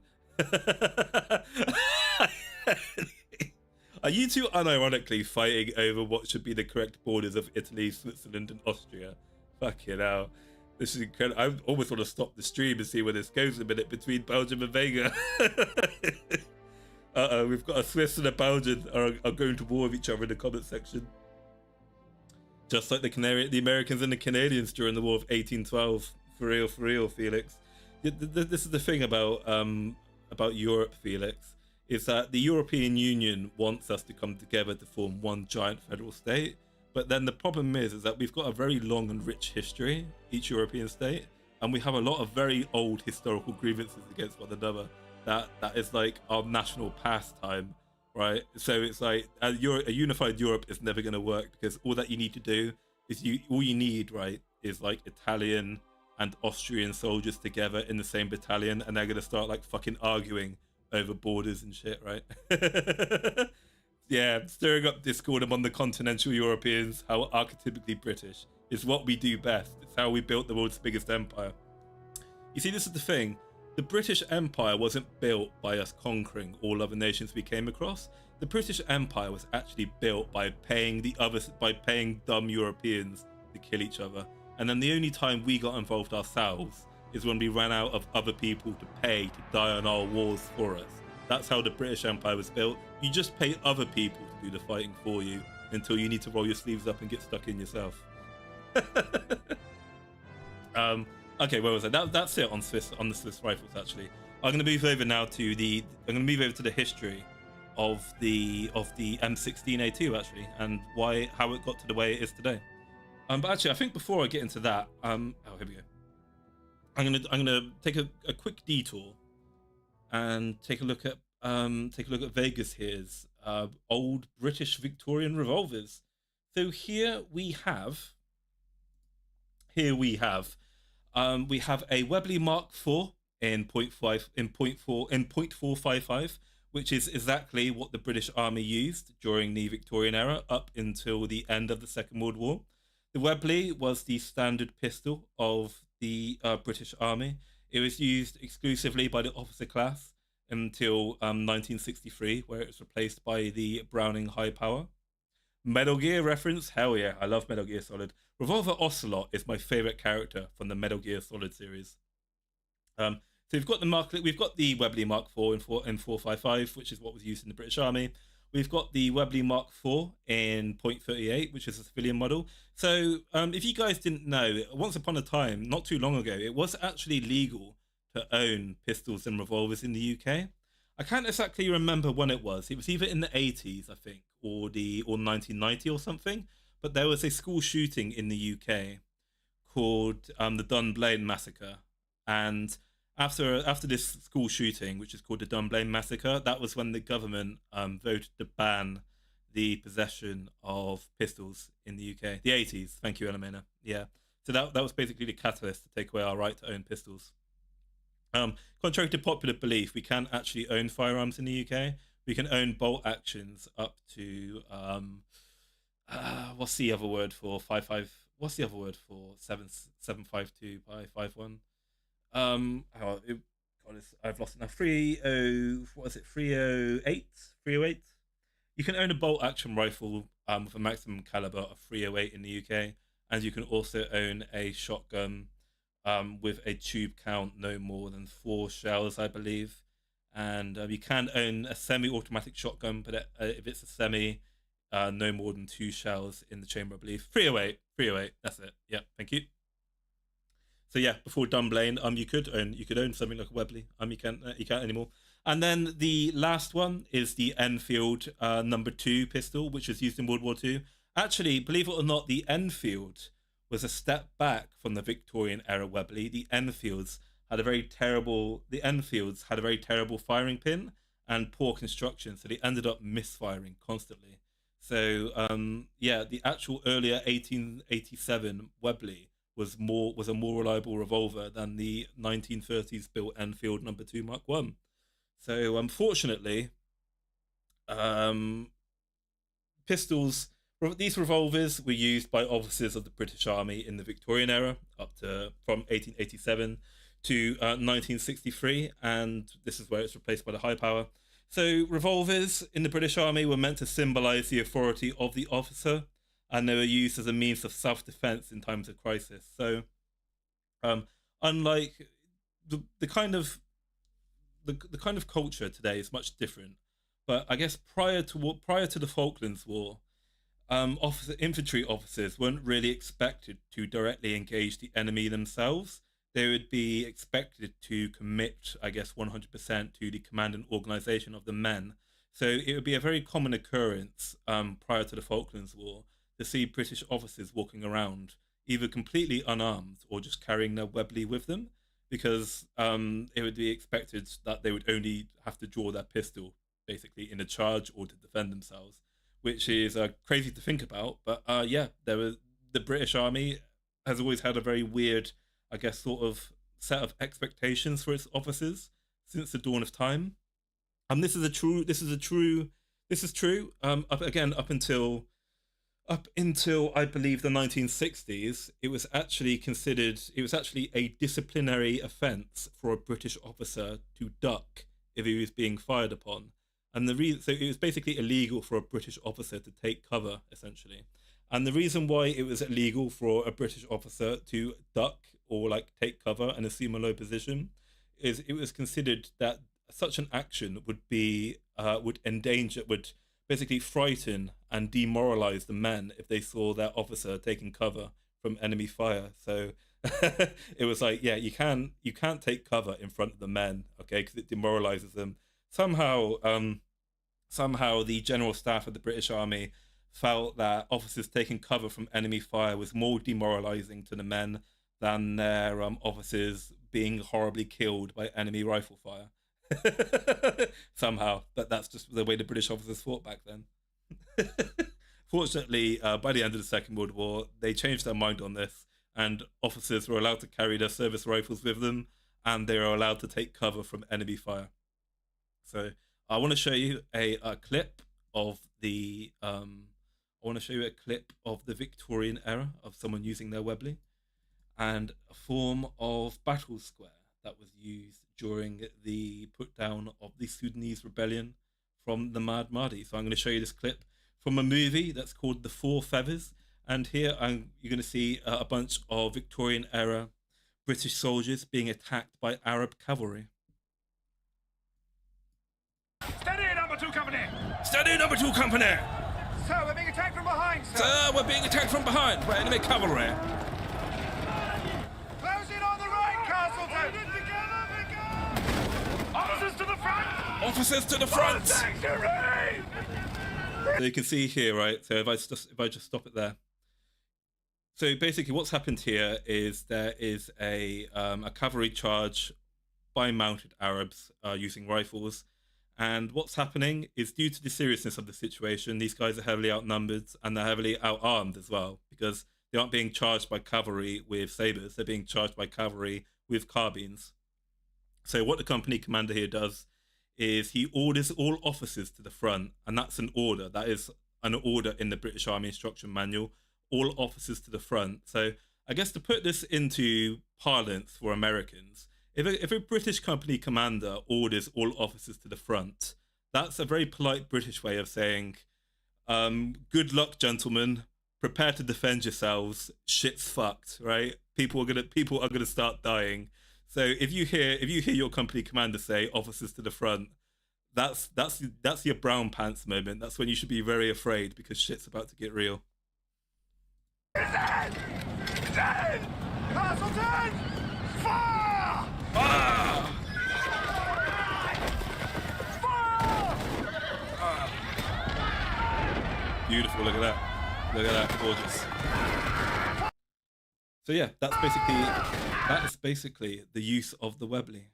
Are you two unironically fighting over what should be the correct borders of Italy, Switzerland, and Austria? Fucking hell. This is incredible. I almost want to stop the stream and see where this goes in a minute between Belgium and Vega. Uh-oh, we've got a Swiss and a Belgian are going to war with each other in the comment section. Just like the Americans and the Canadians during the War of 1812. For real, Felix. This is the thing about Europe, Felix, is that the European Union wants us to come together to form one giant federal state. But then the problem is that we've got a very long and rich history, each European state, and we have a lot of very old historical grievances against one another. That is like our national pastime, right? So it's like a unified Europe is never going to work, because all that you need to do is all you need, right, is like Italian and Austrian soldiers together in the same battalion, and they're going to start like fucking arguing over borders and shit, right? Yeah, stirring up discord among the continental Europeans, how archetypically British is what we do best. It's how we built the world's biggest empire. You see, this is the thing. The British Empire wasn't built by us conquering all other nations we came across. The British Empire was actually built by paying dumb Europeans to kill each other. And then the only time we got involved ourselves is when we ran out of other people to pay to die on our wars for us. That's how the British Empire was built. You just pay other people to do the fighting for you until you need to roll your sleeves up and get stuck in yourself. Okay, where was I? That's it on the Swiss rifles. Actually, I'm going to move over now to the history of the M16A2 actually, and how it got to the way it is today. But actually, I think before I get into that, oh, here we go. I'm gonna take a quick detour and take a look at Vegas here's old British Victorian revolvers. So here we have a Webley Mark IV in .455, which is exactly what the British Army used during the Victorian era up until the end of the Second World War. The Webley was the standard pistol of the British Army. It was used exclusively by the officer class until 1963, where it was replaced by the Browning High Power. Metal Gear reference, hell yeah, I love Metal Gear Solid. Revolver Ocelot is my favorite character from the Metal Gear Solid series. So we've got the Webley Mark IV in 455, which is what was used in the British Army. We've got the Webley Mark IV in .38, which is a civilian model. So if you guys didn't know, once upon a time, not too long ago, it was actually legal to own pistols and revolvers in the UK. I can't exactly remember when it was. It was either in the 80s, I think, or 1990 or something. But there was a school shooting in the UK called the Dunblane Massacre. And after this school shooting, which is called the Dunblane Massacre, that was when the government voted to ban the possession of pistols in the UK. The 80s. Thank you, Elamina. Yeah. So that was basically the catalyst to take away our right to own pistols. Contrary to popular belief, we can actually own firearms in the UK. We can own bolt actions up to what's the other word for 5.5? What's the other word for 7.752 by 5.1? I've lost it now. 30. What is it? 308. 308. You can own a bolt action rifle with a maximum caliber of 308 in the UK, and you can also own a shotgun with a tube count no more than 4 shells, I believe. And you can own a semi-automatic shotgun, but if it's a semi, no more than 2 shells in the chamber, I believe. 308, 308. That's it. Yeah, thank you. So yeah, before Dunblane, you could own something like a Webley. You can't anymore. And then the last one is the Enfield #2 pistol, which was used in World War II. Actually, believe it or not, the Enfield was a step back from the Victorian era Webley. The Enfields had a very terrible firing pin and poor construction, so they ended up misfiring constantly. So yeah, the actual earlier 1887 Webley was a more reliable revolver than the 1930s built Enfield #2 Mark 1. So unfortunately, these revolvers were used by officers of the British Army in the Victorian era from 1887 to 1963, and this is where it's replaced by the high power. So revolvers in the British Army were meant to symbolize the authority of the officer, and they were used as a means of self-defense in times of crisis. So unlike the kind of culture today is much different, but I guess prior to the Falklands War, infantry officers weren't really expected to directly engage the enemy themselves. They would be expected to commit, I guess, 100% to the command and organization of the men. So it would be a very common occurrence prior to the Falklands War to see British officers walking around either completely unarmed or just carrying their Webley with them, because it would be expected that they would only have to draw their pistol basically in a charge or to defend themselves, which is crazy to think about. But yeah, the British Army has always had a very weird, I guess, sort of set of expectations for its officers since the dawn of time. This is true. Up until I believe the 1960s, it was actually a disciplinary offence for a British officer to duck if he was being fired upon. And so it was basically illegal for a British officer to take cover, essentially. And the reason why it was illegal for a British officer to duck or take cover and assume a low position is it was considered that such an action would basically frighten and demoralize the men if they saw their officer taking cover from enemy fire. So it was like, yeah, you can't take cover in front of the men, okay, because it demoralizes them. Somehow the general staff of the British Army felt that officers taking cover from enemy fire was more demoralizing to the men than their officers being horribly killed by enemy rifle fire. Somehow, but that's just the way the British officers fought back then. Fortunately, by the end of the Second World War, they changed their mind on this, and officers were allowed to carry their service rifles with them, and they were allowed to take cover from enemy fire. So I want to show you a clip of the Victorian era of someone using their Webley, and a form of battle square that was used during the put down of the Sudanese rebellion from the Mad Mahdi. So I'm going to show you this clip from a movie that's called The Four Feathers, and here you're going to see a bunch of Victorian era British soldiers being attacked by Arab cavalry. Steady, number 2 company! Steady, number 2 company! Sir, we're being attacked from behind, sir! Sir, we're being attacked from behind by enemy cavalry! Close in on the right, Castleton! Officers to the front! Officers to the front! Sanctuary! So you can see here, right? So if I just stop it there. So basically what's happened here is there is a cavalry charge by mounted Arabs using rifles. And what's happening is, due to the seriousness of the situation, these guys are heavily outnumbered and they're heavily outarmed as well, because they aren't being charged by cavalry with sabers, they're being charged by cavalry with carbines. So what the company commander here does is he orders all officers to the front, and that's an order. That is an order in the British Army Instruction Manual, all officers to the front. So I guess to put this into parlance for Americans, if a British company commander orders all officers to the front, that's a very polite British way of saying, good luck, gentlemen, prepare to defend yourselves, shit's fucked, right? People are gonna start dying. So if you hear your company commander say officers to the front, that's your brown pants moment. That's when you should be very afraid, because shit's about to get real. Dead! Castleton! Fire! Beautiful, look at that, gorgeous. So yeah, that is basically the use of the Webley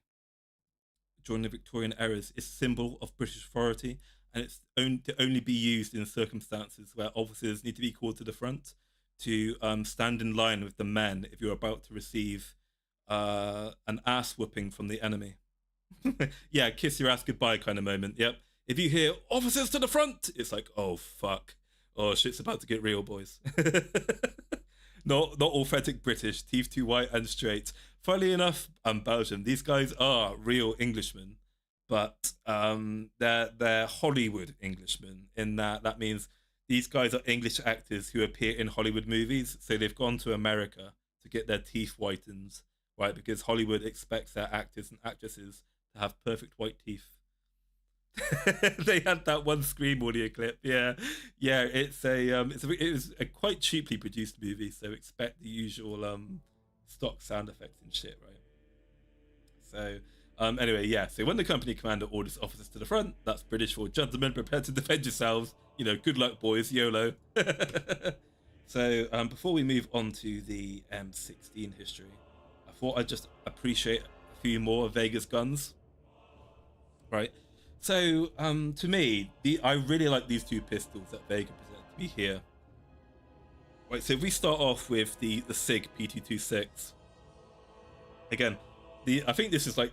during the Victorian eras. It's a symbol of British authority, and it's to only be used in circumstances where officers need to be called to the front to stand in line with the men if you're about to receive an ass whooping from the enemy. Yeah, kiss your ass goodbye kind of moment. Yep. If you hear officers to the front, it's like, oh fuck, oh shit's about to get real, boys. Not authentic British, teeth too white and straight. Funnily enough, Belgium, these guys are real Englishmen, but they're Hollywood Englishmen, in that means these guys are English actors who appear in Hollywood movies. So they've gone to America to get their teeth whitened, right? Because Hollywood expects their actors and actresses to have perfect white teeth. They had that one Scream audio clip. Yeah. It was a quite cheaply produced movie, so expect the usual stock sound effects and shit, right? So anyway, yeah. So when the company commander orders officers to the front, that's British for gentlemen, prepare to defend yourselves. You know, good luck, boys. YOLO. So before we move on to the M16 history, I thought I'd just appreciate a few more of Vega's guns, right? So to me, I really like these two pistols that Vega presented to me here. Right, so if we start off with the SIG P226, again, I think this is like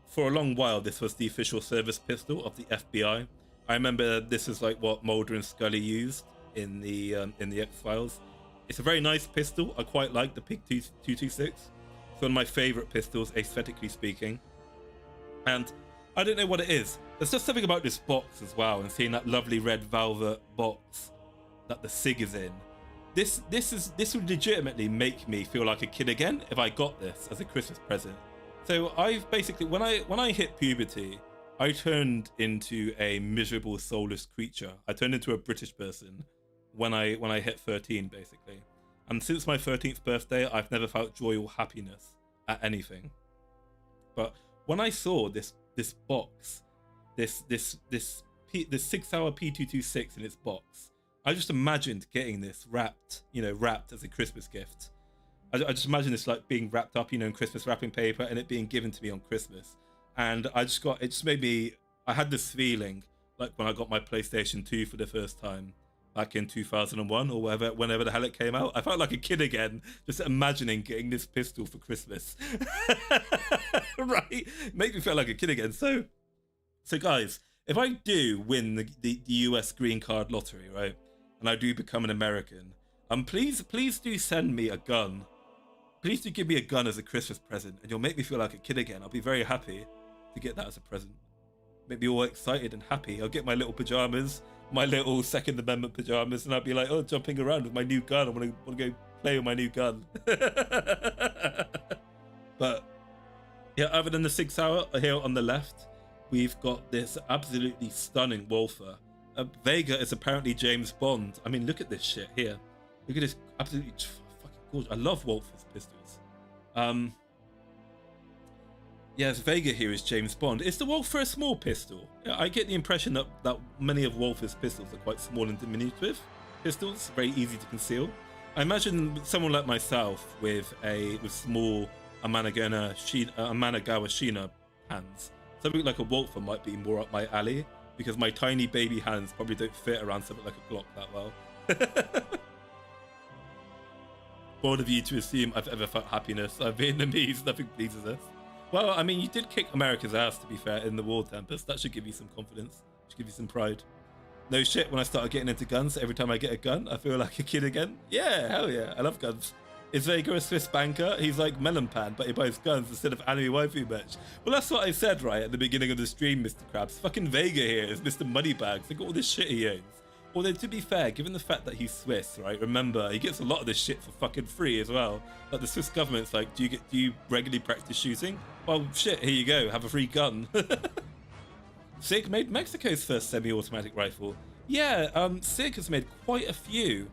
for a long while, this was the official service pistol of the FBI. I remember this is like what Mulder and Scully used in the X-Files. It's a very nice pistol. I quite like the Pig 226. It's one of my favorite pistols, aesthetically speaking. And I don't know what it is. There's just something about this box as well, and seeing that lovely red velvet box that the SIG is in. This would legitimately make me feel like a kid again if I got this as a Christmas present. So I've basically, when I hit puberty, I turned into a miserable, soulless creature. I turned into a British person when I hit 13, basically. And since my 13th birthday, I've never felt joy or happiness at anything. But when I saw this box, this 6-hour P226 in its box, I just imagined getting this wrapped as a Christmas gift. I just imagine this like being wrapped up, in Christmas wrapping paper, and it being given to me on Christmas. And it just made me, I had this feeling like when I got my PlayStation 2 for the first time back in 2001 or whenever the hell it came out. I felt like a kid again, just imagining getting this pistol for Christmas. Right? Make me feel like a kid again. So guys, if I do win the US green card lottery, right, and I do become an American, please do send me a gun. Please do give me a gun as a Christmas present, and you'll make me feel like a kid again. I'll be very happy to get that as a present. Make me all excited and happy. I'll get my little pajamas, my little Second Amendment pajamas, and I'll be like, oh, jumping around with my new gun. I want to go play with my new gun. But yeah, other than the 6-hour here on the left, we've got this absolutely stunning Walther. Vega is apparently James Bond. I mean, look at this shit here. Look at this absolutely fucking gorgeous. I love Walther's pistols. Yes, Vega here is James Bond. Is the Walther a small pistol? Yeah, I get the impression that many of Walther's pistols are quite small and diminutive pistols, very easy to conceal. I imagine someone like myself with small Amanagawashina hands. Something like a Walther might be more up my alley, because my tiny baby hands probably don't fit around something like a Glock that well. Bold of you to assume I've ever felt happiness. I'm Vietnamese, nothing pleases us. Well, I mean, you did kick America's ass, to be fair, in the war, Tempest. That should give you some confidence. Should give you some pride. No shit, when I started getting into guns, every time I get a gun, I feel like a kid again. Yeah, hell yeah, I love guns. Is Vega a Swiss banker? He's like Melon Pan, but he buys guns instead of anime waifu merch. Well, that's what I said, right, at the beginning of the stream, Mr. Krabs. Fucking Vega here is Mr. Moneybags. Look at all this shit he owns. Although, to be fair, given the fact that he's Swiss, right, remember, he gets a lot of this shit for fucking free as well. Like, the Swiss government's like, do you regularly practice shooting? Well, shit, here you go, have a free gun. SIG made Mexico's first semi-automatic rifle. Yeah, SIG has made quite a few.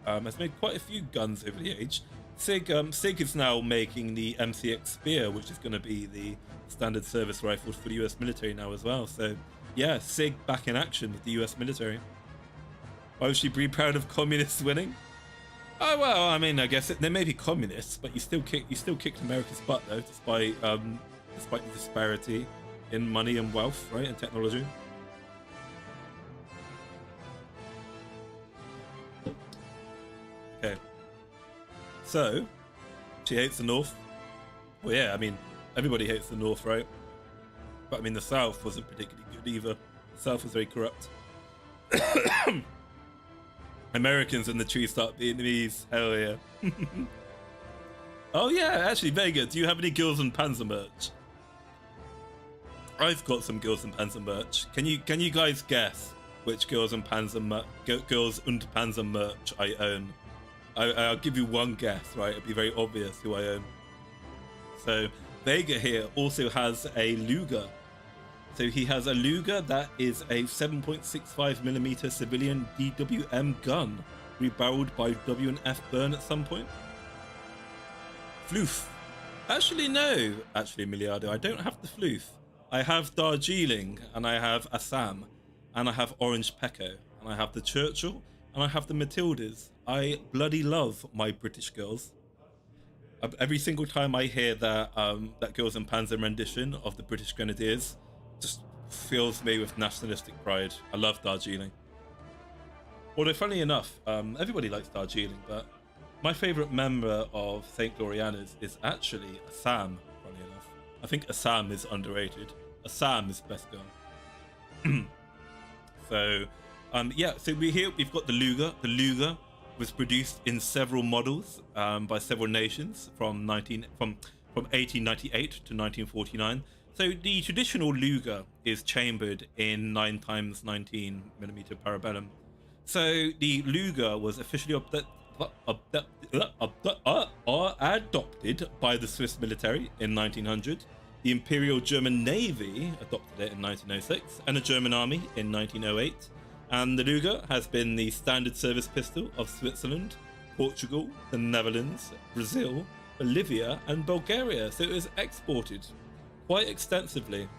Has made quite a few guns over the age. SIG is now making the MCX-BAR, which is going to be the standard service rifle for the US military now as well. So, yeah, SIG back in action with the US military. Why would she be proud of communists winning? Oh well, I mean, I guess they may be communists, but you still kicked America's butt though, despite the disparity in money and wealth, right, and technology. Okay. So, she hates the North. Well, yeah, I mean, everybody hates the North, right? But I mean, the South wasn't particularly good either. The South was very corrupt. Americans and the tree start Vietnamese. Hell yeah. Oh yeah, actually, Vega, do you have any Girls and Panzer merch? I've got some Girls and Panzer merch. Can you guys guess which Girls and Panzer merch I own? I'll give you one guess, right? It'll be very obvious who I own. So Vega here also has a Luger. So he has a Luger that is a 7.65mm civilian DWM gun, rebarreled by W&F Burn at some point. Floof. Actually, no. Actually, Miliardo, I don't have the Floof. I have Darjeeling, and I have Assam, and I have Orange Pecco, and I have the Churchill, and I have the Matildas. I bloody love my British girls. Every single time I hear that that Girls and Panzer rendition of the British Grenadiers, just fills me with nationalistic pride. I love Darjeeling. Although, funnily enough, everybody likes Darjeeling, but my favourite member of St. Gloriana's is actually Assam, funny enough. I think Assam is underrated. Assam is the best girl. So, yeah, so we've got the Luger. The Luger was produced in several models by several nations from 1898 to 1949. So the traditional Luger is chambered in 9x19mm parabellum. So the Luger was officially adopted by the Swiss military in 1900. The Imperial German Navy adopted it in 1906, and the German Army in 1908. And the Luger has been the standard service pistol of Switzerland, Portugal, the Netherlands, Brazil, Bolivia, and Bulgaria. So it was exported quite extensively.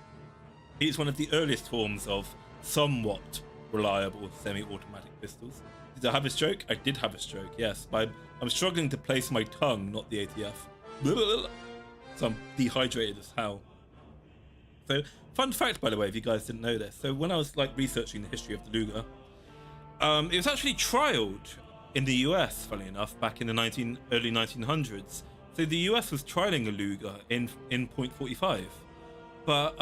It's one of the earliest forms of somewhat reliable semi-automatic pistols. Did I have a stroke? I did have a stroke, yes. But I'm struggling to place my tongue, not the ATF. So I'm dehydrated as hell. So, fun fact, by the way, if you guys didn't know this. So when I was researching the history of the Luger, it was actually trialed in the US, funny enough, back in the early 1900s. So the US was trialing a Luger in .45, but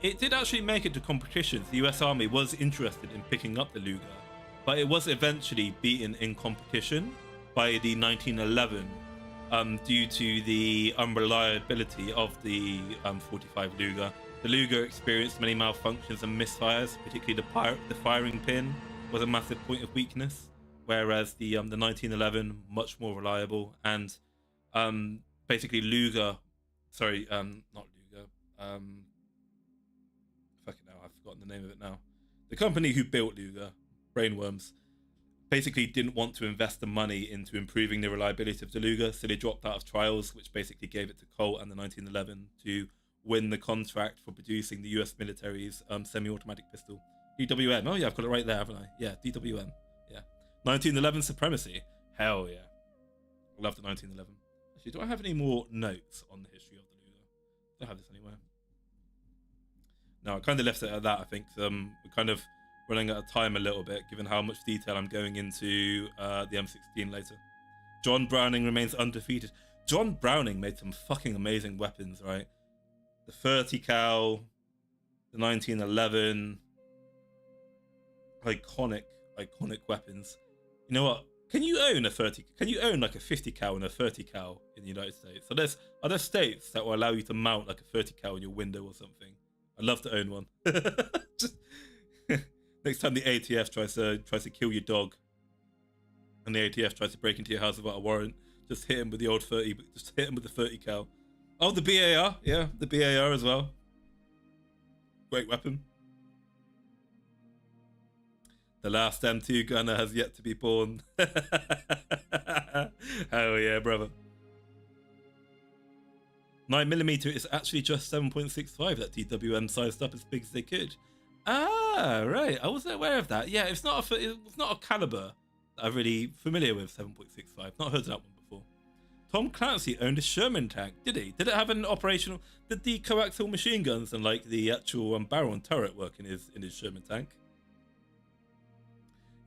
it did actually make it to competitions. The US Army was interested in picking up the Luger, but it was eventually beaten in competition by the 1911 due to the unreliability of the 45 Luger. The Luger experienced many malfunctions and misfires, particularly the firing pin was a massive point of weakness, whereas the 1911 much more reliable. And basically Luger, sorry, not Luger, fuck it now, I've forgotten the name of it now. The company who built Luger, Brainworms, basically didn't want to invest the money into improving the reliability of the Luger, so they dropped out of trials, which basically gave it to Colt and the 1911 to win the contract for producing the US military's semi-automatic pistol. DWM, oh yeah, I've got it right there, haven't I? Yeah, DWM, yeah. 1911 supremacy, hell yeah. I love the 1911. Actually, do I have any more notes on the history of the Luger? Do I have this anywhere? No, I kind of left it at that, I think. We're kind of running out of time a little bit, given how much detail I'm going into the M16 later. John Browning remains undefeated. John Browning made some fucking amazing weapons, right? The 30 cal, the 1911, iconic weapons. You know what? Can you own like a 50 cal and a 30 cal in the United States? Are there states that will allow you to mount like a 30 cal in your window or something? I'd love to own one. Just, next time the ATF tries to kill your dog, and the ATF tries to break into your house without a warrant, just hit him with the old 30. Just hit him with the 30 cal. Oh, the BAR, yeah, the BAR as well. Great weapon. The last M2 gunner has yet to be born. Hell yeah, brother. 9mm is actually just 7.65 that DWM sized up as big as they could. Ah, right. I wasn't aware of that. Yeah, it's not a caliber that I'm really familiar with, 7.65. Not heard of that one before. Tom Clancy owned a Sherman tank, did he? Did it have an operational... Did the coaxial machine guns and like the actual barrel and turret work in his Sherman tank?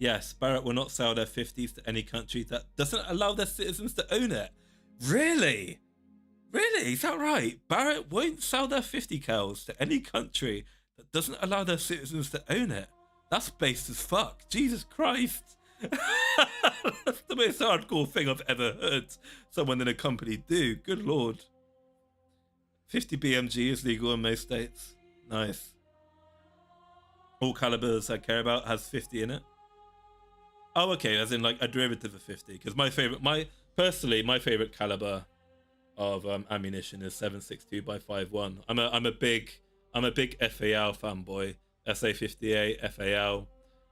Yes, Barrett will not sell their 50s to any country that doesn't allow their citizens to own it. Really? Really? Is that right? Barrett won't sell their 50 cals to any country that doesn't allow their citizens to own it. That's based as fuck. Jesus Christ. That's the most hardcore thing I've ever heard someone in a company do. Good Lord. 50 BMG is legal in most states. Nice. All calibers I care about has 50 in it. Oh, okay, as in like a derivative of 50. Because my favorite caliber of ammunition is 7.62 by 5.1. I'm a big FAL fanboy. SA58, FAL.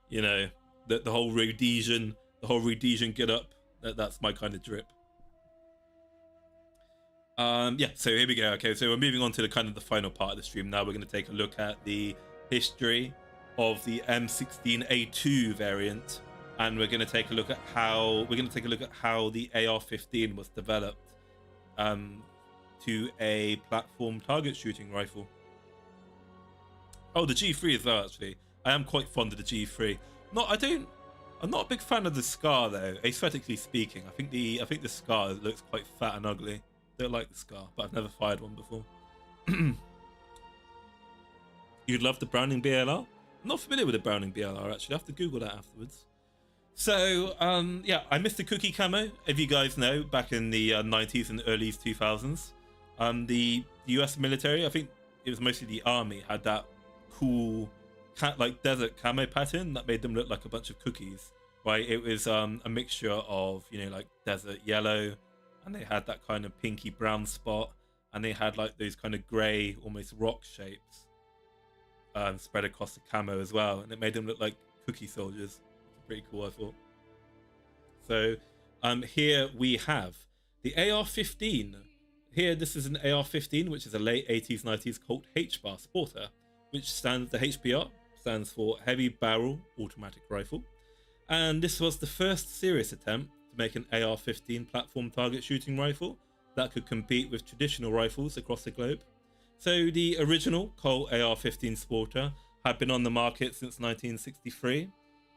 You know, the whole Rhodesian get up. That's my kind of drip. Yeah, so here we go. Okay, so we're moving on to the final part of the stream now. We're going to take a look at the history of the M16A2 variant, and we're going to take a look at how the AR-15 was developed to a platform target shooting rifle. Oh, the G3 as well. Actually, I am quite fond of the G3. I'm not a big fan of the SCAR though. Aesthetically speaking, I think the SCAR looks quite fat and ugly. Don't like the SCAR, but I've never fired one before. You'd love the Browning BLR? I'm not familiar with the Browning BLR actually. I have to Google that afterwards. So yeah, I missed the cookie camo. If you guys know, back in the 90s and early 2000s, the US military, I think it was mostly the army, had that cool like desert camo pattern that made them look like a bunch of cookies, right? It was a mixture of, you know, like desert yellow, and they had that kind of pinky brown spot, and they had like those kind of grey, almost rock shapes spread across the camo as well, and it made them look like cookie soldiers. Pretty cool, I thought. So here we have the AR-15. Here, this is an AR-15, which is a late 80s, 90s Colt HBAR sporter, which stands, the HBAR stands for Heavy Barrel Automatic Rifle. And this was the first serious attempt to make an AR-15 platform target shooting rifle that could compete with traditional rifles across the globe. So the original Colt AR-15 sporter had been on the market since 1963,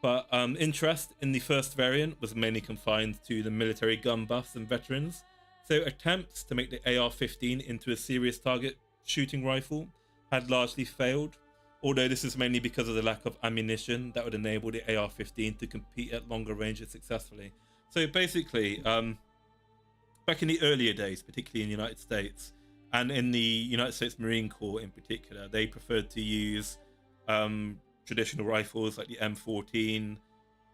but interest in the first variant was mainly confined to the military gun buffs and veterans. So attempts to make the AR-15 into a serious target shooting rifle had largely failed, although this is mainly because of the lack of ammunition that would enable the AR-15 to compete at longer ranges successfully. So basically, back in the earlier days, particularly in the United States, and in the United States Marine Corps in particular, they preferred to use traditional rifles like the M14.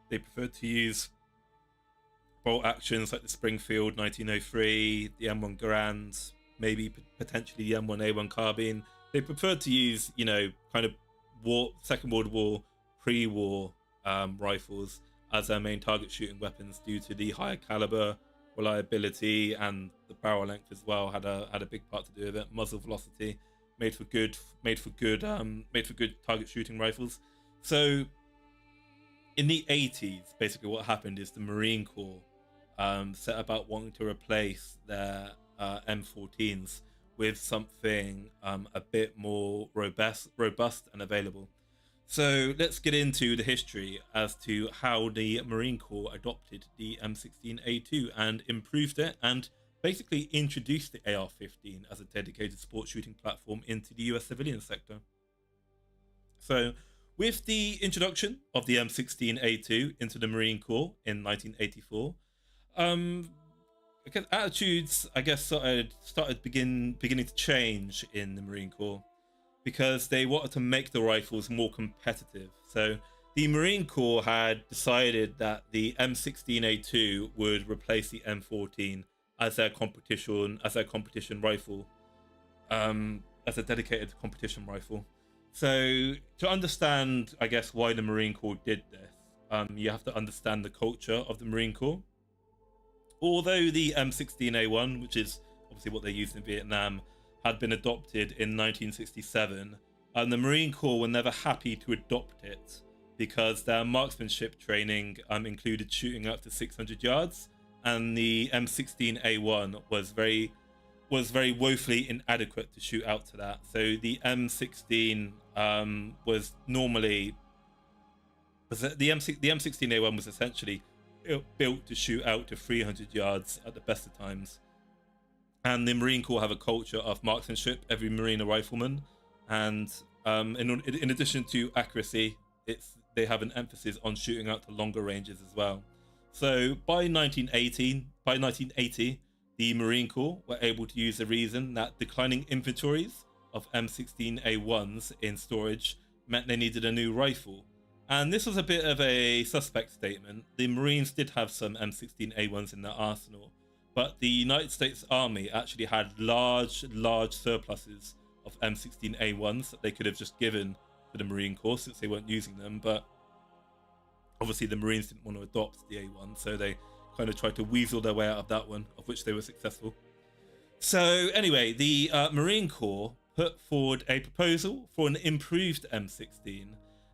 They preferred to use bolt actions like the Springfield 1903, the M1 Garand, maybe potentially the M1A1 carbine. They preferred to use, you know, kind of Second World War, pre-war rifles as their main target shooting weapons due to the higher caliber, reliability, and the barrel length as well had a big part to do with it. Muzzle velocity made for good target shooting rifles. So in the 80s, basically what happened is the Marine Corps set about wanting to replace their M14s with something a bit more robust and available. So let's get into the history as to how the Marine Corps adopted the M16A2 and improved it, and basically introduced the AR-15 as a dedicated sport shooting platform into the US civilian sector. So with the introduction of the M16A2 into the Marine Corps in 1984, attitudes, I guess, started beginning to change in the Marine Corps, because they wanted to make the rifles more competitive. So the Marine Corps had decided that the M16A2 would replace the M14 as their competition rifle, as a dedicated competition rifle. So to understand, I guess, why the Marine Corps did this, you have to understand the culture of the Marine Corps. Although the M16A1, which is obviously what they used in Vietnam, had been adopted in 1967, the Marine Corps were never happy to adopt it because their marksmanship training included shooting up to 600 yards, and the M16A1 was very woefully inadequate to shoot out to that. So the M16 was normally the M16A1 was essentially built to shoot out to 300 yards at the best of times. And the Marine Corps have a culture of marksmanship, every Marine a rifleman, and in addition to accuracy, they have an emphasis on shooting out to longer ranges as well. So by 1980, the Marine Corps were able to use the reason that declining inventories of M16A1s in storage meant they needed a new rifle. And this was a bit of a suspect statement. The Marines did have some M16A1s in their arsenal, but the United States Army actually had large surpluses of M16A1s that they could have just given to the Marine Corps since they weren't using them. But obviously the Marines didn't want to adopt the A1, so they kind of tried to weasel their way out of that one, of which they were successful. So anyway, the Marine Corps put forward a proposal for an improved M16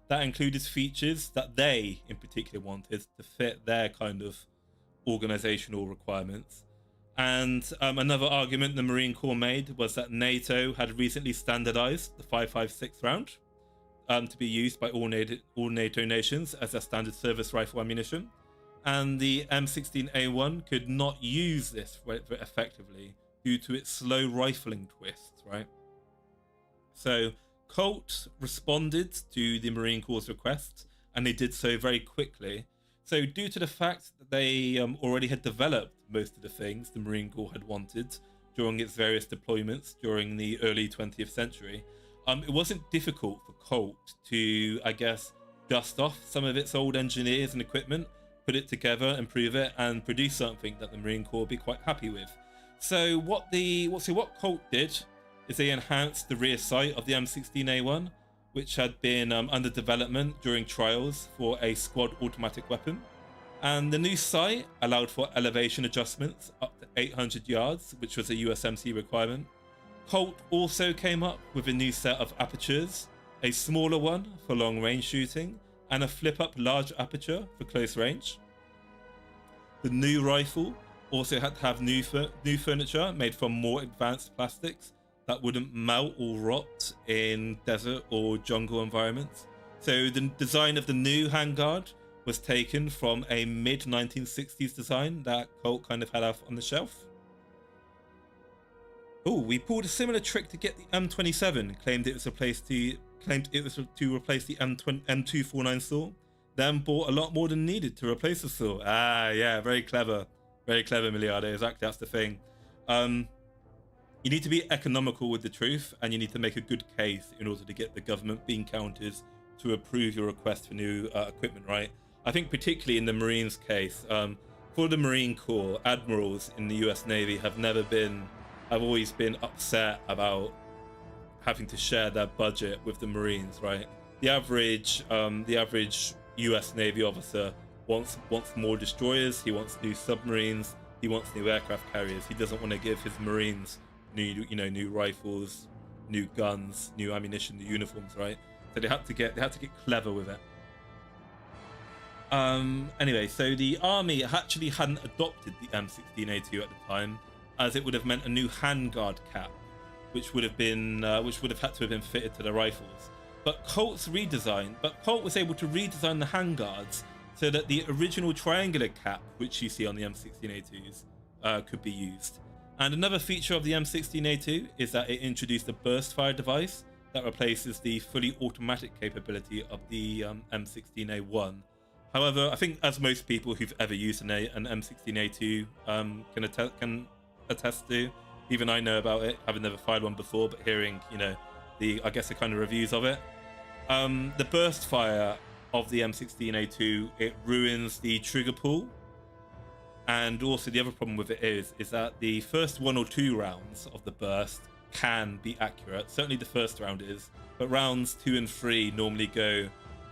that included features that they in particular wanted to fit their kind of organizational requirements. And another argument the Marine Corps made was that NATO had recently standardized the 5.56 round to be used by all NATO nations as their standard service rifle ammunition, and the M16A1 could not use this effectively due to its slow rifling twists, right? So Colt responded to the Marine Corps' request, and they did so very quickly. So due to the fact that they already had developed most of the things the Marine Corps had wanted during its various deployments during the early 20th century, it wasn't difficult for Colt to, I guess, dust off some of its old engineers and equipment, put it together, improve it, and produce something that the Marine Corps would be quite happy with. So what Colt did is they enhanced the rear sight of the M16A1, which had been under development during trials for a squad automatic weapon. And the new sight allowed for elevation adjustments up to 800 yards, which was a USMC requirement. Colt also came up with a new set of apertures, a smaller one for long range shooting, and a flip-up large aperture for close range. The new rifle also had to have new furniture made from more advanced plastics that wouldn't melt or rot in desert or jungle environments. So the design of the new handguard was taken from a mid-1960s design that Colt kind of had off on the shelf. Oh, we pulled a similar trick to get the M27, claimed it was to replace the M249 saw, then bought a lot more than needed to replace the saw. Ah, yeah, very clever, Miliardo. Exactly, that's the thing. You need to be economical with the truth, and you need to make a good case in order to get the government bean counters to approve your request for new equipment, right? I think particularly in the Marines case, for the Marine Corps, admirals in the US Navy have always been upset about having to share their budget with the Marines, right? The average US Navy officer wants more destroyers, he wants new submarines, he wants new aircraft carriers. He doesn't want to give his Marines new rifles, new guns, new ammunition, new uniforms, right? So they had to get clever with it. Anyway, so the army actually hadn't adopted the M16A2 at the time, as it would have meant a new handguard cap, which would have had to have been fitted to the rifles. But Colt was able to redesign the handguards so that the original triangular cap, which you see on the M16A2s, could be used. And another feature of the M16A2 is that it introduced a burst fire device that replaces the fully automatic capability of the M16A1. However, I think as most people who've ever used an M16A2 can attest to, even I know about it, having never fired one before, but hearing, the kind of reviews of it. The burst fire of the M16A2, it ruins the trigger pull. And also the other problem with it is that the first 1 or 2 rounds of the burst can be accurate. Certainly the first round is, but rounds 2 and 3 normally go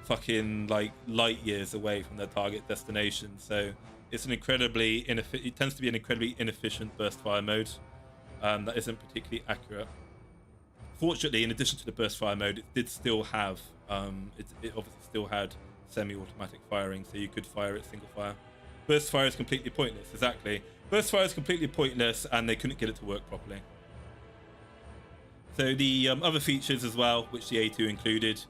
fucking like light years away from their target destination. So it's it tends to be an incredibly inefficient burst fire mode that isn't particularly accurate. Fortunately, in addition to the burst fire mode, it did still have it obviously still had semi-automatic firing, so you could fire it single fire. Burst fire is completely pointless. Exactly, burst fire is completely pointless, and they couldn't get it to work properly. So the other features as well, which the A2 included,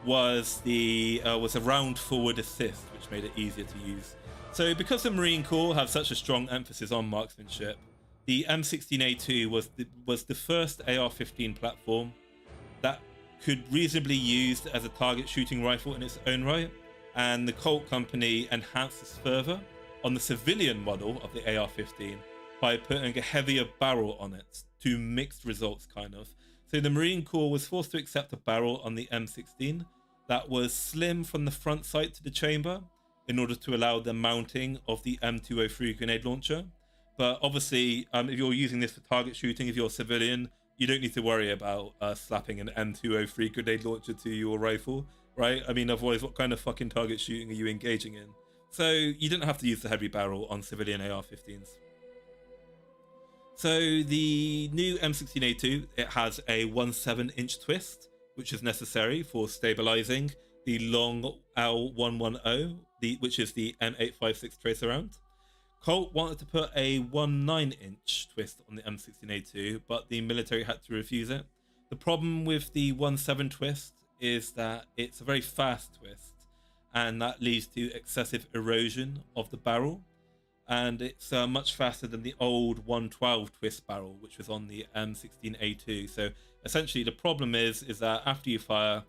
was a round forward assist, which made it easier to use. So because the Marine Corps have such a strong emphasis on marksmanship, the M16A2 was the first AR-15 platform that could reasonably used as a target shooting rifle in its own right, and the Colt company enhanced this further on the civilian model of the AR-15 by putting a heavier barrel on it to mixed results, kind of. So the Marine Corps was forced to accept a barrel on the M16 that was slim from the front sight to the chamber in order to allow the mounting of the M203 grenade launcher. But obviously, if you're using this for target shooting, if you're a civilian, you don't need to worry about slapping an M203 grenade launcher to your rifle, right? I mean, otherwise, what kind of fucking target shooting are you engaging in? So you didn't have to use the heavy barrel on civilian AR-15s. So the new M16A2, it has a 1/7-inch twist, which is necessary for stabilizing the long L110, which is the M856 tracer round. Colt wanted to put a 1/9-inch twist on the M16A2, but the military had to refuse it. The problem with the 1/7 twist is that it's a very fast twist, and that leads to excessive erosion of the barrel. And it's much faster than the old 112 twist barrel, which was on the M16A2. So essentially, the problem is that after you fire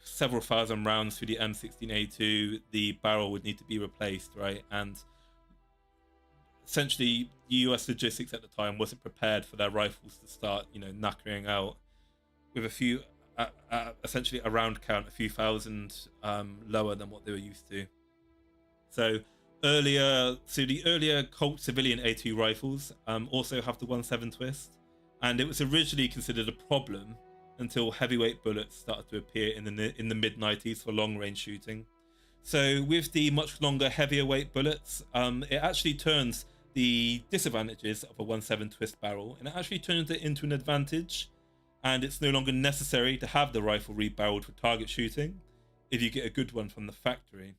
several thousand rounds through the M16A2, the barrel would need to be replaced, right? And essentially, US logistics at the time wasn't prepared for their rifles to start, knackering out with a few, essentially a round count, a few thousand lower than what they were used to. So the earlier Colt civilian A2 rifles also have the 1/7 twist, and it was originally considered a problem until heavyweight bullets started to appear in the mid-90s for long-range shooting. So with the much longer, heavier weight bullets, it actually turns the disadvantages of a 1/7 twist barrel, and it actually turns it into an advantage, and it's no longer necessary to have the rifle rebarreled for target shooting if you get a good one from the factory.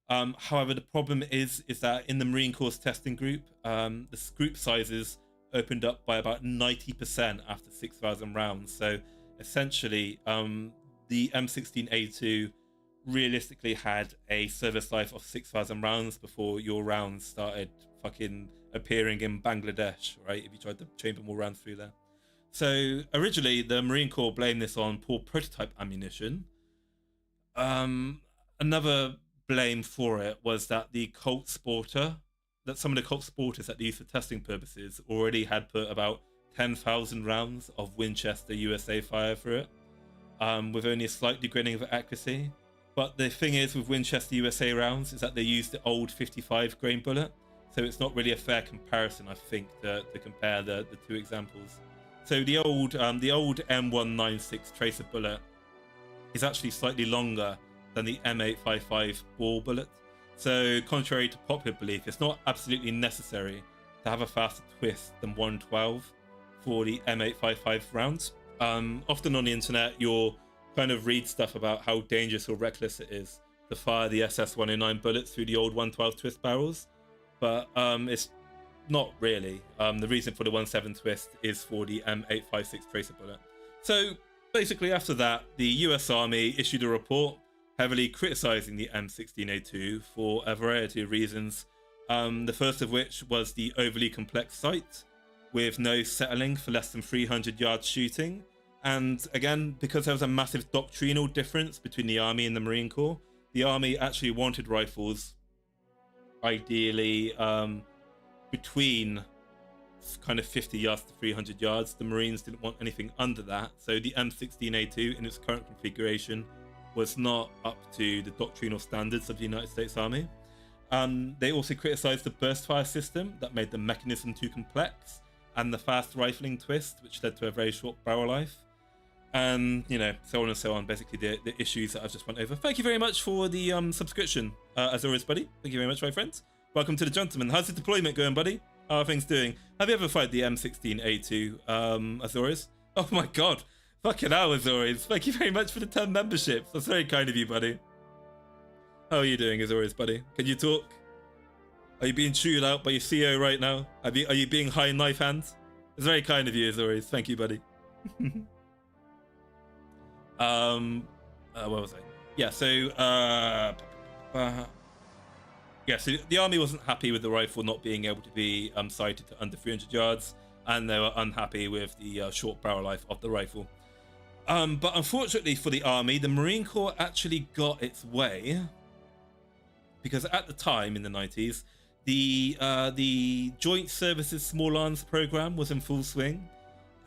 However, the problem is that in the Marine Corps testing group, the group sizes opened up by about 90% after 6,000 rounds. So essentially, the M16A2 realistically had a service life of 6,000 rounds before your rounds started fucking appearing in Bangladesh, right? If you tried to chamber more rounds through there. So originally, the Marine Corps blamed this on poor prototype ammunition. Another blame for it was that some of the Colt Sporters that they used for testing purposes already had put about 10,000 rounds of Winchester USA fire through it, with only a slight degrading of accuracy. But the thing is with Winchester USA rounds is that they used the old 55 grain bullet, so it's not really a fair comparison, I think, to compare the two examples. So the old M196 tracer bullet is actually slightly longer than the M855 ball bullet. So contrary to popular belief, it's not absolutely necessary to have a faster twist than 112 for the M855 rounds. Often on the internet, you'll kind of read stuff about how dangerous or reckless it is to fire the SS-109 bullets through the old 112 twist barrels, but it's not really. The reason for the 17 twist is for the M856 tracer bullet. So basically after that, the US Army issued a report heavily criticizing the M16A2 for a variety of reasons. The first of which was the overly complex sight, with no settling for less than 300 yards shooting. And again, because there was a massive doctrinal difference between the Army and the Marine Corps, the Army actually wanted rifles ideally between kind of 50 yards to 300 yards. The Marines didn't want anything under that. So the M16A2 in its current configuration was not up to the doctrinal standards of the United States Army. They also criticized the burst fire system that made the mechanism too complex, and the fast rifling twist, which led to a very short barrel life. And, you know, so on and so on, basically the issues that I've just went over. Thank you very much for the subscription, as always, buddy. Thank you very much, my friends. Welcome to the Gentleman. How's the deployment going, buddy? How are things doing? Have you ever fired the M16A2, Azores? Oh my god. Fucking hell, Azores. Thank you very much for the 10 memberships. That's very kind of you, buddy. How are you doing, Azores, buddy? Can you talk? Are you being chewed out by your CEO right now? Are you being high knife hands? It's very kind of you, Azores. Thank you, buddy. What was I? Yeah, so so the Army wasn't happy with the rifle not being able to be sighted to under 300 yards, and they were unhappy with the short barrel life of the rifle. But unfortunately for the Army, the Marine Corps actually got its way, because at the time in the 90s, the Joint Services Small Arms Program was in full swing,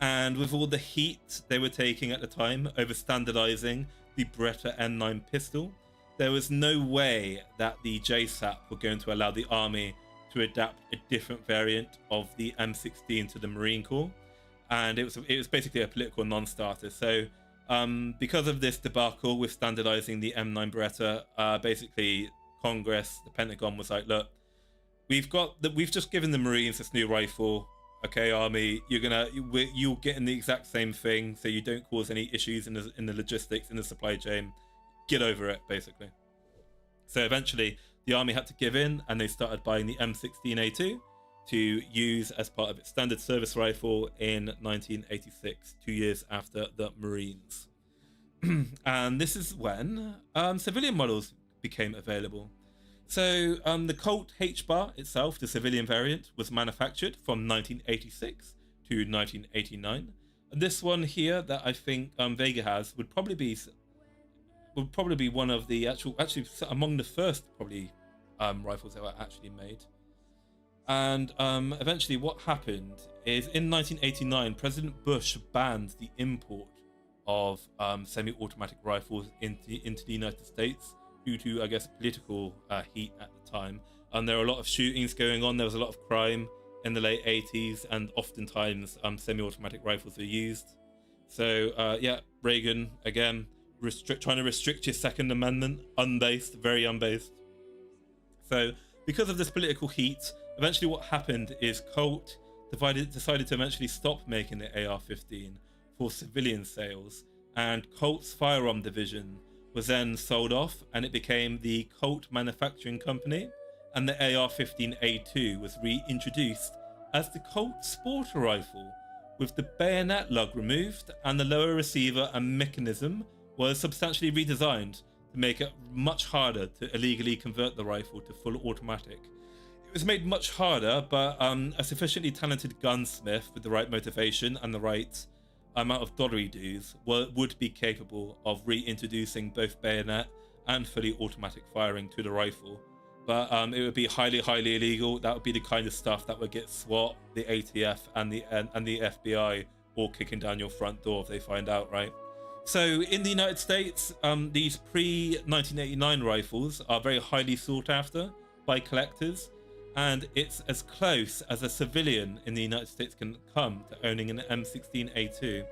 and with all the heat they were taking at the time over standardizing the Beretta M9 pistol, there was no way that the JSAP were going to allow the Army to adapt a different variant of the M16 to the Marine Corps, and it was basically a political non-starter. So because of this debacle with standardizing the M9 Beretta, basically Congress, the Pentagon was like, look, we've just given the Marines this new rifle. Okay, Army, you're getting the exact same thing, so you don't cause any issues in the logistics, in the supply chain. Get over it, basically. So eventually, the Army had to give in, and they started buying the M16A2 to use as part of its standard service rifle in 1986, 2 years after the Marines. And this is when civilian models became available. So the Colt HBAR itself, the civilian variant, was manufactured from 1986 to 1989. And this one here that I think Vega has would probably be one of the actually among the first probably rifles that were actually made. And eventually what happened is in 1989, President Bush banned the import of semi-automatic rifles into the United States due to, I guess, political heat at the time. And there were a lot of shootings going on. There was a lot of crime in the late 80s, and oftentimes semi-automatic rifles were used. So yeah, Reagan, again, trying to restrict your Second Amendment, unbased, very unbased. So because of this political heat, eventually what happened is Colt decided to eventually stop making the AR-15 for civilian sales, and Colt's firearm division was then sold off, and it became the Colt Manufacturing Company, and the AR-15A2 was reintroduced as the Colt Sporter Rifle, with the bayonet lug removed, and the lower receiver and mechanism was substantially redesigned to make it much harder to illegally convert the rifle to full automatic. It was made much harder, but a sufficiently talented gunsmith with the right motivation and the right amount of dollary dues would be capable of reintroducing both bayonet and fully automatic firing to the rifle. But it would be highly, highly illegal. That would be the kind of stuff that would get SWAT, the ATF, and the FBI all kicking down your front door if they find out, right? So in the United States, these pre-1989 rifles are very highly sought after by collectors, and it's as close as a civilian in the United States can come to owning an M16A2.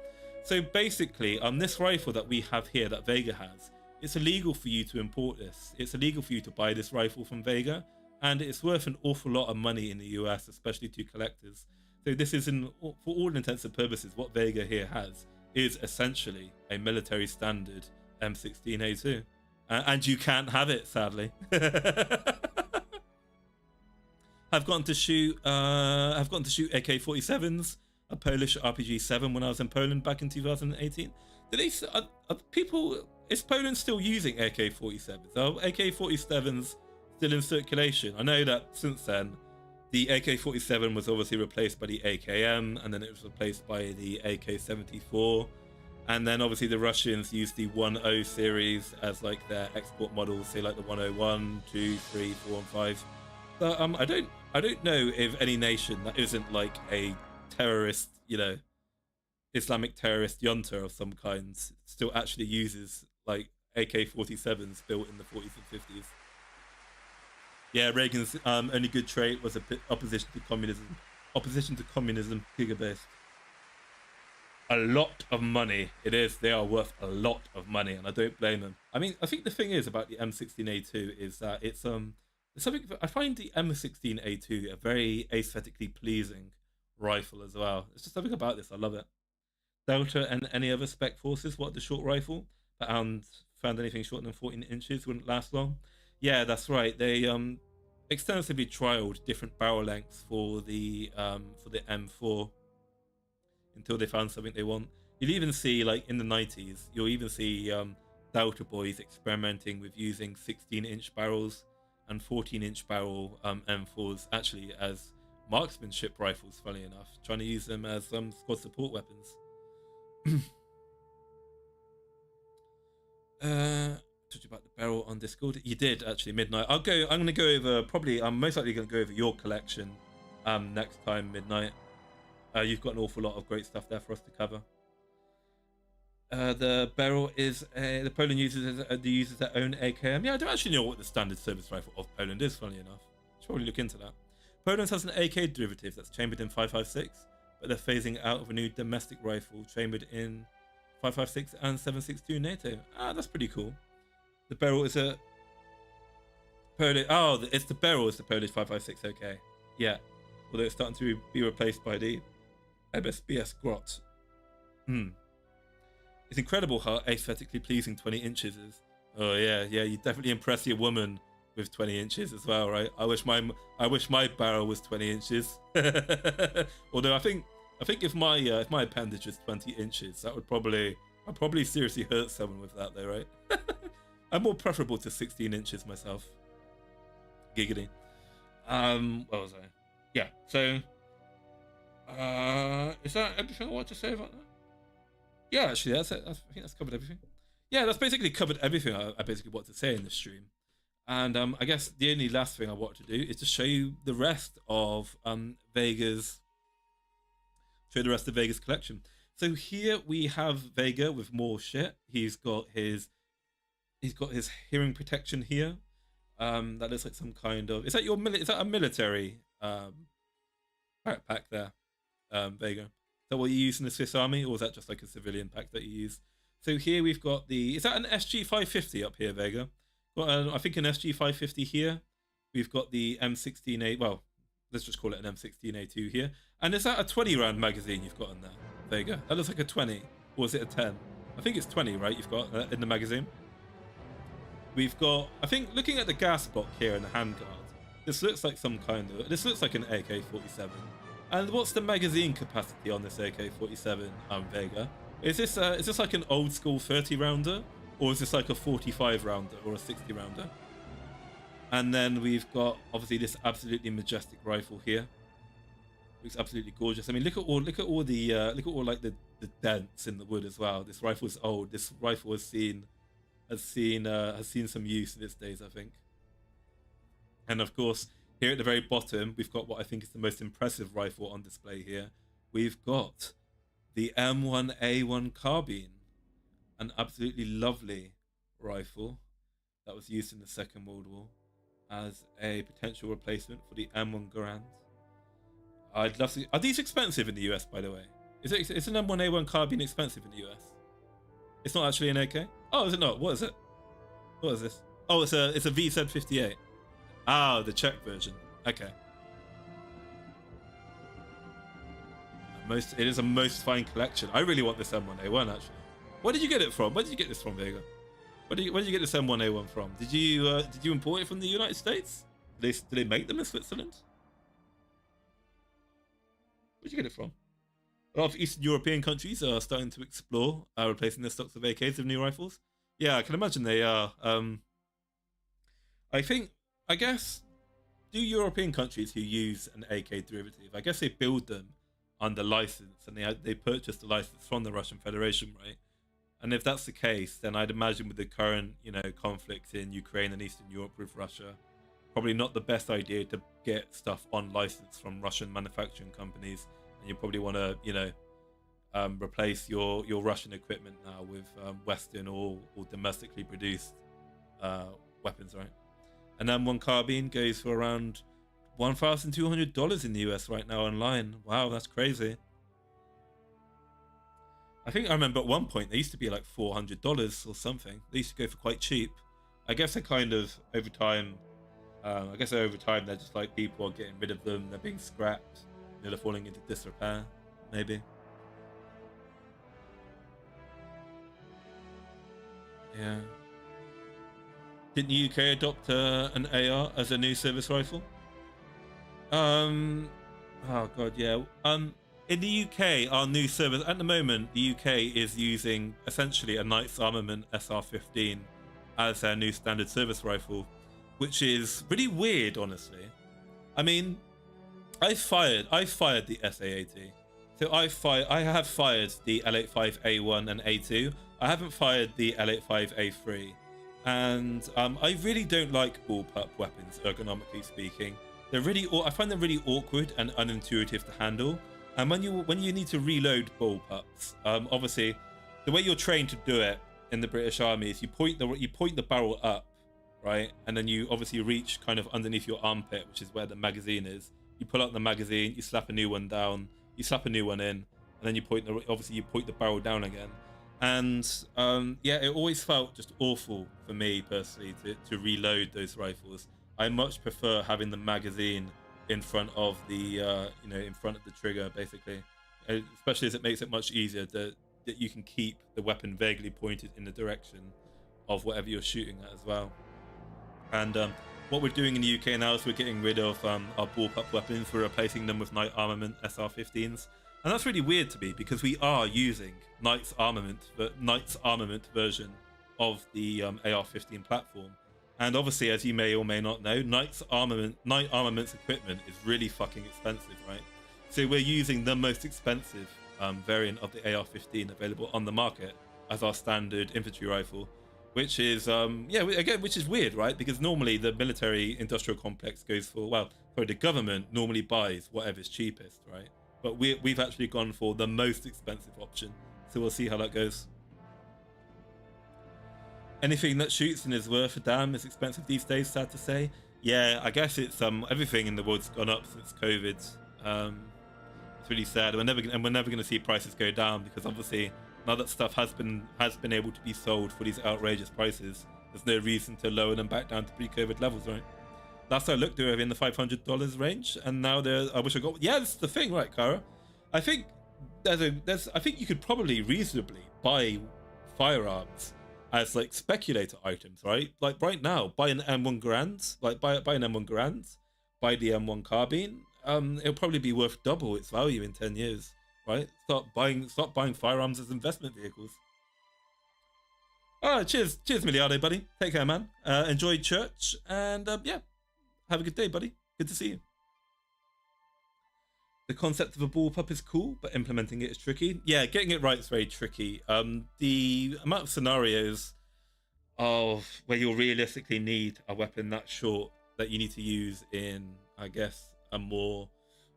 So basically, this rifle that we have here, that Vega has, it's illegal for you to import this. It's illegal for you to buy this rifle from Vega, and it's worth an awful lot of money in the US, especially to collectors. So this is, for all intents and purposes, what Vega here has is essentially a military standard M16A2. And you can't have it, sadly. I've gotten to shoot AK-47s, a Polish RPG-7 when I was in Poland back in 2018. Is Poland still using AK-47s? Are AK-47s still in circulation? I know that since then, the AK-47 was obviously replaced by the AKM, and then it was replaced by the AK-74. And then obviously the Russians used the 10 series as like their export models, say like the 101, 2, 3, 4, and 5. But I don't know if any nation that isn't like a terrorist, Islamic terrorist junta of some kind still actually uses like AK-47s built in the 40s and 50s. Yeah, Reagan's only good trait was a bit opposition to communism. Opposition to communism, gigabase. A lot of money. It is. They are worth a lot of money, and I don't blame them. I mean, I think the thing is about the M16A2 is that it's something. I find the M16A2 a very aesthetically pleasing rifle as well. It's just something about this. I love it. Delta and any other spec forces what the short rifle, and found anything shorter than 14 inches wouldn't last long. Yeah, that's right. They extensively trialed different barrel lengths for the M4 until they found something they want. You'll even see, like in the 90s, you'll even see Delta boys experimenting with using 16-inch barrels and 14-inch barrel M4s actually as marksmanship rifles, funny enough, trying to use them as squad support weapons. Told you about the barrel on Discord. You did actually, Midnight. I'm gonna go over, probably I'm most likely gonna go over your collection next time, Midnight. You've got an awful lot of great stuff there for us to cover. The barrel is the Poland uses their own AKM. Yeah, I don't actually know what the standard service rifle of Poland is, funny enough. Should probably look into that. Poland has an AK derivative that's chambered in 5.56, but they're phasing out of a new domestic rifle chambered in 5.56 and 7.62 NATO. That's pretty cool. The barrel is a Polish. Oh, it's the barrel is the Polish 5.56. Okay, yeah. Although it's starting to be replaced by the MSBS Grot. It's incredible how aesthetically pleasing 20 inches is. Oh yeah, you definitely impress your woman with 20 inches as well, right? I wish my barrel was 20 inches. Although I think if my appendage was 20 inches, I'd probably seriously hurt someone with that, though, right? I'm more preferable to 16 inches myself. Giggity. What was I? Yeah. So, is that everything I want to say about that? Yeah, actually, that's it. I think that's covered everything. Yeah, that's basically covered everything I basically want to say in this stream. And I guess the only last thing I want to do is to show you the rest of Vega's collection. So here we have Vega with more shit. He's got his hearing protection here. That looks like some kind of, is that a military backpack there, Vega? Is that what you use in the Swiss Army, or is that just like a civilian pack that you use? So here we've got is that an SG550 up here, Vega? Well, I think an SG550 here. We've got the M16A, well, let's just call it an M16A2 here. And is that a 20 round magazine you've got in there, Vega? That looks like a 20, or is it a 10? I think it's 20, right? You've got in the magazine. We've got, I think, looking at the gas block here and the handguard, this looks like this looks like an AK-47. And what's the magazine capacity on this AK-47, Vega? Is this like an old school 30 rounder, or is this like a 45 rounder or a 60 rounder? And then we've got obviously this absolutely majestic rifle here. Looks absolutely gorgeous. I mean, look at all the dents in the wood as well. This rifle's old. This rifle has seen some use in its days, I think. And of course, here at the very bottom, we've got what I think is the most impressive rifle on display here. We've got the M1A1 carbine, an absolutely lovely rifle that was used in the Second World War as a potential replacement for the M1 Garand. I'd love to. Are these expensive in the US, by the way? Is an M1A1 carbine expensive in the US? It's not actually an AK? Oh, is it not? What is it? What is this? Oh, it's a VZ58. Ah, the Czech version. Okay. It is a most fine collection. I really want this M1A1 actually. Where did you get it from? Where did you get this from, Vega? Where did you get this M16A1 from? Did you import it from the United States? Did they make them in Switzerland? Where'd you get it from? A lot of Eastern European countries are starting to explore replacing their stocks of AKs with new rifles. Yeah, I can imagine they are. I guess, do European countries who use an AK derivative, I guess they build them under license, and they purchase the license from the Russian Federation, right? And if that's the case, then I'd imagine with the current, conflict in Ukraine and Eastern Europe with Russia, probably not the best idea to get stuff on license from Russian manufacturing companies, and you probably want to, replace your Russian equipment now with Western or domestically produced weapons, right? An M1 carbine goes for around $1,200 in the US right now online. Wow, that's crazy. I think I remember at one point they used to be like $400 or something. They used to go for quite cheap. I guess they're kind of over time. They're just like people are getting rid of them. They're being scrapped. They're falling into disrepair, maybe. Yeah. Didn't the UK adopt an AR as a new service rifle? Oh god, yeah. In the UK, our new service at the moment, the UK is using essentially a Knight's Armament SR15 as their new standard service rifle, which is really weird, honestly. I mean, I fired the SA-AT. So I have fired the L85A1 and A2. I haven't fired the L85A3. And I really don't like bullpup weapons, ergonomically speaking. I find them really awkward and unintuitive to handle. And when you need to reload bullpups, obviously the way you're trained to do it in the British Army is you point the barrel up, right? And then you obviously reach kind of underneath your armpit, which is where the magazine is. You pull out the magazine, you slap a new one down, you slap a new one in, and then you point the barrel down again. And yeah, it always felt just awful for me personally to reload those rifles. I much prefer having the magazine in front of the in front of the trigger, basically, especially as it makes it much easier that you can keep the weapon vaguely pointed in the direction of whatever you're shooting at as well. And what we're doing in the UK now is we're getting rid of our bullpup weapons. We're replacing them with Knight Armament SR15s. And that's really weird to me because we are using Knight's Armament version of the AR-15 platform. And obviously, as you may or may not know, Knight Armament's equipment is really fucking expensive, right? So we're using the most expensive variant of the AR-15 available on the market as our standard infantry rifle, which is which is weird, right? Because normally the military industrial complex goes for, the government normally buys whatever's cheapest, right? But we've actually gone for the most expensive option, so we'll see how that goes. Anything that shoots and is worth a damn is expensive these days, sad to say. Yeah, I guess it's everything in the world's gone up since COVID. It's really sad. We're never going to see prices go down because obviously now that stuff has been able to be sold for these outrageous prices, there's no reason to lower them back down to pre-COVID levels, right? Last I looked, they were in the $500 range, and now I wish I got. Yeah, this is the thing, right, Kara? I think I think you could probably reasonably buy firearms as like speculator items, right? Like right now, buy an M1 Garand, buy an M1 Garand, buy the M1 carbine. It'll probably be worth double its value in 10 years, right? Start buying firearms as investment vehicles. All right, cheers, Miliardo, buddy. Take care, man. Enjoy church, and yeah, have a good day, buddy. Good to see you. The concept of a bullpup is cool, but implementing it is tricky. Yeah, getting it right is very tricky. The amount of scenarios of where you'll realistically need a weapon that short that you need to use in, I guess, a more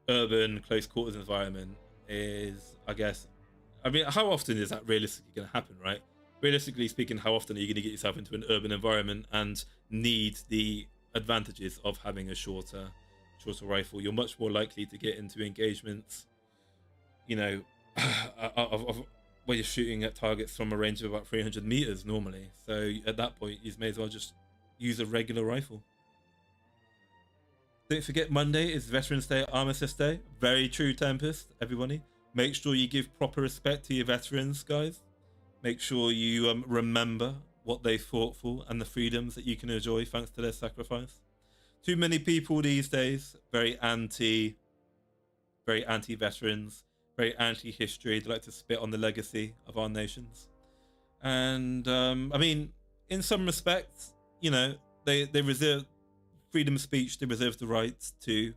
urban, close quarters environment is, how often is that realistically going to happen, right? Realistically speaking, how often are you going to get yourself into an urban environment and need the advantages of having a shorter rifle? You're much more likely to get into engagements, of where you're shooting at targets from a range of about 300 meters normally. So at that point, you may as well just use a regular rifle. Don't forget, Monday is Veterans Day, Armistice Day. Very true, Tempest, everybody. Make sure you give proper respect to your veterans, guys. Make sure you remember what they fought for and the freedoms that you can enjoy thanks to their sacrifice. Too many people these days, very anti-veterans, very anti-history. They like to spit on the legacy of our nations. And I mean, in some respects, you know, they reserve freedom of speech. They reserve the right to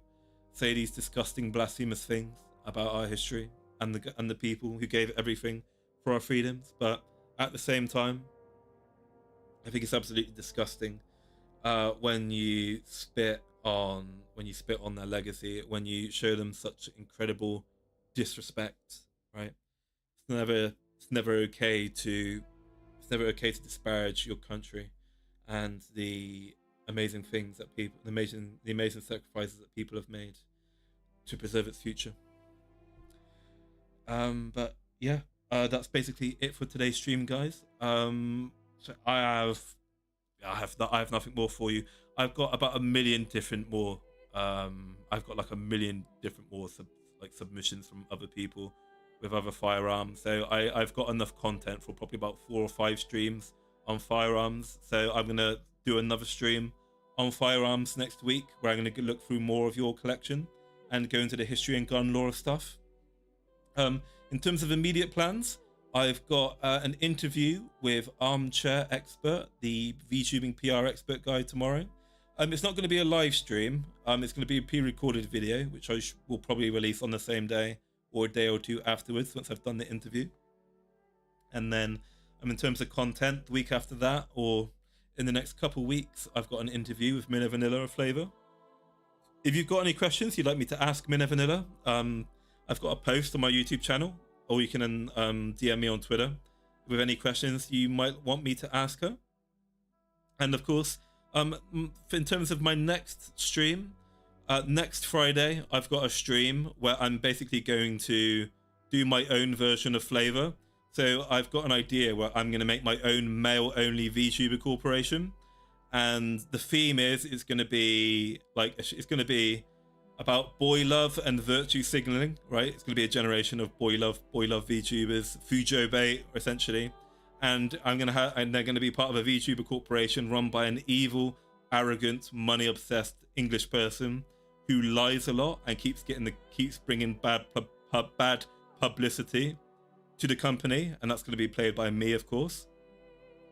say these disgusting, blasphemous things about our history and the people who gave everything for our freedoms. But at the same time, I think it's absolutely disgusting when you spit on their legacy, when you show them such incredible disrespect, right? It's never okay to disparage your country and the amazing things that people, the amazing sacrifices that people have made to preserve its future. But yeah, that's basically it for today's stream, guys. So I have nothing more for you. I've got about 1 million different more. I've got like 1 million different more submissions from other people with other firearms. So I've got enough content for probably about 4 or 5 streams on firearms. So I'm gonna do another stream on firearms next week, where I'm gonna look through more of your collection and go into the history and gun lore stuff. In terms of immediate plans, I've got an interview with Armchair Expert, the VTubing PR expert guy, tomorrow. It's not going to be a live stream. It's going to be a pre-recorded video, which I will probably release on the same day or a day or two afterwards once I've done the interview. And then in terms of content, the week after that, or in the next couple weeks, I've got an interview with Minna Vanilla of Flavor. If you've got any questions you'd like me to ask Minna Vanilla, I've got a post on my YouTube channel, or you can DM me on Twitter with any questions you might want me to ask her. And of course, in terms of my next stream, next Friday, I've got a stream where I'm basically going to do my own version of Flavor. So I've got an idea where I'm going to make my own male-only VTuber corporation, and the theme is it's going to be about boy love and virtue signaling, right? It's going to be a generation of boy love VTubers, Fujo bait, essentially. And they're going to be part of a VTuber corporation run by an evil, arrogant, money-obsessed English person who lies a lot and keeps bringing bad publicity to the company, and that's going to be played by me, of course.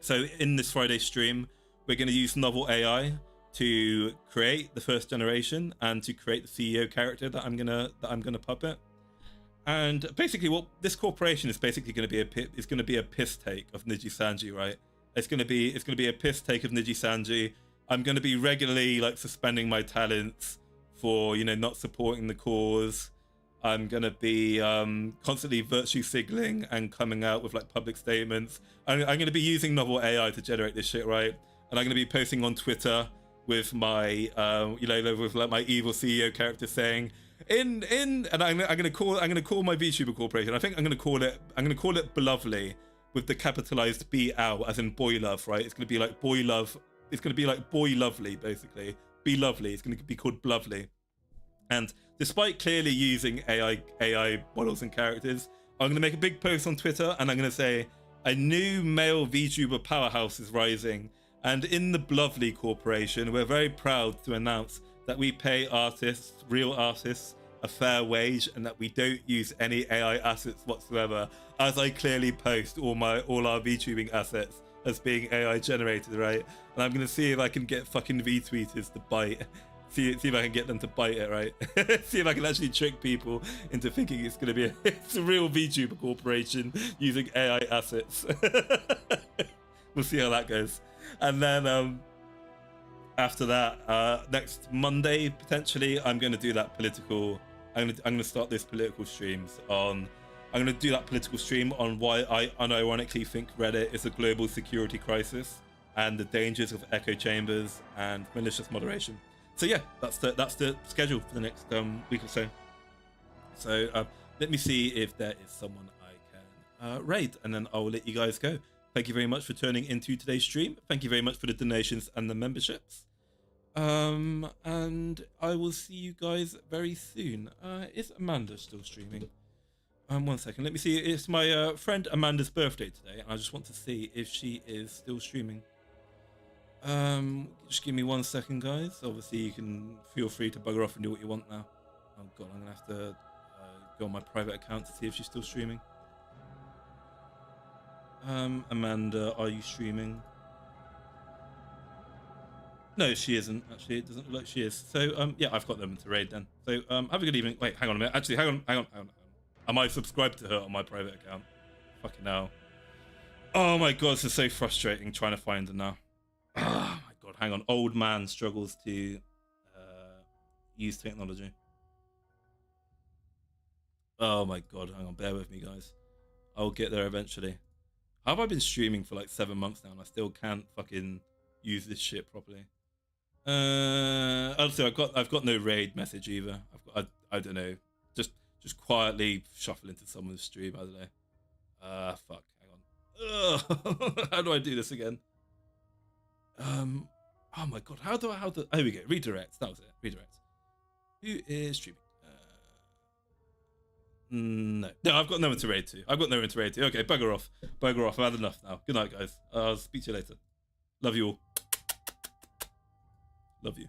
So in this Friday stream, we're going to use novel AI to create the first generation and to create the CEO character that I'm gonna puppet. And basically, what this corporation is basically going to be a piss take of Niji Sanji, right? It's going to be a piss take of Niji Sanji. I'm going to be regularly suspending my talents for not supporting the cause. I'm going to be constantly virtue signaling and coming out with public statements. I'm going to be using novel AI to generate this shit, right? And I'm going to be posting on Twitter with my my evil CEO character saying and I'm gonna call my VTuber corporation. I think I'm gonna call it Belovely, with the capitalized BL as in boy love, right? It's gonna be like boy love. It's gonna be like boy lovely, basically. Be lovely. It's gonna be called Belovely. And despite clearly using AI models and characters, I'm gonna make a big post on Twitter and I'm gonna say a new male VTuber powerhouse is rising. And in the Belovely Corporation, we're very proud to announce that we pay artists, real artists, a fair wage, and that we don't use any AI assets whatsoever, as I clearly post all our VTubing assets as being AI generated, right? And I'm gonna see if I can get fucking VTweeters to bite. See if I can get them to bite it, right? See if I can actually trick people into thinking it's gonna be it's a real VTuber corporation using AI assets. We'll see how that goes. And then after that, next Monday potentially, I'm going to do that political. I'm going to start this political streams on. I'm going to do that political stream on why I unironically think Reddit is a global security crisis and the dangers of echo chambers and malicious moderation. So yeah, that's the schedule for the next week or so. So let me see if there is someone I can raid, and then I'll let you guys go. Thank you very much for turning into today's stream. Thank you very much for the donations and the memberships. And I will see you guys very soon. Is Amanda still streaming? One second. Let me see. It's my friend Amanda's birthday today. I just want to see if she is still streaming. Just give me 1 second, guys. Obviously, you can feel free to bugger off and do what you want now. Oh god, I'm gonna have to go on my private account to see if she's still streaming. Amanda, are you streaming? No, she isn't. Actually, it doesn't look like she is. So, yeah, I've got them to raid then. So, have a good evening. Wait, hang on a minute. Actually, hang on. Am I subscribed to her on my private account? Fucking hell. Oh my god, this is so frustrating trying to find her now. Oh my god, hang on. Old man struggles to use technology. Oh my god, hang on. Bear with me, guys. I'll get there eventually. How have I been streaming for like 7 months now and I still can't fucking use this shit properly? Also, I've got no raid message either. I don't know. Just quietly shuffle into someone's stream. I don't know. Fuck. Hang on. How do I do this again? Oh my god. How do? Oh, here we go. Redirect. That was it. Redirect. Who is streaming? No, I've got no one to raid to. Okay, bugger off. I've had enough now. Good night, guys. I'll speak to you later. Love you all. Love you.